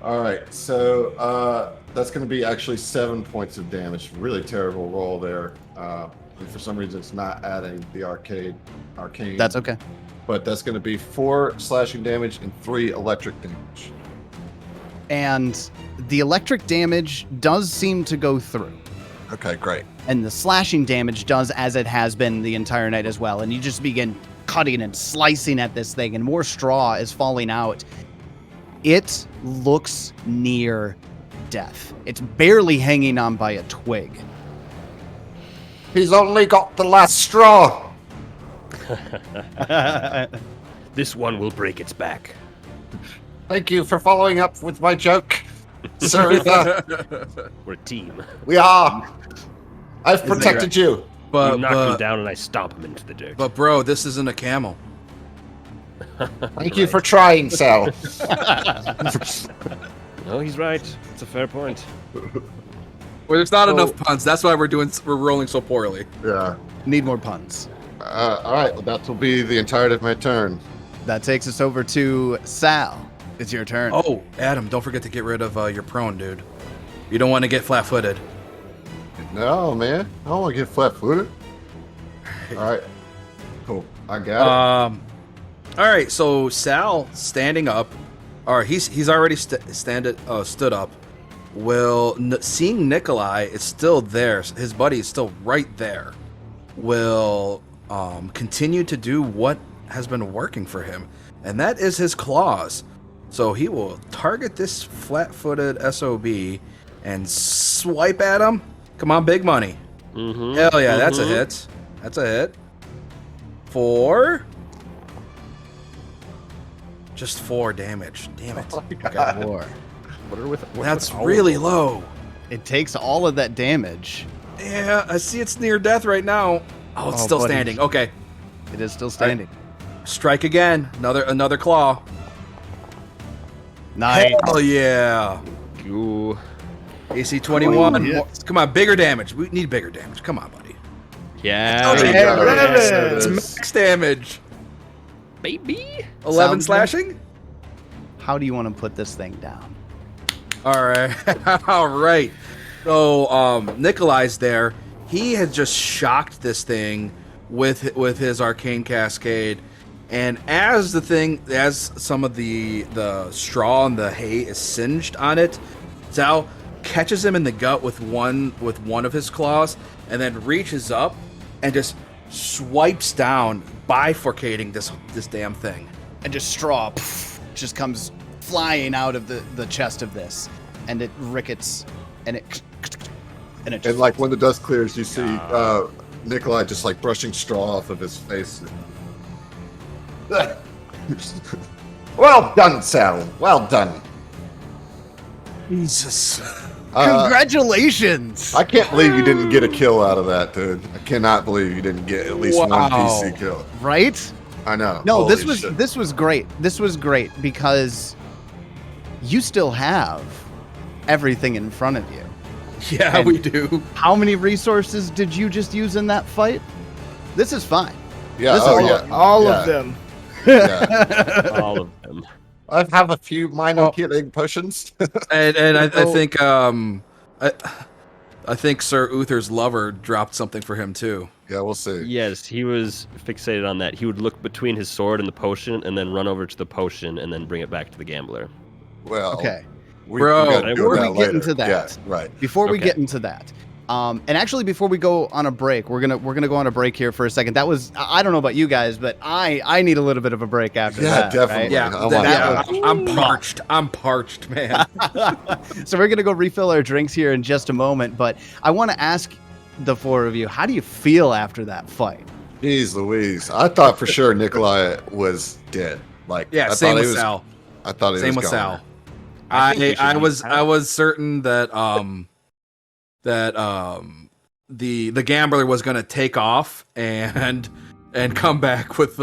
All right, so that's going to be actually 7 points of damage. Really terrible roll there. And for some reason, it's not adding the arcane. That's okay. But that's going to be 4 slashing damage and 3 electric damage. And the electric damage does seem to go through. Okay, great. And the slashing damage does as it has been the entire night as well. And you just begin cutting and slicing at this thing, and more straw is falling out. It looks near death. It's barely hanging on by a twig. He's only got the last straw. This one will break its back. Thank you for following up with my joke, Sir. We're a team. We are. I've protected you. You knock him down and I stomp him into the dirt. But bro, this isn't a camel. Thank you for trying, Sal. No, he's right. It's a fair point. Well, there's not enough puns. That's why we're rolling so poorly. Yeah. Need more puns. All right. Well, that will be the entirety of my turn. That takes us over to Sal. It's your turn. Oh, Adam, don't forget to get rid of your prone, dude. You don't want to get flat-footed. No, man. I don't want to get flat-footed. All right. Cool. I got it. All right. So Sal standing up, or he's already stood up. Seeing Nikolai is still there. His buddy is still right there. Will continue to do what has been working for him, and that is his claws. So he will target this flat-footed SOB and swipe at him. Come on, big money. Hell yeah, that's a hit. That's a hit. 4. Just 4 damage. Damn it. God. 4. That's really low. It takes all of that damage. Yeah, I see it's near death right now. Oh, it's still buddy. standing. Okay. It is still standing. Strike again. Another claw. Nice. Hell yeah. Ooh. AC 21. yes. Come on, bigger damage. We need bigger damage. Come on, buddy. Yeah. There you go. It's max damage. Baby. 11 Sounds slashing. How do you want to put this thing down? All right. All right. So, Nikolai's there. He had just shocked this thing with his Arcane Cascade. And as some of the straw and the hay is singed on it, Zhao catches him in the gut with one of his claws, and then reaches up and just swipes down, bifurcating this damn thing. And just straw just comes flying out of the chest of this, and it rickets, and it just, And like when the dust clears, you see Nikolai just like brushing straw off of his face. Well done, Sal. Well done. Jesus. congratulations! I can't believe you didn't get a kill out of that, dude. I cannot believe you didn't get at least one PC kill. Right? I know. No, Holy this shit. was great. This was great because you still have everything in front of you. Yeah, And we do. How many resources did you just use in that fight? This is fine. Yeah, This is All yeah. of them. Yeah. All of them. I have a few minor healing potions. And I think I think Sir Uther's lover dropped something for him too. Yeah, we'll see. Yes, he was fixated on that. He would look between his sword and the potion, and then run over to the potion, and then bring it back to the gambler. Well, Okay. Bro, gotta do before that we get later. into that, Yeah, right. Before we Okay. get into that, and actually before we go on a break, we're gonna go on a break here for a second. That was, I don't know about you guys, but I need a little bit of a break after Yeah, that. definitely. right? Yeah, Oh my God. I'm parched. I'm parched, man. So we're gonna go refill our drinks here in just a moment, but I want to ask the four of you, how do you feel after that fight? Jeez Louise. I thought for sure Nikolai was dead. Like, Yeah, I same thought with he was, Sal. I thought he Same was with gone. Sal. I think we should I leave was Sal. certain that the gambler was gonna take off and come back with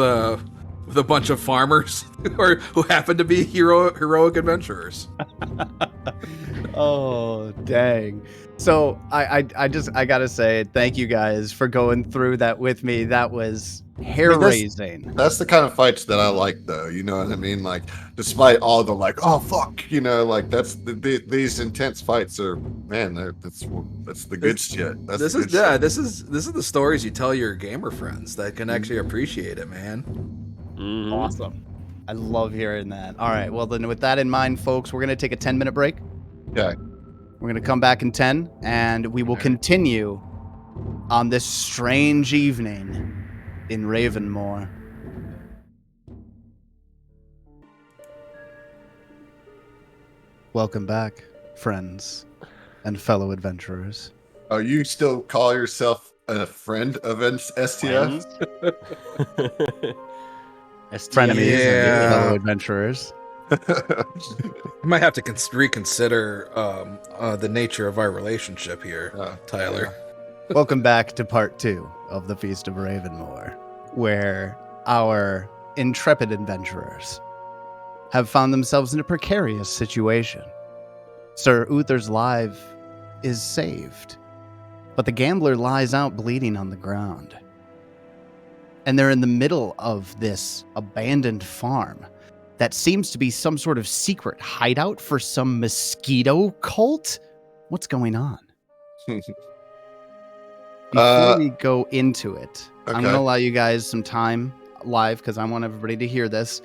with a bunch of farmers who happen to be heroic adventurers. Oh, dang. So I gotta say thank you guys for going through that with me. That was hair-raising. That's the kind of fights that I like, though. You know what I mean? Like, despite all the like, oh fuck, you know, like these intense fights are, man, that's the good shit. This is the stories you tell your gamer friends that can actually appreciate it, man. Mhm. Awesome. I love hearing that. All right, well then with that in mind, folks, we're gonna take a 10-minute break. Okay. We're gonna come back in 10, and we will continue on this strange evening in Ravenmoor. Welcome back, friends and fellow adventurers. Oh, you still call yourself a friend of STF? Frenemies Yeah. and fellow adventurers. I might have to reconsider the nature of our relationship here, Tyler. Welcome back to part 2 of the Feast of Ravenmoor, where our intrepid adventurers have found themselves in a precarious situation. Sir Uther's life is saved, but the gambler lies out bleeding on the ground. And they're in the middle of this abandoned farm that seems to be some sort of secret hideout for some mosquito cult. What's going on? Before we go into it, I'm going to allow you guys some time live because I want everybody to hear this.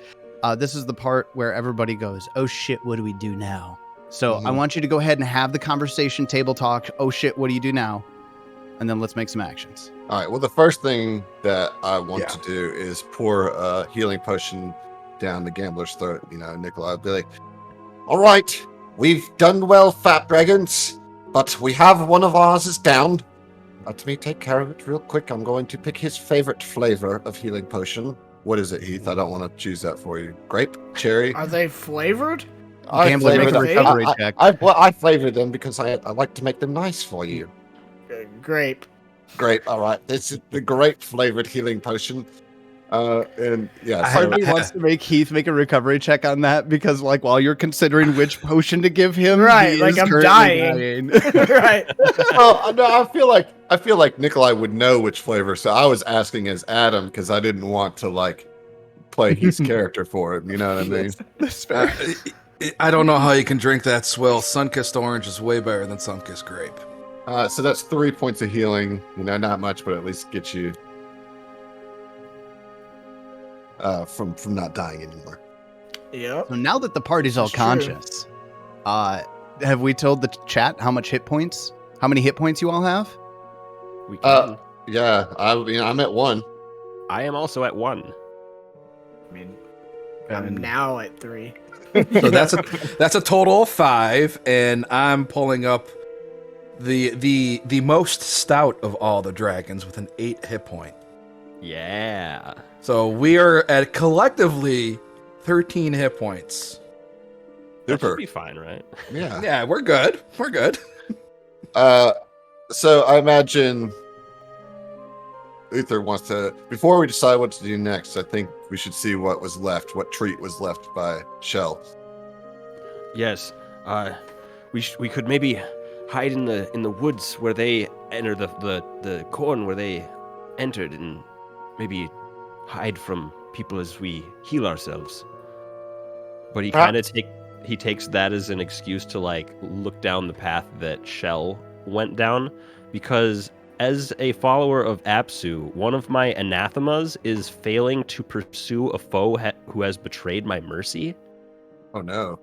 This is the part where everybody goes, oh shit, what do we do now? So I want you to go ahead and have the conversation, table talk. Oh shit, what do you do now? And then let's make some actions. All right. Well, the first thing that I want to do is pour a healing potion down the gambler's throat. You know, Nikolai will be like, all right, we've done well, fat dragons, but we have one of ours is down. Let me take care of it real quick. I'm going to pick his favorite flavor of healing potion. What is it, Heath? I don't want to choose that for you. Grape? Cherry? Are they flavored? Gambler, make a recovery check. I flavored them because I like to make them nice for you. Grape. Grape, all right. This is the grape flavored healing potion. And yeah, Part of me wants to make Heath make a recovery check on that because, like, while you're considering which potion to give him, right? he Like is I'm currently dying. Right. well, no, I feel like Nikolai would know which flavor, so I was asking as Adam because I didn't want to like play his character for him. You know what I mean? That's fair. I don't know how you can drink that swill. Sunkissed orange is way better than Sunkissed grape. So that's 3 points of healing. You know, not much, but at least get you from not dying anymore. Yep. So now that the party's all That's true. conscious, have we told the chat how many hit points you all have? We can. Yeah, I'm at 1. I am also at 1. I mean, I'm now at 3. So that's a total of 5, and I'm pulling up the most stout of all the dragons with an 8 hit point. Yeah. So we are at collectively 13 hit points. That Super. should be fine, right? Yeah. Yeah, we're good. We're good. So I imagine Uther wants to, before we decide what to do next, I think we should see what was left, what treat was left by Shell. Yes. We could maybe hide in the woods where they enter the corn where they entered, and maybe hide from people as we heal ourselves. But he kind of takes that as an excuse to like look down the path that Shell went down, because as a follower of Apsu, one of my anathemas is failing to pursue a foe who has betrayed my mercy. Oh no.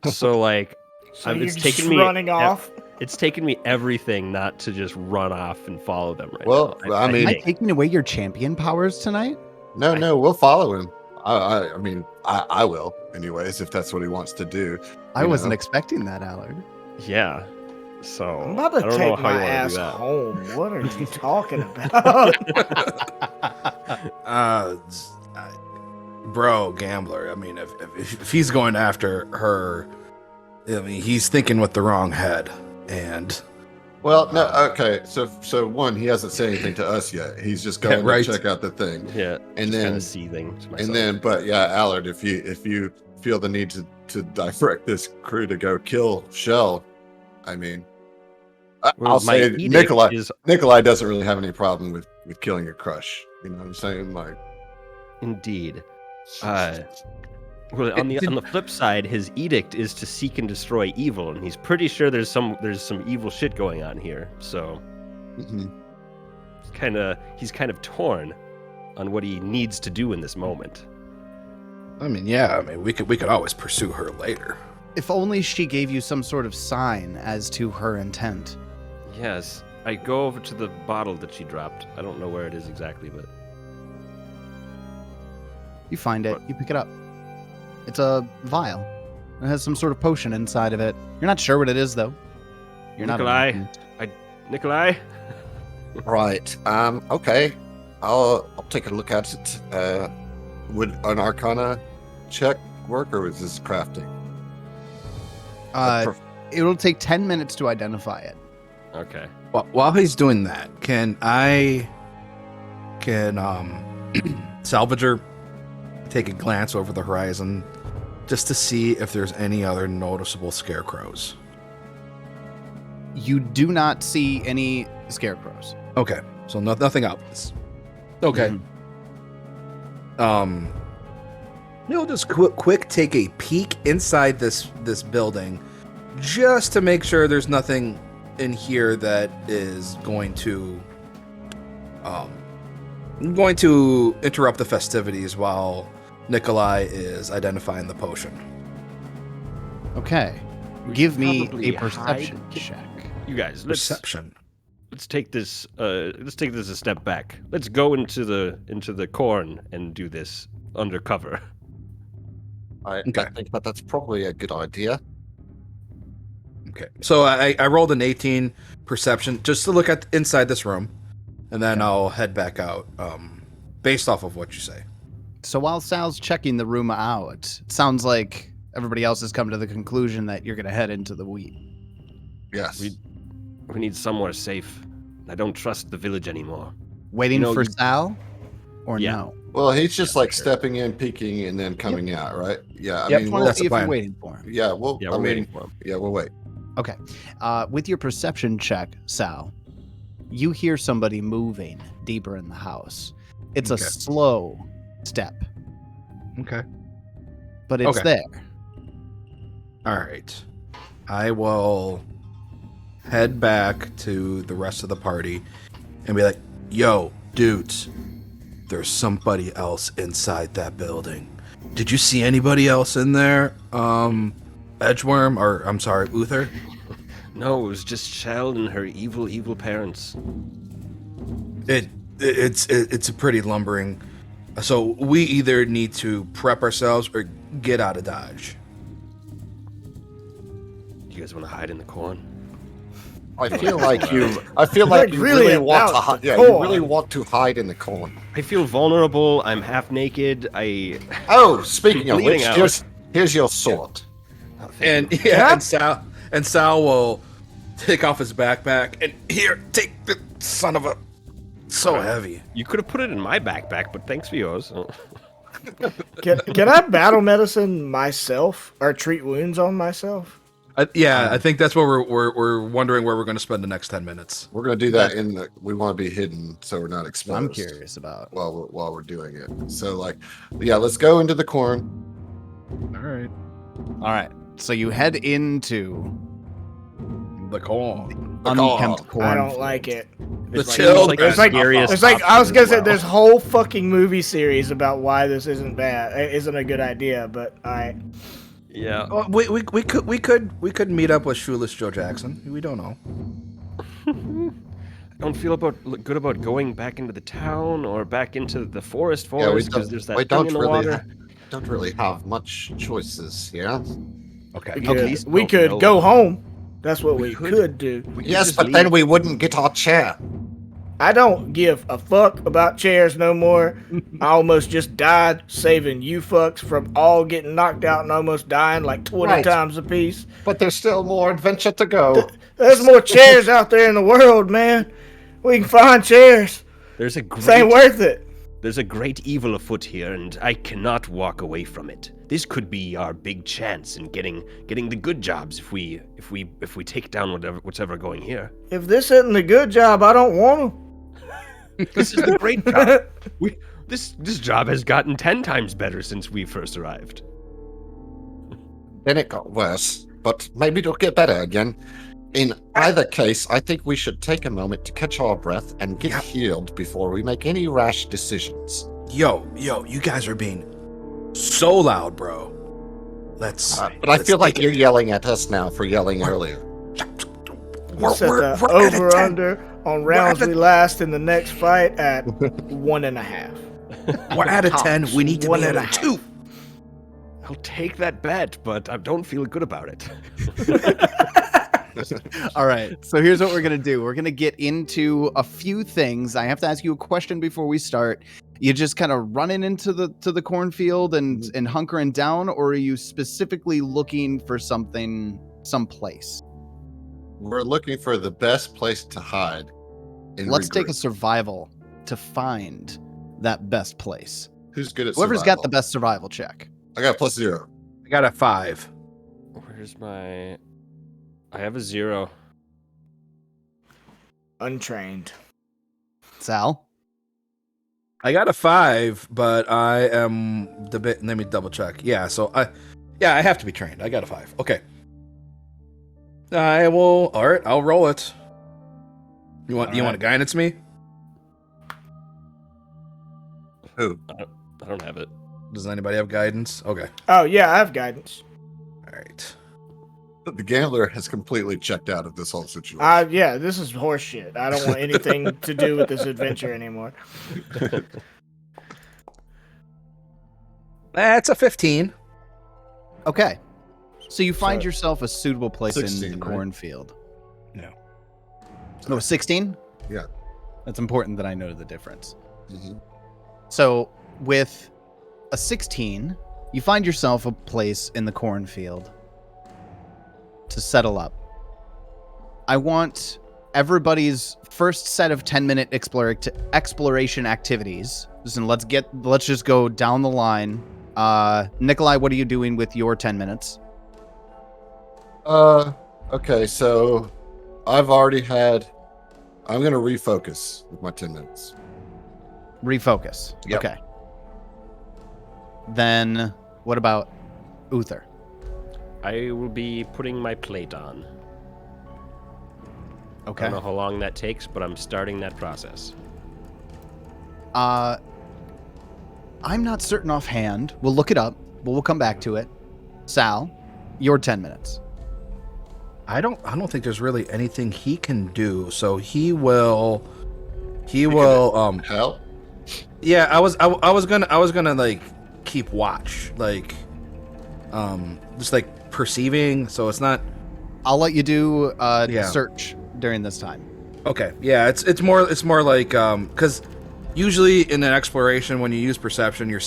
So like, So it's you're taken just me running off? It's taken me everything not to just run off and follow them right Well, now. I mean- Am I taking away your champion powers tonight? No, we'll follow him. I mean, I will, anyways, if that's what he wants to do. I You wasn't know. expecting that, Allard. Yeah. So I'm about I to don't know take how my you want to ass do that. home. What are you talking about? Bro, gambler. I mean, if he's going after her, I mean, he's thinking with the wrong head. And Well, no, okay. So one, he hasn't said anything to us yet. He's just going right. to check out the thing. Yeah, And just then kind of seething to myself. And then, but yeah, Allard, if you feel the need to direct this crew to go kill Shell, I mean, Well, I'll my say edict is Nikolai doesn't really have any problem with killing a crush. You know what I'm saying? Like, indeed. Well, on the flip side, his edict is to seek and destroy evil, and he's pretty sure there's some evil shit going on here. So, he's kind of torn on what he needs to do in this moment. I mean, yeah. I mean, we could always pursue her later. If only she gave you some sort of sign as to her intent. Yes, I go over to the bottle that she dropped. I don't know where it is exactly, but You find it. You pick it up. It's a vial. It has some sort of potion inside of it. You're not sure what it is, though. You're Nikolai, Nikolai. right? Okay, I'll take a look at it. Would an Arcana check work, or is this crafting? It'll take 10 minutes to identify it. Okay. Well, while he's doing that, can Salvager take a glance over the horizon just to see if there's any other noticeable scarecrows? You do not see any scarecrows. Okay, so nothing else. Okay. You'll just quick take a peek inside this building, just to make sure there's nothing in here that is going to interrupt the festivities while Nikolai is identifying the potion. Okay. Give me a perception check. You guys, Perception. let's take this a step back. Let's go into the corn and do this undercover. I think that's probably a good idea. Okay. So I rolled an 18 perception just to look at inside this room, and then I'll head back out based off of what you say. So while Sal's checking the room out, it sounds like everybody else has come to the conclusion that you're going to head into the wheat. Yes. We need somewhere safe. I don't trust the village anymore. Waiting for Sal? Or no? Well, he's just like stepping in, peeking, and then coming out, right? Yeah. I mean, want to that's see the if you're plan. waiting for him. yeah. Well, Yeah, we're waiting for him. Yeah, we'll wait. Okay. With your perception check, Sal, you hear somebody moving deeper in the house. It's a slow step, Okay. but it's there. All right. I will head back to the rest of the party and be like, yo, dudes, there's somebody else inside that building. Did you see anybody else in there? Edgeworm, or I'm sorry, Uther? No, it was just Shell and her evil parents. It's a pretty lumbering. So we either need to prep ourselves or get out of Dodge. You guys want to hide in the corn? I feel like you really want to hide. Yeah, you really want to hide in the corn. I feel vulnerable. I'm half naked. Oh, speaking of Bleeding which, out. here's your sword. Oh, thank you. And Sal will take off his backpack and here, take the son of a. So heavy. You could have put it in my backpack, but thanks for yours. Can I battle medicine myself or treat wounds on myself? I think that's what we're wondering where we're going to spend the next 10 minutes. We're going to do that we want to be hidden so we're not exposed. I'm curious about while we're doing it. So let's go into the corn. All right. So you head into the corn. unkempt corn. I don't like it. It's like I was gonna say there's a whole fucking movie series about why this isn't a good idea, but all right. Yeah. We could meet up with Shoeless Joe Jackson. We don't know. I don't feel good about going back into the town or back into the forest because there's that thing in the water. Don't really have much choices, yeah. Okay. We could go home. That's what we could do. Yes, but then we wouldn't get our chair. I don't give a fuck about chairs no more. I almost just died saving you fucks from all getting knocked out and almost dying like 20 Right. times apiece. But there's still more adventure to go. There's more chairs out there in the world, man. We can find chairs. There's a This ain't great worth it. There's a great evil afoot here, and I cannot walk away from it. This could be our big chance in getting the good jobs if we take down whatever going here. If this isn't the good job, I don't want to. This is the great job. This job has gotten 10 times better since we first arrived. Then it got worse, but maybe it'll get better again. In either case, I think we should take a moment to catch our breath and get healed before we make any rash decisions. Yo, you guys are being so loud, bro. But I feel like you're yelling at us now for yelling earlier. Set the over-under on rounds we last in the next fight at 1.5. We're at a 10. We need to be at a 1.5. 2. I'll take that bet, but I don't feel good about it. All right. So here's what we're going to do. We're going to get into a few things. I have to ask you a question before we start. You just kind of running into the cornfield and hunkering down, or are you specifically looking for someplace? We're looking for the best place to hide. Let's take a survival to find that best place. Who's good at Whoever's survival? got the best survival check. I got +0. I got a 5. Where's my... I have a 0. Untrained. Sal? I got a 5, but I am the bit. Let me double check. Yeah, so I have to be trained. I got a 5. Okay. I will. All right, I'll roll it. You want to guidance me? Who? I don't have it. Does anybody have guidance? Okay. Oh, yeah, I have guidance. All right. The gambler has completely checked out of this whole situation. Yeah, this is horseshit. I don't want anything to do with this adventure anymore. That's a 15. Okay. So you find yourself a suitable place 16, in the right? cornfield. No. No, 16? Yeah. That's important that I know the difference. Mhm. So with a 16, you find yourself a place in the cornfield to settle up. I want everybody's first set of 10-minute exploration activities. Listen, let's just go down the line. Nikolai, what are you doing with your 10 minutes? Okay, so I've already had... I'm going to refocus with my 10 minutes. Refocus. Yep. Okay. Then what about Uther? I will be putting my plate on. I Okay. don't know how long that takes, but I'm starting that process. I'm not certain offhand. We'll look it up, but we'll come back to it. Sal, your 10 minutes. I don't think there's really anything he can do. So he will. Hell? Yeah, I was gonna like keep watch, like just like perceiving, so it's not. I'll let you do search during this time. Okay, yeah, it's more like because usually in an exploration when you use perception you're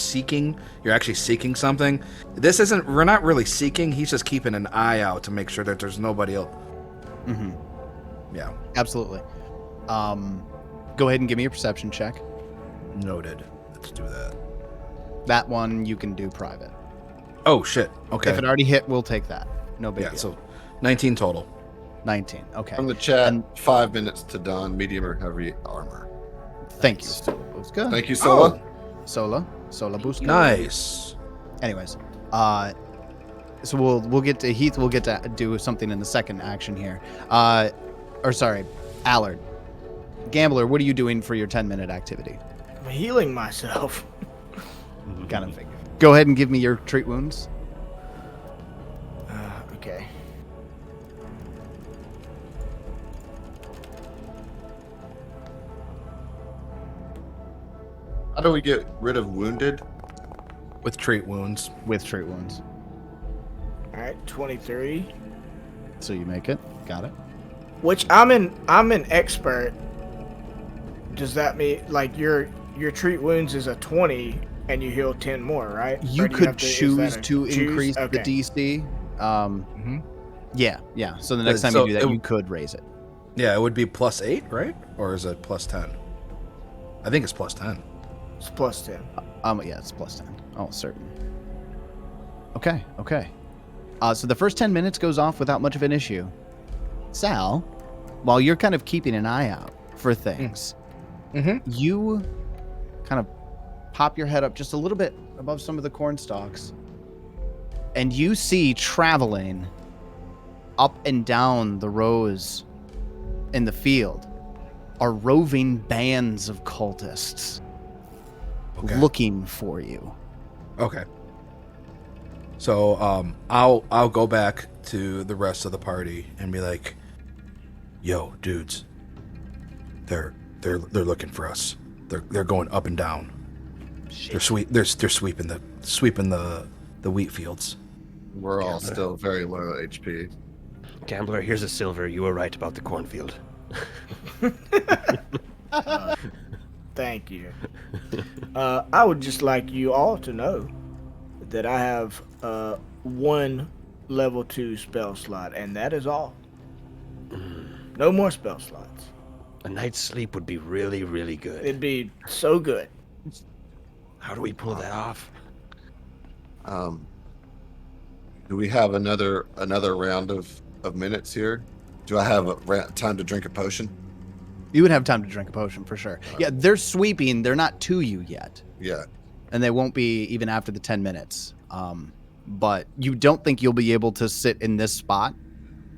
actually seeking something. We're not really seeking, he's just keeping an eye out to make sure that there's nobody else. Mm-hmm. Yeah, Absolutely. Go ahead and give me a perception check. noted. Let's do that. That one you can do private. Oh shit, okay. If it already hit, we'll take that. No big Yeah, deal. so 19 total. 19. Okay. From the chat, And- 5 minutes to don medium or heavy armor. Thank you, Sola Busca. Thank you, Sola. Sola Busca. Nice. Anyways, so we'll get to Heath. We'll get to do something in the second action here. Allard, Gambler, what are you doing for your 10-minute activity? I'm healing myself. Kind of figure. Go ahead and give me your treat wounds. Okay. How do we get rid of wounded? With treat wounds. With treat wounds. All right, 23. So you make it. Got it. Which I'm an expert does that mean like your treat wounds is a 20 and you heal 10 more, right? You Or do could have choose to increase the Okay. DC. Yeah. So the next time So you do that, it- you could raise it. Yeah, it would be +8, right? Or is it +10? I think it's +10. It's plus 10. Yeah, it's +10. Oh, certain. Okay. So the first 10 minutes goes off without much of an issue. Sal, while you're kind of keeping an eye out for things, you kind of pop your head up just a little bit above some of the corn stalks, and you see traveling up and down the rows in the field are roving bands of cultists looking for you. Okay. So I'll go back to the rest of the party and be like, "Yo, dudes, they're looking for us. They're going up and down. They're sweeping the wheat fields." We're all still very low HP. Gambler, here's a silver. You were right about the cornfield. Thank you. I would just like you all to know that I have one level 2 spell slot, and that is all. No more spell slots. A night's sleep would be really, really good. It'd be so good. How do we pull that off? Do we have another round of minutes here? Do I have time to drink a potion? You would have time to drink a potion for sure. Yeah, they're sweeping. They're not to you yet. Yeah. And they won't be even after the 10 minutes. But you don't think you'll be able to sit in this spot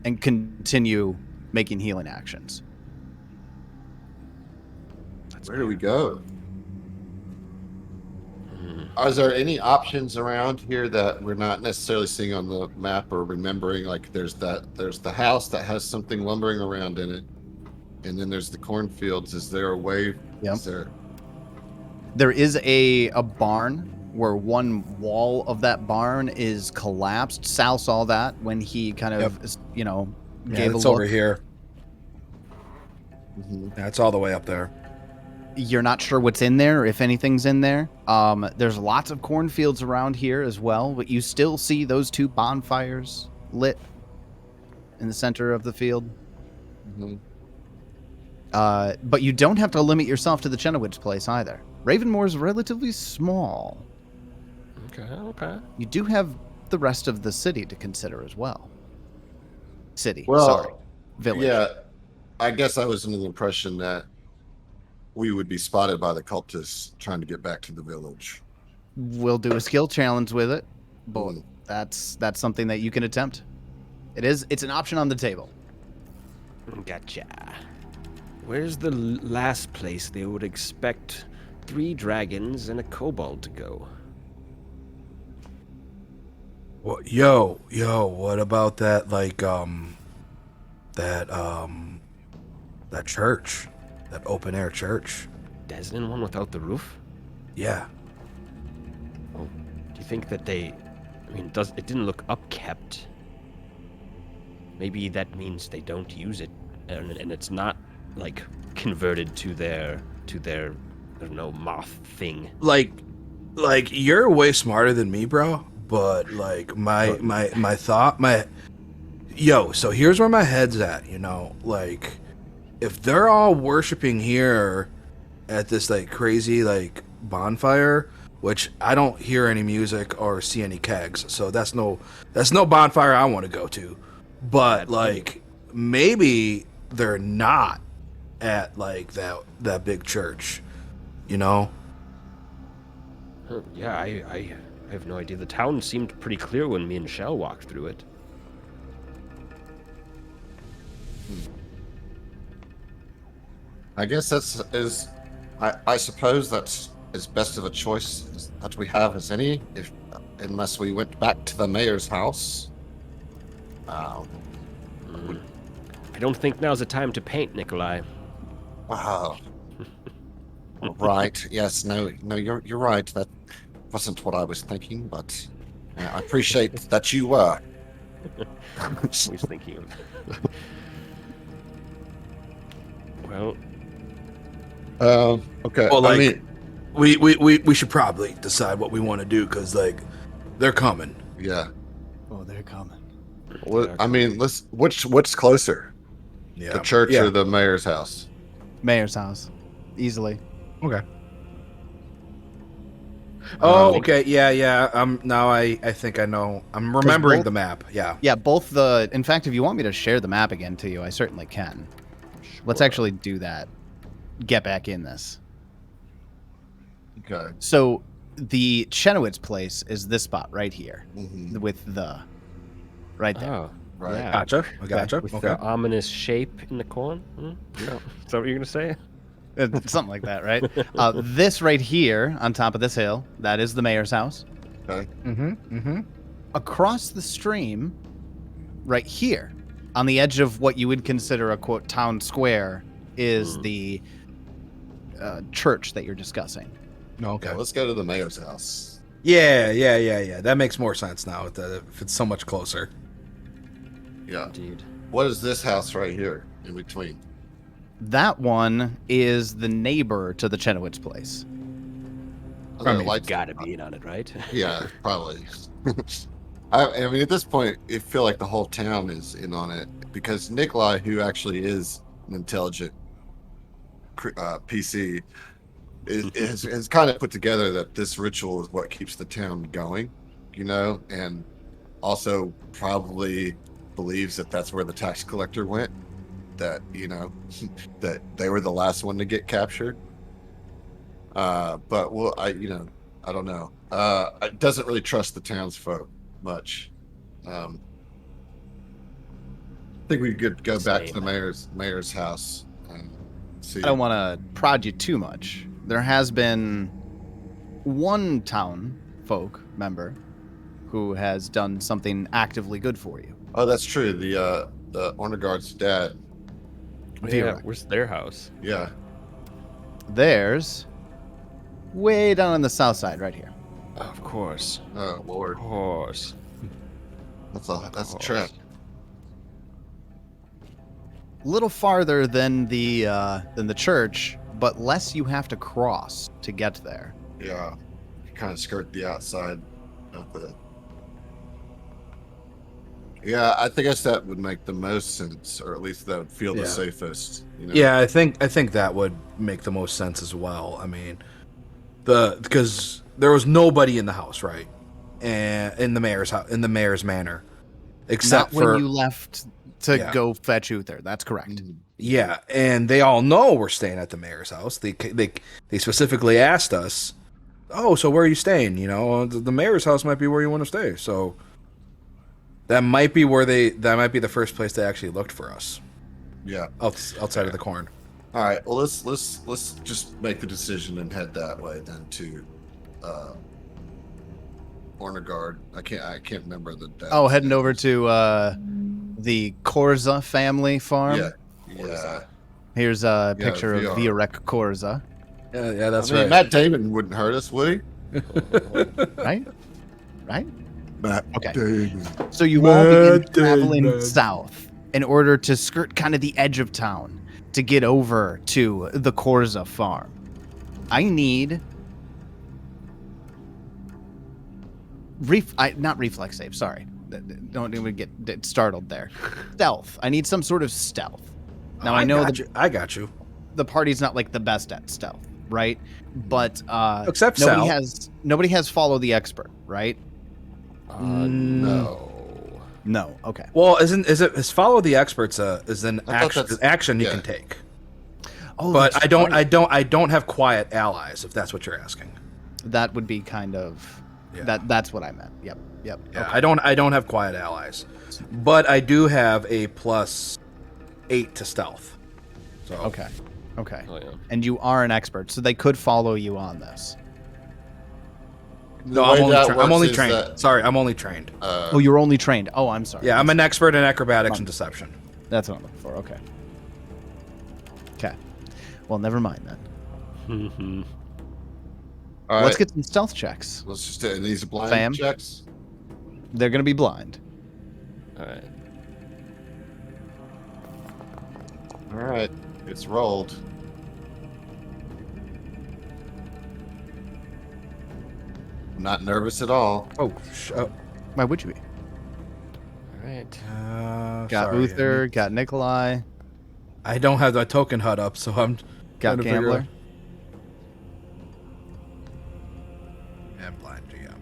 and continue making healing actions. Where do we go? Are there any options around here that we're not necessarily seeing on the map or remembering? Like there's the house that has something lumbering around in it, and then there's the cornfields. Is there a way? Yep. Is there? There is a barn where one wall of that barn is collapsed. Sal saw that when he kind of, gave a it's look. over here. Yeah, it's all the way up there. You're not sure what's in there, if anything's in there. There's lots of cornfields around here as well, but you still see those 2 bonfires lit in the center of the field. But you don't have to limit yourself to the Chenowitz place either. Ravenmoor is relatively small. Okay. You do have the rest of the city to consider as well. Village. Yeah, I guess I was under the impression that we would be spotted by the cultists trying to get back to the village. We'll do a skill challenge with it, but that's something that you can attempt. It's an option on the table. Gotcha. Where's the last place they would expect 3 dragons and a kobold to go? Well, yo, what about that that church, that open air church? Desnan one without the roof? Yeah. Oh, do you think that it didn't look upkept? Maybe that means they don't use it, and it's not like converted to their I don't know, moth thing. Like you're way smarter than me, bro. But like my thought, so here's where my head's at. Like if they're all worshiping here at this like crazy like bonfire, which I don't hear any music or see any kegs, so that's no bonfire I want to go to. But like maybe they're not at like that big church, Yeah, I have no idea. The town seemed pretty clear when me and Shell walked through it. I guess I suppose that's as best of a choice that we have as any, unless we went back to the mayor's house. I don't think now's the time to paint, Nikolai. Wow. Right. Yes. No. You're right. That wasn't what I was thinking, but I appreciate that you were. I was thinking of. Well, Okay. Well, I like, mean, we should probably decide what we want to do because, like, they're coming. yeah. Oh, they're coming. I mean, what's closer, Yeah. the church Yeah. or the mayor's house? Mayor's house, easily. Okay. Oh, Um, okay. Yeah. Now I think I know. I'm remembering the map. Yeah. Yeah, both in fact, if you want me to share the map again to you, I certainly can. Let's actually do that. Get back in this. Okay. So the Chenowitz place is this spot right here with the right there. Oh, Right. yeah. Gotcha. I gotcha. With Okay. the ominous shape in the corn. Hmm? Yeah. Is that what you're gonna say? Something like that, right? This right here on top of this hill, that is the mayor's house. Okay. Across the stream, right here, on the edge of what you would consider a quote town square, is the church that you're discussing. Okay. Let's go to the mayor's house. Yeah. That makes more sense now if it's so much closer. Yeah. Indeed. What is this house right here in between? That one is the neighbor to the Chenowitz place. Are there mean, lights? Gotta be in on it, right? Yeah, probably. I mean, at this point, I feel like the whole town is in on it because Nikolai, who actually is an intelligent PC, has kind of put together that this ritual is what keeps the town going, and also probably believes that that's where the tax collector went. That that they were the last one to get captured. But well, I don't know. I doesn't really trust the townsfolk much. I think we could go back to the mayor's house and see. I don't want to prod you too much. There has been one town folk member who has done something actively good for you. Oh, that's true. The honor guard's dad. Yeah. Where's their house? Yeah. There's way down on the south side, right here. Of course. Oh Lord, Of course. that's a trap. A little farther than the church, but less you have to cross to get there. Yeah, kind of skirt the outside of the. Yeah, I guess that would make the most sense, or at least that would feel the safest. Yeah, I think that would make the most sense as well. I mean, because there was nobody in the house, right? And in the mayor's manor, except Not when for you left to go fetch Uther. That's correct. Yeah, and they all know we're staying at the mayor's house. They specifically asked us, "Oh, so where are you staying?" The mayor's house might be where you want to stay. So that might be that might be the first place they actually looked for us. Yeah, outside of the corn. All right. Well, let's just make the decision and head that way then to honor guard. I can't remember the. Oh, heading over to the Korza family farm. Yeah. Here's a picture of Viorek Korza. Yeah, that's I mean, right. Matt Damon wouldn't hurt us, would he? Right? Matt Okay. Damon. So you all begin traveling south in order to skirt kind of the edge of town to get over to the Korza farm. I need not reflex save, sorry. Don't even get startled there. Stealth. I need some sort of stealth. Now I know I got you. the party's not like the best at stealth, right? But Except nobody has follow the expert, right? No. No. Okay. Well, is follow the experts is an action you can take. Oh, But that's I right. don't have quiet allies if that's what you're asking. That would be kind of that's what I meant. Yep. Yeah, Okay. I don't have quiet allies, but I do have a +8 to stealth. So Okay. Oh, yeah. And you are an expert, so they could follow you on this. no, I'm only trained. Sorry, I'm only trained. Oh, you're only trained. Oh, I'm sorry. Yeah, I'm an expert in acrobatics and deception. That's what I'm looking for. Okay. Okay. Well, never mind then. All right. Let's get some stealth checks. Let's just do these blind Fam? checks. They're gonna be blind. All right. All right. It's rolled. Not nervous at all. Oh, Why would you be? All right. Got sorry, Uther, got Nikolai, I don't have the token HUD up, so I'm got trying to figure Gambler. out. And blind GM.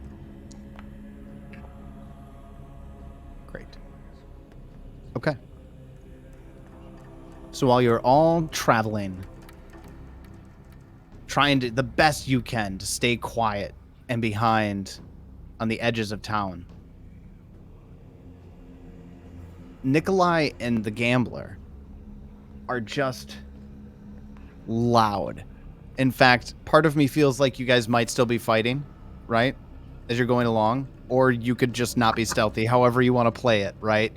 Great. Okay. So while you're all traveling, trying to the best you can to stay quiet and behind on the edges of town, Nikolai and the Gambler are just loud. In fact, part of me feels like you guys might still be fighting, right? As you're going along. Or you could just not be stealthy, however you want to play it, right?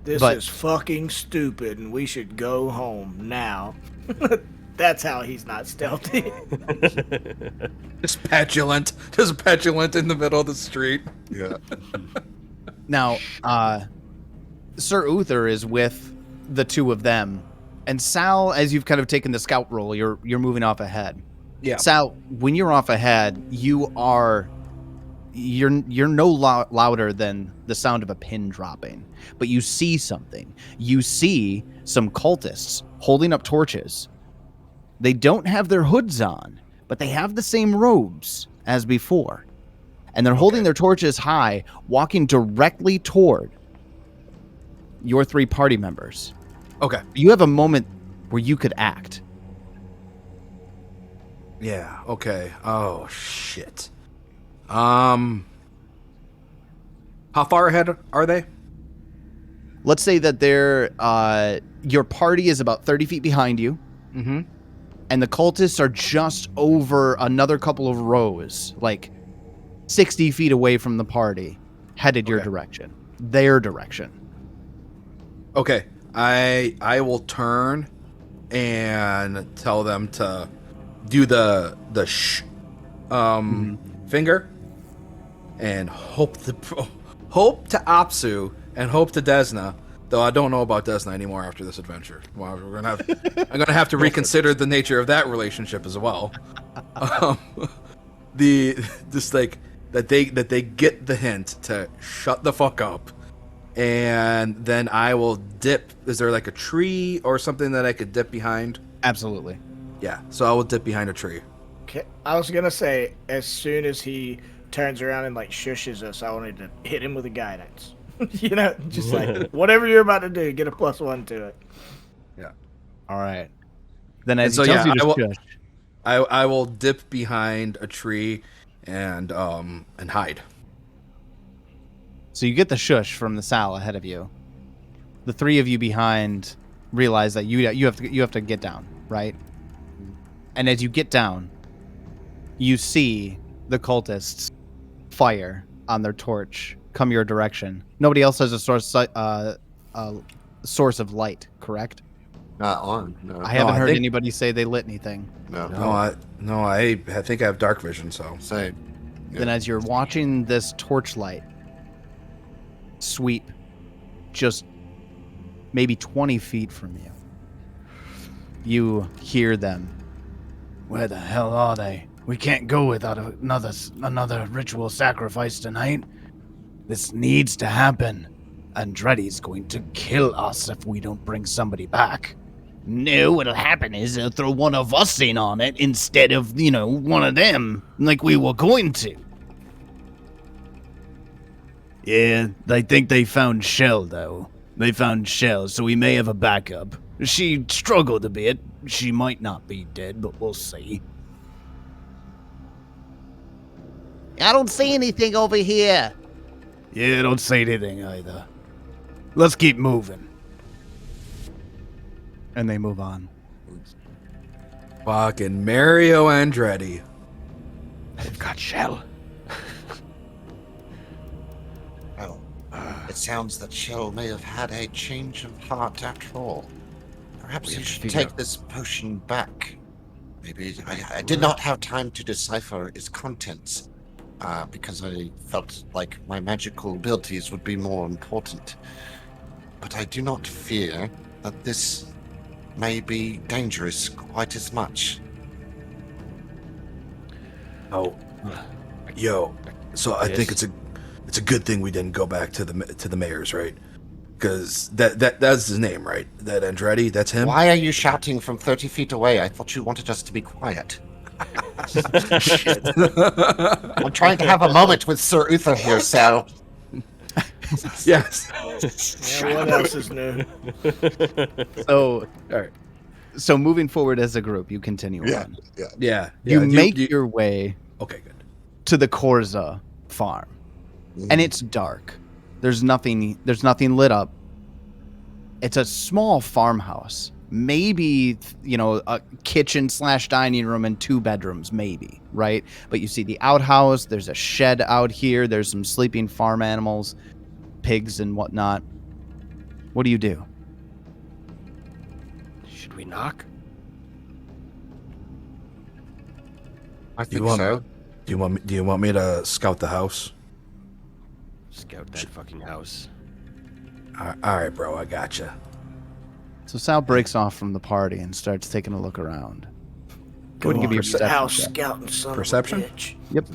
This But- is fucking stupid, and we should go home now. That's how he's not stealthy. Just petulant in the middle of the street. Yeah. Now, Sir Uther is with the two of them, and Sal, as you've kind of taken the scout role, you're moving off ahead. Yeah. Sal, when you're off ahead, you're no louder than the sound of a pin dropping, but you see something. You see some cultists holding up torches. They don't have their hoods on, but they have the same robes as before, and they're holding their torches high, walking directly toward your three party members. Okay. You have a moment where you could act. Yeah, okay. Oh, shit. How far ahead are they? Let's say that they're your party is about 30 feet behind you, Mm-hmm. and the cultists are just over another couple of rows, like 60 feet away from the party, headed your Okay. direction, their direction. Okay. I will turn and tell them to do the finger and hope to Apsu and hope to Desna. Though I don't know about Desna anymore after this adventure. Well, I'm gonna have to reconsider the nature of that relationship as well. That they get the hint to shut the fuck up, and then I will dip. Is there like a tree or something that I could dip behind? Absolutely. Yeah, so I will dip behind a tree. Okay, I was gonna say, as soon as he turns around and like shushes us, I wanted to hit him with a guidance. You know, just like whatever you're about to do, get a +1 to it. Yeah. All right. Then as And he so, tells yeah, you to shush, I will dip behind a tree and hide. so you get the shush from the Sal ahead of you. The three of you behind realize that you have to get down, right? And as you get down, you see the cultists fire on their torch come your direction. Nobody else has a source of light, correct? Not on. No. I haven't I heard think- anybody say they lit anything. No. I think I have dark vision. So Same. Then as you're watching this torchlight sweep just maybe 20 feet from you, you hear them. Where the hell are they? We can't go without another ritual sacrifice tonight. This needs to happen. Andretti's going to kill us if we don't bring somebody back. No, what'll happen is they'll throw one of us in on it instead of, one of them, like we were going to. Yeah, I think they found Shell, though. They found Shell, so we may have a backup. She struggled a bit. She might not be dead, but we'll see. I don't see anything over here. Yeah, I don't see anything either. Let's keep moving. And they move on. fucking Mario Andretti. They've got Shell. Well, it sounds that Shell may have had a change of heart after all. Perhaps you should take this potion back. Maybe I did not have time to decipher its contents, because I felt like my magical abilities would be more important. But I do not fear that this may be dangerous quite as much. Oh, Yo, so I think Yes. it's a good thing we didn't go back to the mayor's, right? Because that's his name, right? That Andretti, that's him. Why are you shouting from 30 feet away? I thought you wanted us to be quiet. Shit. I'm trying to have a moment with Sir Uther here, so... Yes. Yeah, what else is new? So, All right. so moving forward as a group, you continue on. Yeah. You yeah, make your way Okay, good. to the Corza farm, and it's dark. There's nothing lit up. It's a small farmhouse, maybe a kitchen / dining room and 2 bedrooms, maybe, right? But you see the outhouse. There's a shed out here. There's some sleeping farm animals, pigs and whatnot. What do you do? Should we knock? I Do you think want- so. Do you want me to scout the house? Scout that fucking house. All right, bro. I gotcha. So Sal breaks off from the party and starts taking a look around. Go ahead and give me a perception House check. scouting son Perception? of a bitch. Yep.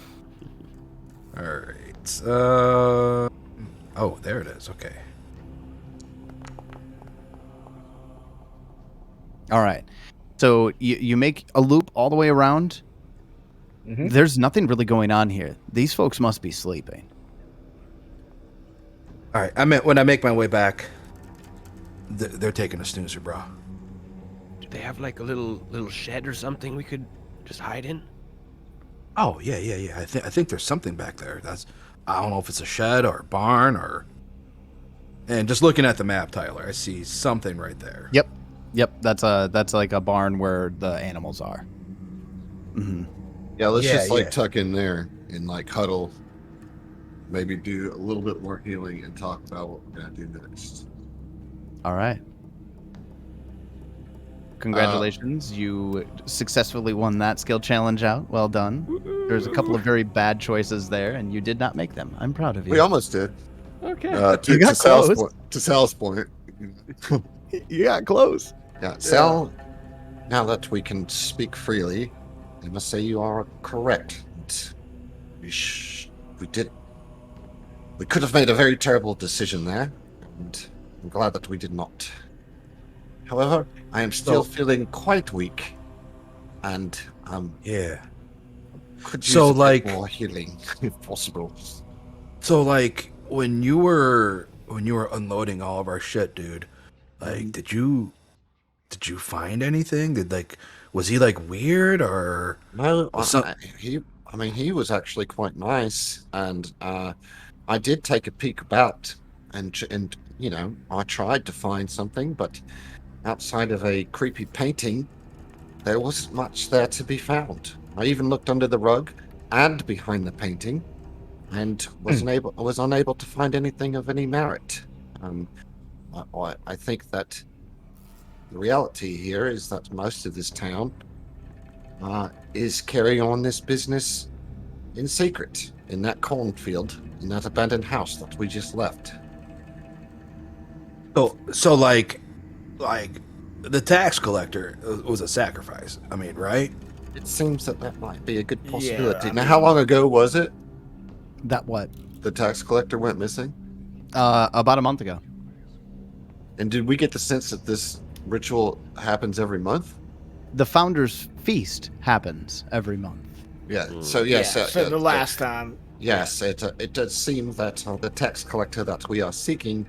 All right. Oh, there it is. Okay. All right. So you make a loop all the way around. There's nothing really going on here. These folks must be sleeping. All right. I meant when I make my way back, they're taking a snoozer, bro. Do they have like a little shed or something we could just hide in? Oh yeah. I think there's something back there. I don't know if it's a shed or a barn or. And just looking at the map, Tyler, I see something right there. Yep. That's like a barn where the animals are. Yeah, let's Yeah, just yeah. tuck in there and huddle. Maybe do a little bit more healing and talk about what we're gonna do next. All right. Congratulations. You successfully won that skill challenge out. Well done. There's a couple of very bad choices there, and you did not make them. I'm proud of you. We almost did. Okay. You got close. To Sal's point. You got close. Yeah, Sal. Now that we can speak freely, I must say you are correct. We could have made a very terrible decision there, and I'm glad that we did not. However, I am still feeling quite weak, and Yeah. could use So, a bit more healing if possible. So when you were unloading all of our shit, dude, did you find anything? Was he weird or No, was he was actually quite nice, and I did take a peek about, and I tried to find something, but outside of a creepy painting, there wasn't much there to be found. I even looked under the rug and behind the painting, and was unable to find anything of any merit. I think that the reality here is that most of this town is carrying on this business in secret in that cornfield, in that abandoned house that we just left. so the tax collector was a sacrifice. I mean, right? It seems that might be a good possibility. I Now, how long ago was it That what? the tax collector went missing? About a month ago. And did we get the sense that this ritual happens every month? The Founder's Feast happens every month. Yeah. So yes. So the last time. Yes, it does seem that the tax collector that we are seeking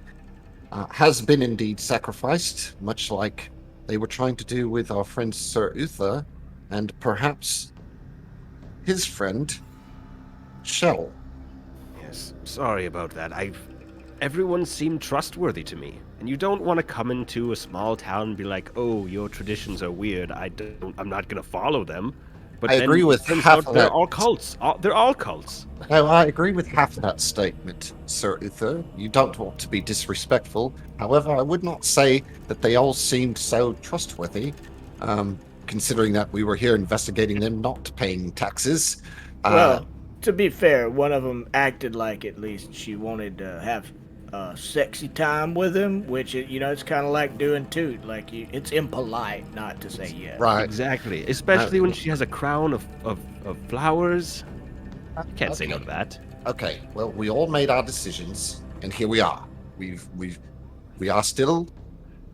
has been indeed sacrificed, much like they were trying to do with our friend Sir Uther, and perhaps his friend Shell. Yes. Sorry about that. Everyone seemed trustworthy to me. And you don't want to come into a small town and be like, "Oh, your traditions are weird. I'm not going to follow them." But I then agree it with turns half out of they're that. all cults. They're all cults. No, I agree with half of that statement, Sir Uther. You don't want to be disrespectful. However, I would not say that they all seemed so trustworthy, considering that we were here investigating them not paying taxes. Well, to be fair, one of them acted like at least she wanted to have sexy time with him, which it's kind of like doing toot. Like it's impolite not to say yes. Right. Exactly. Especially when she has a crown of flowers. You can't say no to that. Okay, well, we all made our decisions, and here we are. We are still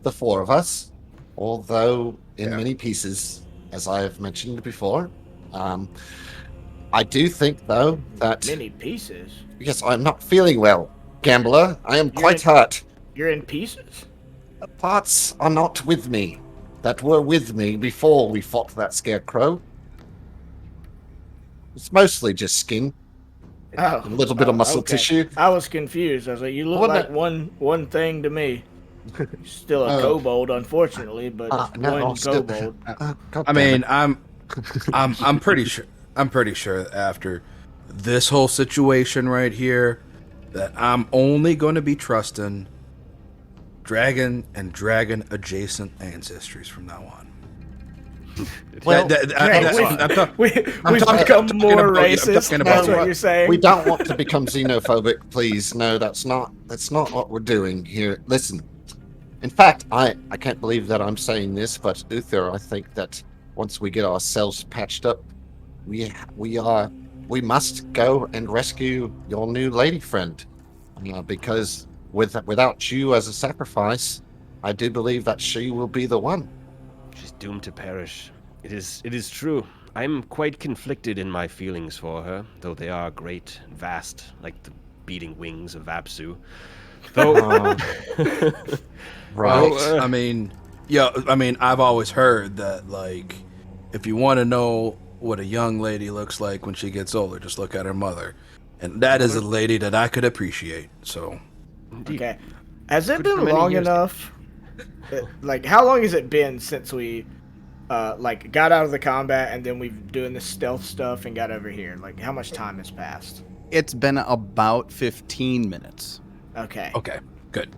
the four of us, although in many pieces, as I have mentioned before. I do think, though, that Many pieces. yes, I'm not feeling well, gambler. I am quite hurt. You're in pieces. The parts are not with me that were with me before we fought that scarecrow. It's mostly just skin. Oh, A little bit of muscle okay. tissue. I was confused. I was like, you look like one thing to me. Still a kobold, unfortunately, but one kobold. I mean, I'm pretty sure. I'm pretty sure after this whole situation right here, that I'm only going to be trusting dragon and dragon adjacent ancestries from now on. Well, we've become more racist. That's what you're saying. We don't want to become xenophobic, please. No, that's not what we're doing here. Listen, in fact, I can't believe that I'm saying this, but Uther, I think that once we get ourselves patched up, we must go and rescue your new lady friend, because without you as a sacrifice, I do believe that she will be the one. She's doomed to perish. It is true. I'm quite conflicted in my feelings for her, though they are great and vast, like the beating wings of Vapsu. Though, right. I mean, I've always heard that, like, if you want to know what a young lady looks like when she gets older, just look at her mother. And that is a lady that I could appreciate, so. Okay. Has it been long enough? Like, how long has it been since we, got out of the combat and then we've doing this stealth stuff and got over here? Like, how much time has passed? It's been about 15 minutes. Okay. Okay, good.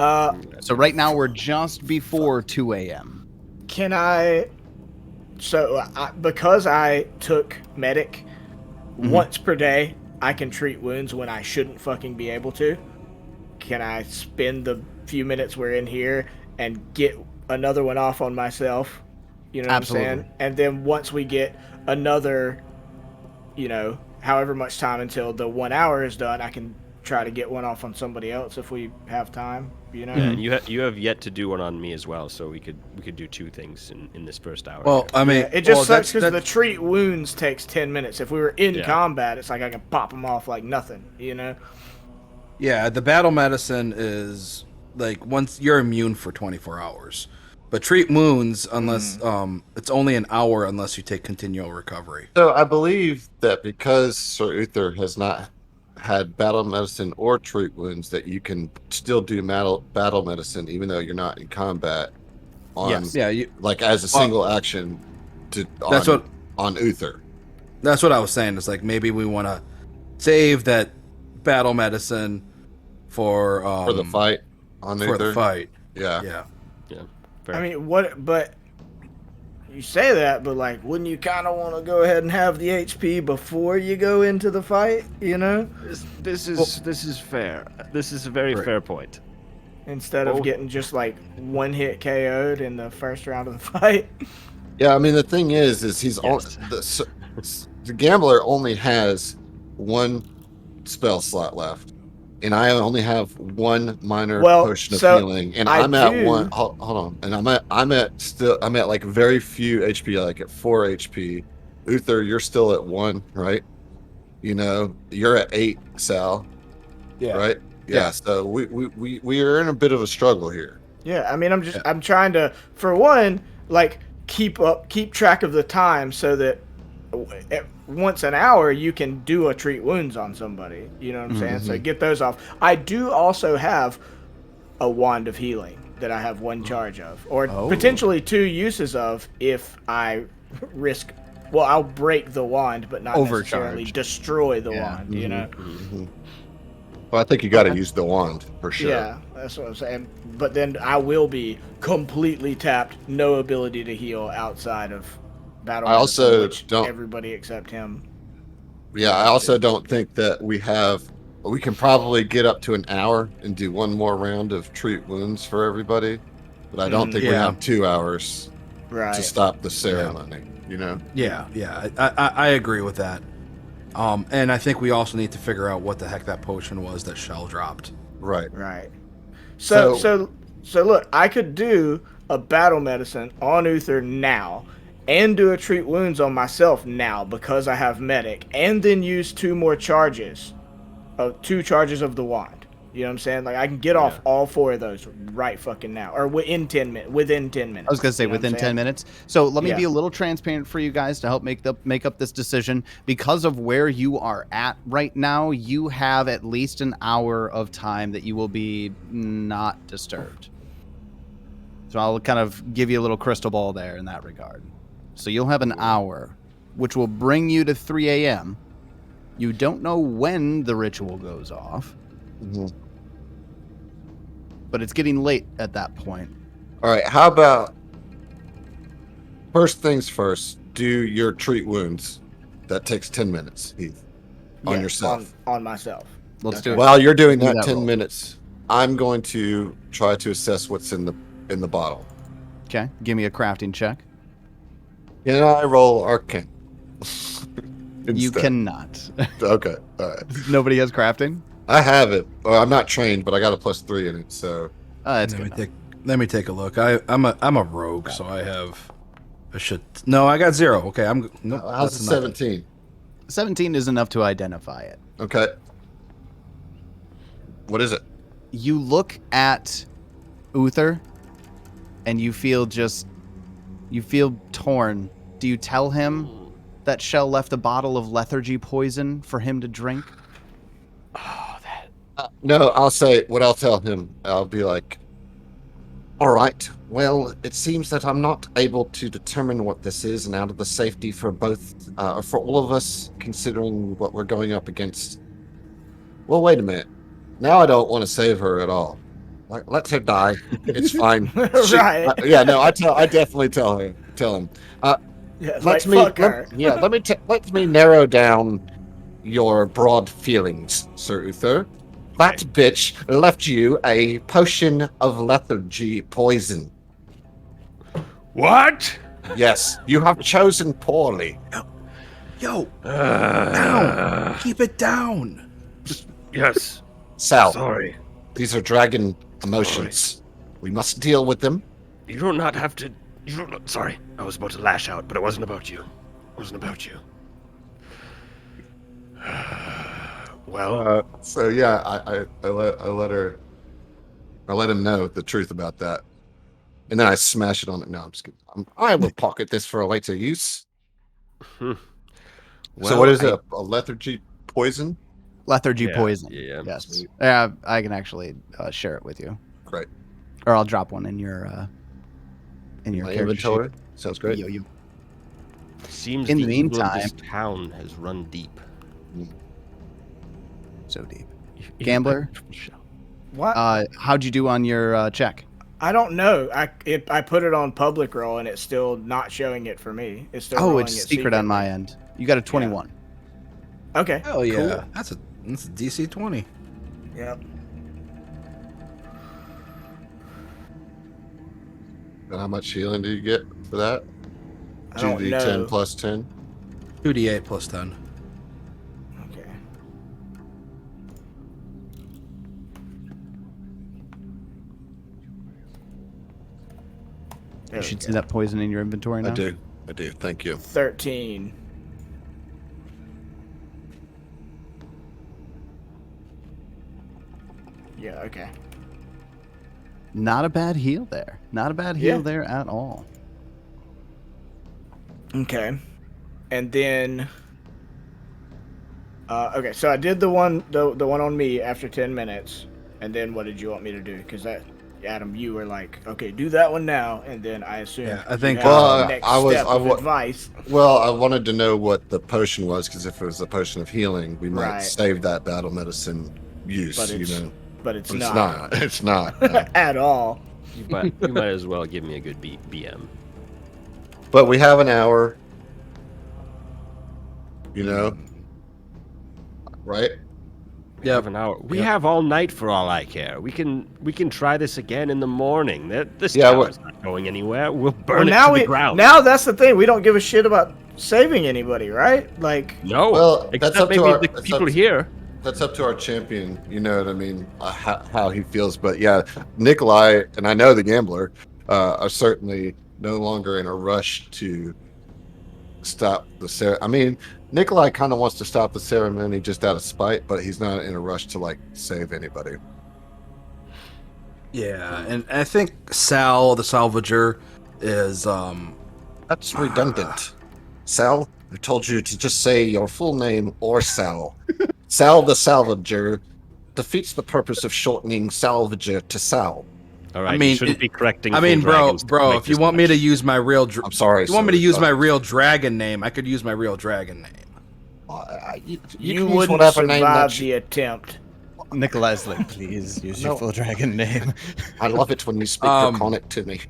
So right now we're just before 2 a.m. Can I... So, because I took medic once per day, I can treat wounds when I shouldn't fucking be able to. Can I spend the few minutes we're in here and get another one off on myself? You know what Absolutely. I'm saying? And then once we get another, however much time until the 1 hour is done, I can try to get one off on somebody else if we have time. Yeah, and you have yet to do one on me as well, so we could do two things in this first hour. Well, I mean, it just sucks because the treat wounds takes 10 minutes. If we were in combat, it's like I can pop them off like nothing, Yeah, the battle medicine is like once you're immune for 24 hours, but treat wounds unless it's only an hour unless you take continual recovery. So I believe that because Sir Uther has not had battle medicine or treat wounds, that you can still do battle medicine even though you're not in combat. Yes. Yeah. Like as a single action on Uther. That's what I was saying. It's like maybe we want to save that battle medicine for the fight on Uther. For the fight. Yeah. Yeah. Fair. I mean, but you say that, but like, wouldn't you kind of want to go ahead and have the HP before you go into the fight? This is fair. This is a very fair point. Instead of getting just like one hit KO'd in the first round of the fight. Yeah, I mean the thing is he's the gambler only has one spell slot left, and I only have one minor potion of healing, and I'm at one. Hold on, and I'm at like very few HP, like at 4 HP. Uther, you're still at 1, right? You're at 8, Sal. Yeah. Right. Yeah. So we are in a bit of a struggle here. Yeah, I mean, I'm trying to, for one, like keep track of the time so that once an hour you can do a treat wounds on somebody. You know what I'm saying? So get those off. I do also have a wand of healing that I have one charge of, or potentially 2 uses of if I risk. Well, I'll break the wand, but not necessarily destroy the wand. Well, I think you got to use the wand for sure. Yeah, that's what I'm saying. But then I will be completely tapped, no ability to heal outside of battle. I also which don't. Everybody except him. Yeah, I also don't think that we can probably get up to an hour and do one more round of treat wounds for everybody, but I don't think we have 2 hours to stop the ceremony. Yeah, I agree with that. And I think we also need to figure out what the heck that potion was that Shell dropped. Right. Right. So look, I could do a battle medicine on Uther now, and do a treat wounds on myself now because I have medic, and then use 2 more charges, 2 charges of the wand. You know what I'm saying? Like I can get off all 4 of those right fucking now, or within 10 minutes. Within 10 minutes. I was gonna say You know what within I'm 10 saying? minutes. So let me Yeah. be a little transparent for you guys to help make up this decision. Because of where you are at right now, you have at least an hour of time that you will be not disturbed. So I'll kind of give you a little crystal ball there in that regard. So you'll have an hour, which will bring you to 3 a.m. You don't know when the ritual goes off, but it's getting late at that point. All right. How about first things first? Do your treat wounds. That takes 10 minutes, Heath, on yourself. On myself. Let's do it. While you're doing Do that, that 10 roll. minutes, I'm going to try to assess what's in the bottle. Okay, give me a crafting check. Can I roll Arcane? You Instead? cannot. Okay. All right. Nobody has crafting? I have it. Well, I'm not trained, but I got a +3 in it. So That's Let good me enough. let me take a look. I'm a rogue, so I have a shit. No, I got 0. Okay, I'm nope. how's that's the nothing. 17? 17 is enough to identify it. Okay. What is it? You look at Uther and you feel torn. Do you tell him that Shell left a bottle of lethargy poison for him to drink? No, I'll say what I'll tell him. I'll be like, all right, well, it seems that I'm not able to determine what this is, and out of the safety for for all of us, considering what we're going up against. Well, wait a minute. Now I don't want to save her at all. Like, let her die. It's fine. Right. I definitely tell him. Yeah, Let me narrow down your broad feelings, Sir Uther. That bitch left you a potion of lethargy poison. What? Yes, you have chosen poorly. Yo, down. Keep it down. Yes. Sal, Sorry. these are dragon emotions. We must deal with them. You do not have to. Sorry. I was about to lash out, but it wasn't about you. It wasn't about you. Well, So yeah, I let him know the truth about that, and then I smash it on it. No, I'm just kidding. I will pocket this for a later use. So what is it? A lethargy poison? Lethargy Yeah, poison. yeah. Yes. Yeah, I can actually share it with you. Great. Or I'll drop one in your My character inventory. Sounds sheet. great. Yo. seems in the the evil of this meantime- town has run deep. So deep. Gambler? What? How'd you do on your check? I don't know. I put it on public roll and it's still not showing it for me. It's still Oh, rolling it's it secret on my secretly. end. You got a 21. Okay. Hell yeah, Cool. that's a DC 20. Yep. And how much healing do you get for that? I don't 2d10 know. plus 10. 2d8 plus 10. Okay. There You we should go. see that poison in your inventory now. I do. Thank you. 13. Yeah, okay. Not a bad heal there. Not a bad heal Yeah. there at all. Okay. And then okay, so I did the one on me after 10 minutes. And then what did you want me to do? Cuz that Adam, you were like, okay, do that one now, and then I assume Yeah, I think, next I was- step I of wa- advice. Well, I wanted to know what the potion was, because if it was a potion of healing, we might Right. save that battle medicine use, But it's know. But it's But not. It's not. No. At all. You might as well give me a good BM. But we have an hour. You know? Right? We have an hour. We Yep. have all night for all I care. We can try this again in the morning. This Yeah, tower's not going anywhere. We'll burn Well, it to the ground. now that's the thing. We don't give a shit about saving anybody, right? Like, No. Well, that's except up to maybe our- the that's people up to- here. That's up to our champion. You know what I mean? How he feels. But yeah, Nikolai and I know the gambler are certainly no longer in a rush to stop the ceremony. I mean, Nikolai kind of wants to stop the ceremony just out of spite, but he's not in a rush to like save anybody. Yeah, and I think Sal, the salvager, is That's redundant. Sal, I told you to just say your full name or Sal. Sal the Salvager defeats the purpose of shortening Salvager to Sal. All right, mean, you shouldn't be correcting. I full mean, dragons to bro, make if you this want me to much. use my real, I'm sorry. if you want me to sir. use my real dragon name, I could use my real dragon name. You you can use wouldn't whatever name survive that the attempt. Nikolai's like, please use your No. full dragon name. I love it when you speak draconic to me.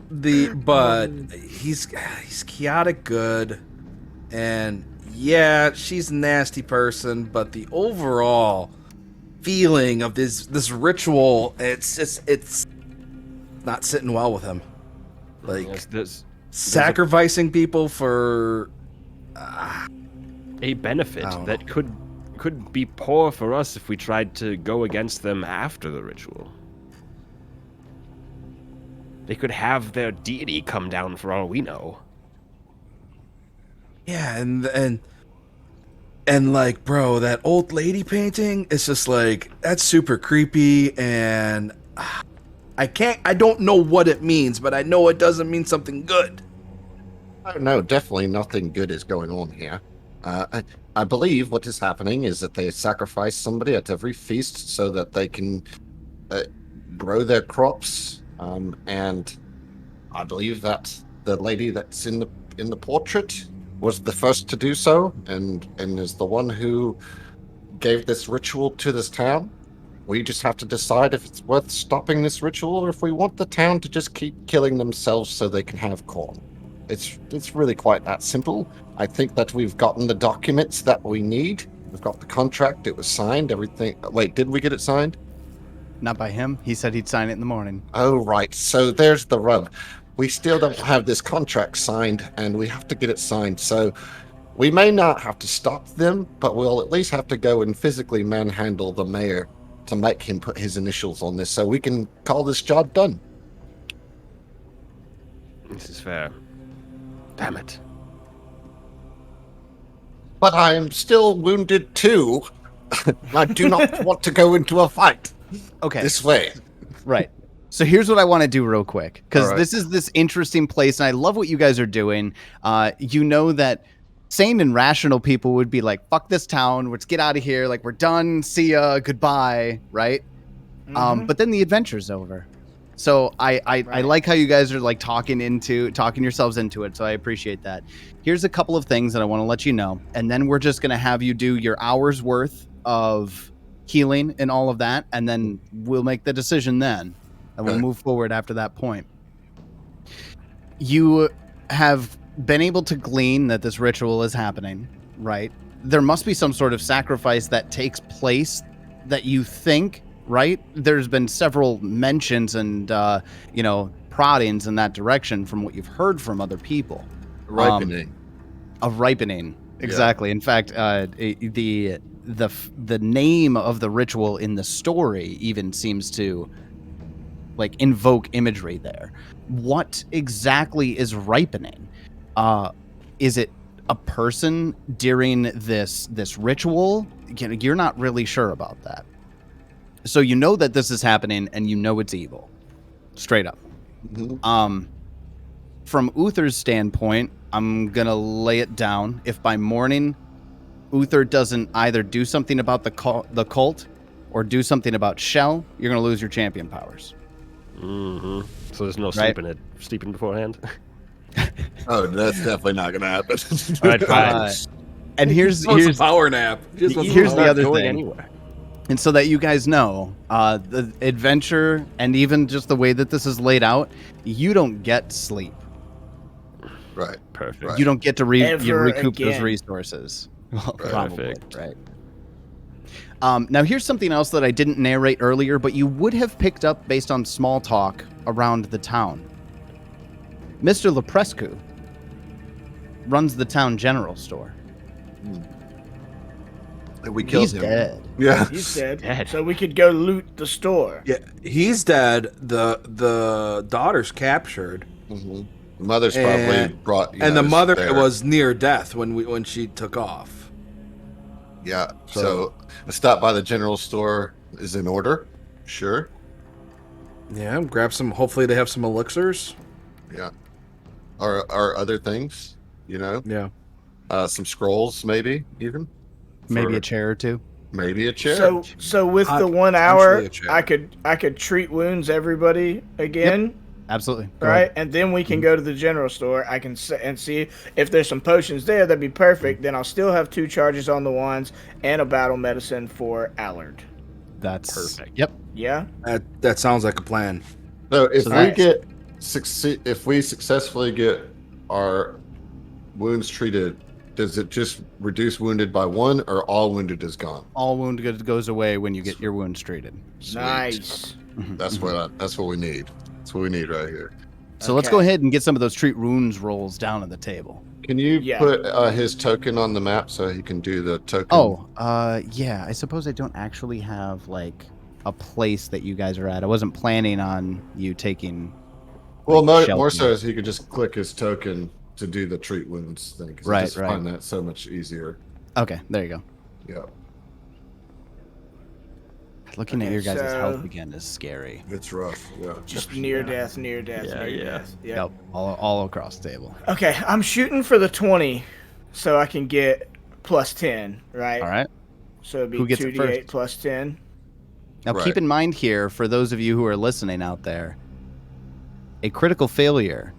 But he's chaotic good, and yeah, she's a nasty person, but the overall feeling of this ritual, it's not sitting well with him. Like There's sacrificing people for a benefit I don't that could be poor for us if we tried to go against them after the ritual. They could have their deity come down for all we know. yeah, and like, bro, that old lady painting is just like, that's super creepy, and I don't know what it means, but I know it doesn't mean something good. Oh, no, definitely nothing good is going on here. I believe what is happening is that they sacrifice somebody at every feast so that they can grow their crops. And I believe that the lady that's in the portrait was the first to do so, and is the one who gave this ritual to this town. We just have to decide if it's worth stopping this ritual or if we want the town to just keep killing themselves so they can have corn. It's really quite that simple. I think that we've gotten the documents that we need. We've got the contract. It was signed. Everything. Wait, did we get it signed? Not by him. He said he'd sign it in the morning. Oh, right. So there's the rub. We still don't have this contract signed, and we have to get it signed. So we may not have to stop them, but we'll at least have to go and physically manhandle the mayor to make him put his initials on this so we can call this job done. This is fair. Damn it. But I am still wounded too. I do not want to go into a fight Okay. this way. Right. So here's what I want to do real quick, because All right. this is this interesting place, and I love what you guys are doing. You know that sane and rational people would be like, fuck this town, let's get out of here, like, we're done, see ya, goodbye, right? But then the adventure's over. So I like how you guys are like talking yourselves into it, so I appreciate that. Here's a couple of things that I want to let you know, and then we're just going to have you do your hour's worth of healing and all of that, and then we'll make the decision then. And we'll Okay. move forward after that point. You have been able to glean that this ritual is happening, right? There must be some sort of sacrifice that takes place that you think, right? There's been several mentions and, proddings in that direction from what you've heard from other people. Ripening. Of ripening. Exactly. In fact, the name of the ritual in the story even seems to like invoke imagery there. What exactly is ripening? Is it a person during this ritual? You're not really sure about that. So you know that this is happening, and you know it's evil, straight up. Mhm. From Uther's standpoint, I'm gonna lay it down. If by morning Uther doesn't either do something about the cult or do something about Shell, you're gonna lose your champion powers. Mm-hmm. So there's no Right. sleeping beforehand. Oh, that's definitely not going to happen. All right, fine. And here's a power nap. Just wants here's a the power other nap. going thing. anywhere. And so that you guys know, the adventure and even just the way that this is laid out, you don't get sleep. Right. Perfect. Right. You don't get to Ever recoup those again. resources. Well, Right. probably, Perfect. right. Now here's something else that I didn't narrate earlier, but you would have picked up based on small talk around the town. Mr. Leprescu runs the town general store. We killed He's him. dead. Yeah. He's dead. Dead. So we could go loot the store. Yeah, he's dead. The daughter's captured, The mother's probably And- brought. and the mother there. was near death when she took off. Yeah. So a stop by the general store is in order. Sure. Yeah, grab some. Hopefully, they have some elixirs. Yeah. Or other things, Yeah. some scrolls, maybe even. Maybe For- a chair or two. Maybe a chair. So with the 1 Potentially hour, a chair. I could treat wounds everybody again. Absolutely. Go Right, ahead. and then we can go to the general store. I can and see if there's some potions there. That'd be perfect. Then I'll still have 2 charges on the wands and a battle medicine for Allard. That's Perfect. Yep. Yeah. That sounds like a plan. So if So we that's- if we successfully get our wounds treated, does it just reduce wounded by 1, or all wounded is gone? All wound goes away when you get your wounds treated. Sweet. Nice. That's what we need. That's what we need right here. So let's Okay. go ahead and get some of those treat wounds rolls down on the table. Can you Yeah. put his token on the map so he can do the token? Oh, yeah. I suppose I don't actually have like a place that you guys are at. I wasn't planning on you taking. well, like, more shelter. so is he could just click his token to do the treat wounds thing. 'Cause I Right, just right. find that so much easier. Okay, there you go. Yeah, Looking at Okay, your guys' so- health again is scary. it's rough. Yeah. Just near death, near death, Yeah, near yeah. death. Yep. Yep, all across the table. Okay, I'm shooting for the 20, so I can get plus 10, right? All right. So it'd be Who gets it 2d8 first? plus 10. Now Right. keep in mind here, for those of you who are listening out there, a critical failure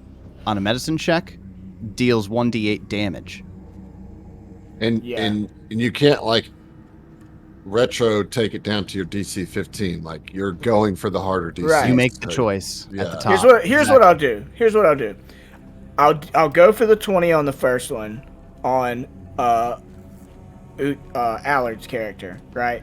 on a medicine check deals 1d8 damage. And Yeah. and you can't like retro take it down to your DC 15. Like you're going for the harder DC. Right. You make the So- choice at Yeah. the top. Here's what I'll do. Here's what I'll do. I'll go for the 20 on the first one on Allard's character, right?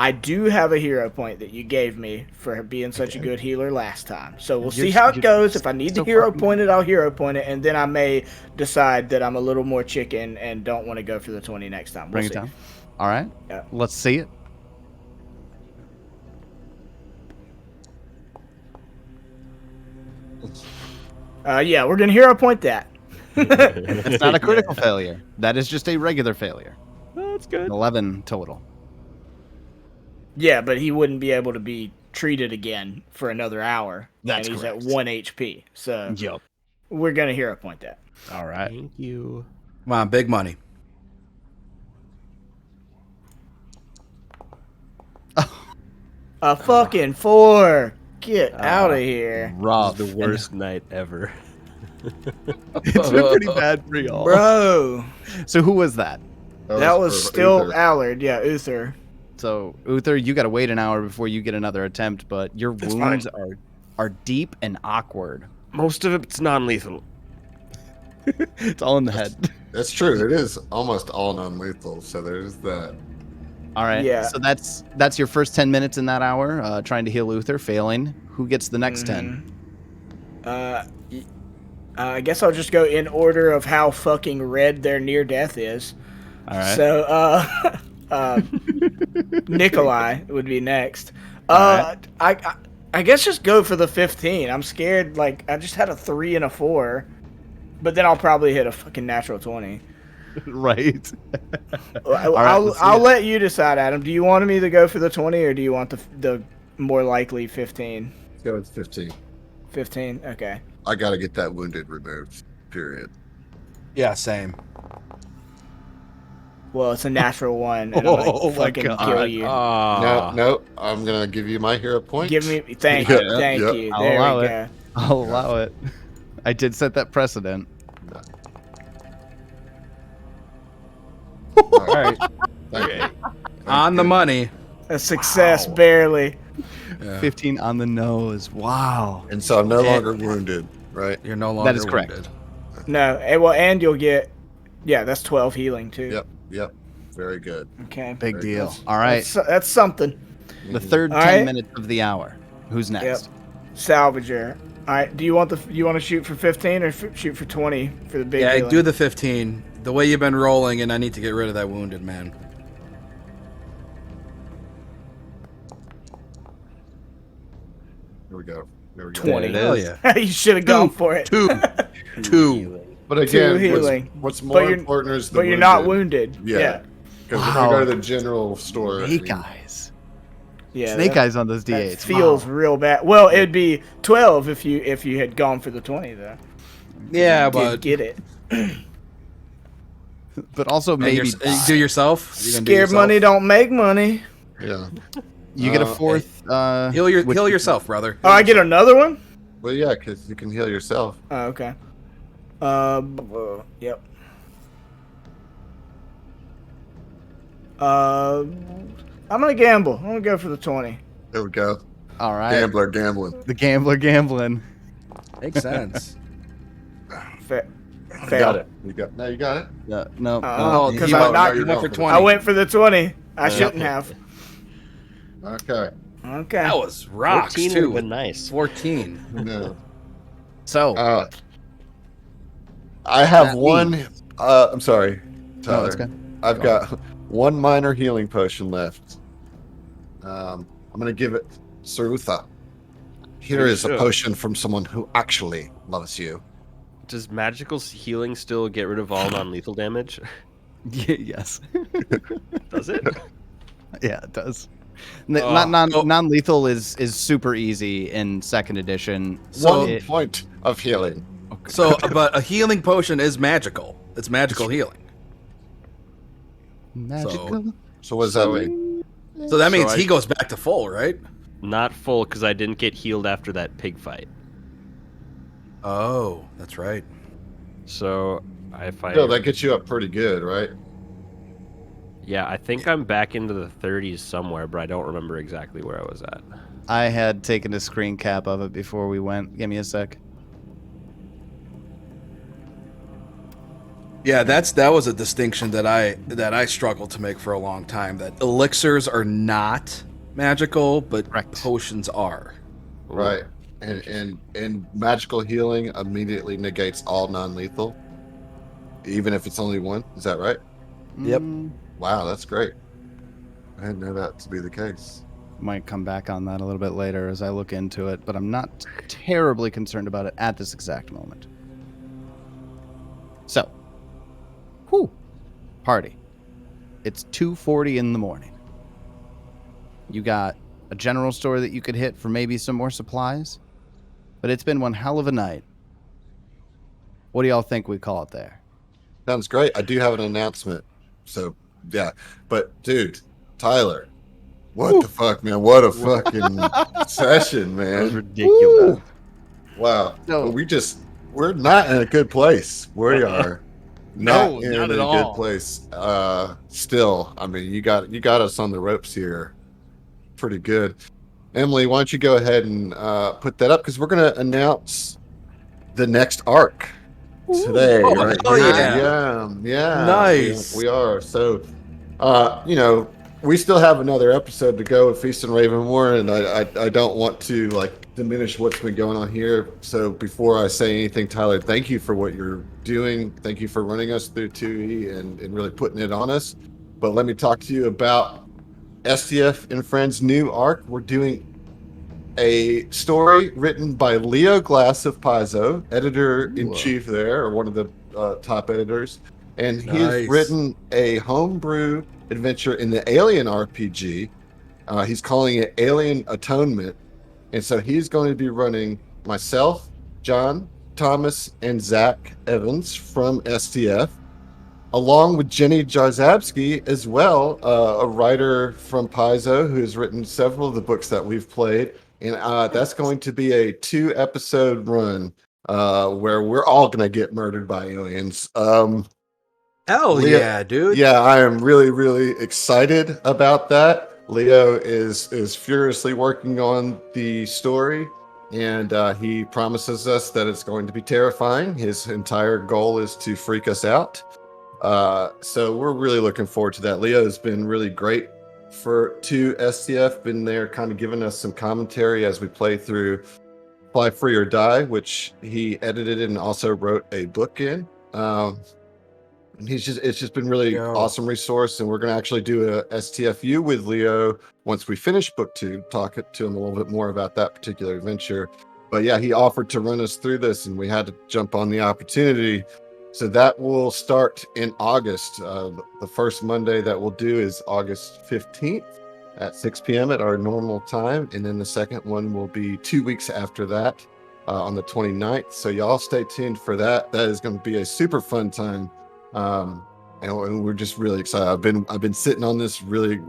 I do have a hero point that you gave me for being such a good healer last time. So we'll see how it goes. If I need to hero point it, I'll hero point it, and then I may decide that I'm a little more chicken and don't want to go for the 20 next time. We'll Bring it see. down. All right. Yeah. Let's see it. Yeah, we're gonna hero point that. It's not a critical failure. That is just a regular failure. Oh, that's good. 11 total. Yeah, but he wouldn't be able to be treated again for another hour. That's and he's correct. at 1 HP. So Yup. we're gonna hero point that. All right. Thank you. Come on, big money. A fucking 4. Get out of here. Rough. The worst night ever. It's been pretty bad for y'all. Bro. So who was that? That was for still Uther. Allard. Yeah, Uther. So Uther, you got to wait an hour before you get another attempt, but your That's wounds are deep and awkward. Most of it's non-lethal. It's all in the head. That's true. It is almost all non-lethal. So there's that. All right. Yeah. So that's your first 10 minutes in that hour, trying to heal Uther, failing. Who gets the next 10? I guess I'll just go in order of how fucking red their near death is. All right. So, Nikolai would be next. All I guess just go for the 15. I'm scared. Like, I just had a 3 and a 4, but then I'll probably hit a fucking natural 20. right. I'll let you decide, Adam. Do you want me to go for the 20 or do you want the more likely 15? Let's go with 15. 15. Okay. I got to get that wounded removed. Period. Yeah, same. Well, it's a natural 1, and I'm gonna Oh my fucking God. kill you. No, I'm gonna give you my hero point. Give me. Thank Yeah, you. Thank yeah. you. I'll There allow we it. go. I'll allow it. I did set that precedent. All right. Okay. On the money. A success, barely. Yeah. 15 on the nose. Wow. And so I'm no longer wounded, right? You're no longer That is correct. wounded. No, and you'll get. Yeah, that's 12 healing too. Yep. Very good. Okay. Big Very deal. good. All right. That's something. The third All 10 right. minutes of the hour. Who's next? Salvager. All right. Do you want to shoot for 15 or shoot for 20 for the big? Yeah, healing? do the 15. The way you've been rolling, and I need to get rid of that wounded man. Here we go. 20. Hell yeah. You should have gone for it. Two. But again, healing. what's more important is the But you're not wounded. Yeah. Because if I go to the general store... Snake eyes. Yeah. Snake eyes on those That D8s. feels real bad. Well, it'd be 12 if you had gone for the 20 though. Yeah, You but did get it. But also maybe do yourself. You gonna do Scared yourself? money don't make money. Yeah. you get a fourth. Heal yourself, brother. Oh, I get another one? Well, yeah, because you can heal yourself. Oh, okay. Yep. I'm gonna gamble. I'm gonna go for the 20. There we go. All right. Gambler gambling. The gambler gambling. Makes sense. Fair. You got it. You got it? No. Oh, he because went- I he went for 20. I went for the 20. I shouldn't have. Okay. Okay. That was rocks 14 would too. have been nice. 14. No. So I have That one... I'm sorry, Tyler. it's good. I've got one minor healing potion left. I'm going to give it Sarutha. Here is a potion from someone who actually loves you. Does magical healing still get rid of all non-lethal damage? Yes. Does it? Yeah, it does. Non-lethal is super easy in second edition. So- One point of healing. So, but a healing potion is magical. It's magical healing. Magical. So what does that mean? So that means So he goes back to full, right? Not full, because I didn't get healed after that pig fight. Oh, that's right. So if I... No, that gets you up pretty good, right? Yeah, I think I'm back into the 30s somewhere, but I don't remember exactly where I was at. I had taken a screen cap of it before we went. Give me a sec. Yeah, that was a distinction that I struggled to make for a long time. That elixirs are not magical, but Correct. potions are. Right. And magical healing immediately negates all non-lethal, even if it's only one. Is that right? Yep. Wow, that's great. I didn't know that to be the case. Might come back on that a little bit later as I look into it, but I'm not terribly concerned about it at this exact moment. So, party. It's 2:40 in the morning. You got a general store that you could hit for maybe some more supplies, but it's been one hell of a night. What do y'all think we call it there? Sounds great. I do have an announcement. So, yeah. But, dude, Tyler, what the fuck, man? What a fucking session, That was man. ridiculous. Wow. No. We're not in a good place. We are No, not in not a at good all. place. Still, I mean, you got us on the ropes here. Pretty good. Emily, why don't you go ahead and put that up, because we're going to announce the next arc today. Oh, right hell here. Yeah. Nice. We are. So, we still have another episode to go with Feast and Ravenmoor, and I don't want to diminish what's been going on here. So before I say anything, Tyler, thank you for what you're doing. Thank you for running us through 2E and really putting it on us. But let me talk to you about STF and Friends' new arc. We're doing a story written by Leo Glass of Paizo, editor-in-chief there, or one of the top editors. And he has Nice. written a homebrew adventure in the Alien RPG. He's calling it Alien Atonement. And so he's going to be running myself, John, Thomas, and Zach Evans from STF, along with Jenny Jarzabski as well, a writer from Paizo who has written several of the books that we've played. And that's going to be a 2-episode run where we're all going to get murdered by aliens. Hell Leo- yeah, dude. Yeah, I am really, really excited about that. Leo is furiously working on the story, and he promises us that it's going to be terrifying. His entire goal is to freak us out. So we're really looking forward to that. Leo has been really great to STF, been there kind of giving us some commentary as we play through Fly Free or Die, which he edited and also wrote a book in. And it's just been really awesome resource, and we're going to actually do a STFU with Leo once we finish book 2, talk to him a little bit more about that particular adventure. But yeah, he offered to run us through this, and we had to jump on the opportunity. So that will start in August. The first Monday that we'll do is August 15th at 6 p.m. at our normal time. And then the second one will be 2 weeks after that on the 29th. So y'all stay tuned for that. That is going to be a super fun time. And we're just really excited. I've been sitting on this really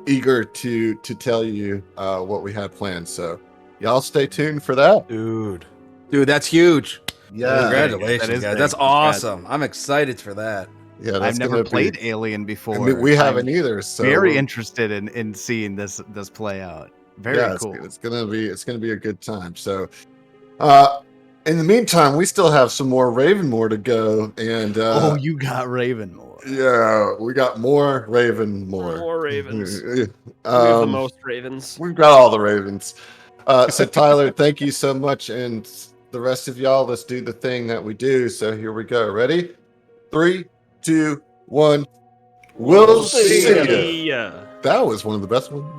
eager to tell you what we have planned. So y'all stay tuned for that. Dude, that's huge. Yeah. Congratulations, guys. That's awesome. I'm excited for that. Yeah, I've never played Alien before. I mean, we haven't either. So very interested in seeing this play out. Very cool. It's gonna be a good time. So, in the meantime, we still have some more Ravenmoor to go. And you got Ravenmoor. Yeah, we got more Ravenmoor. More ravens. We have the most ravens. We've got all the ravens. So Tyler, thank you so much, and the rest of y'all, let's do the thing that we do. So here we go. Ready? 3, 2, 1. We'll see ya. That was one of the best ones.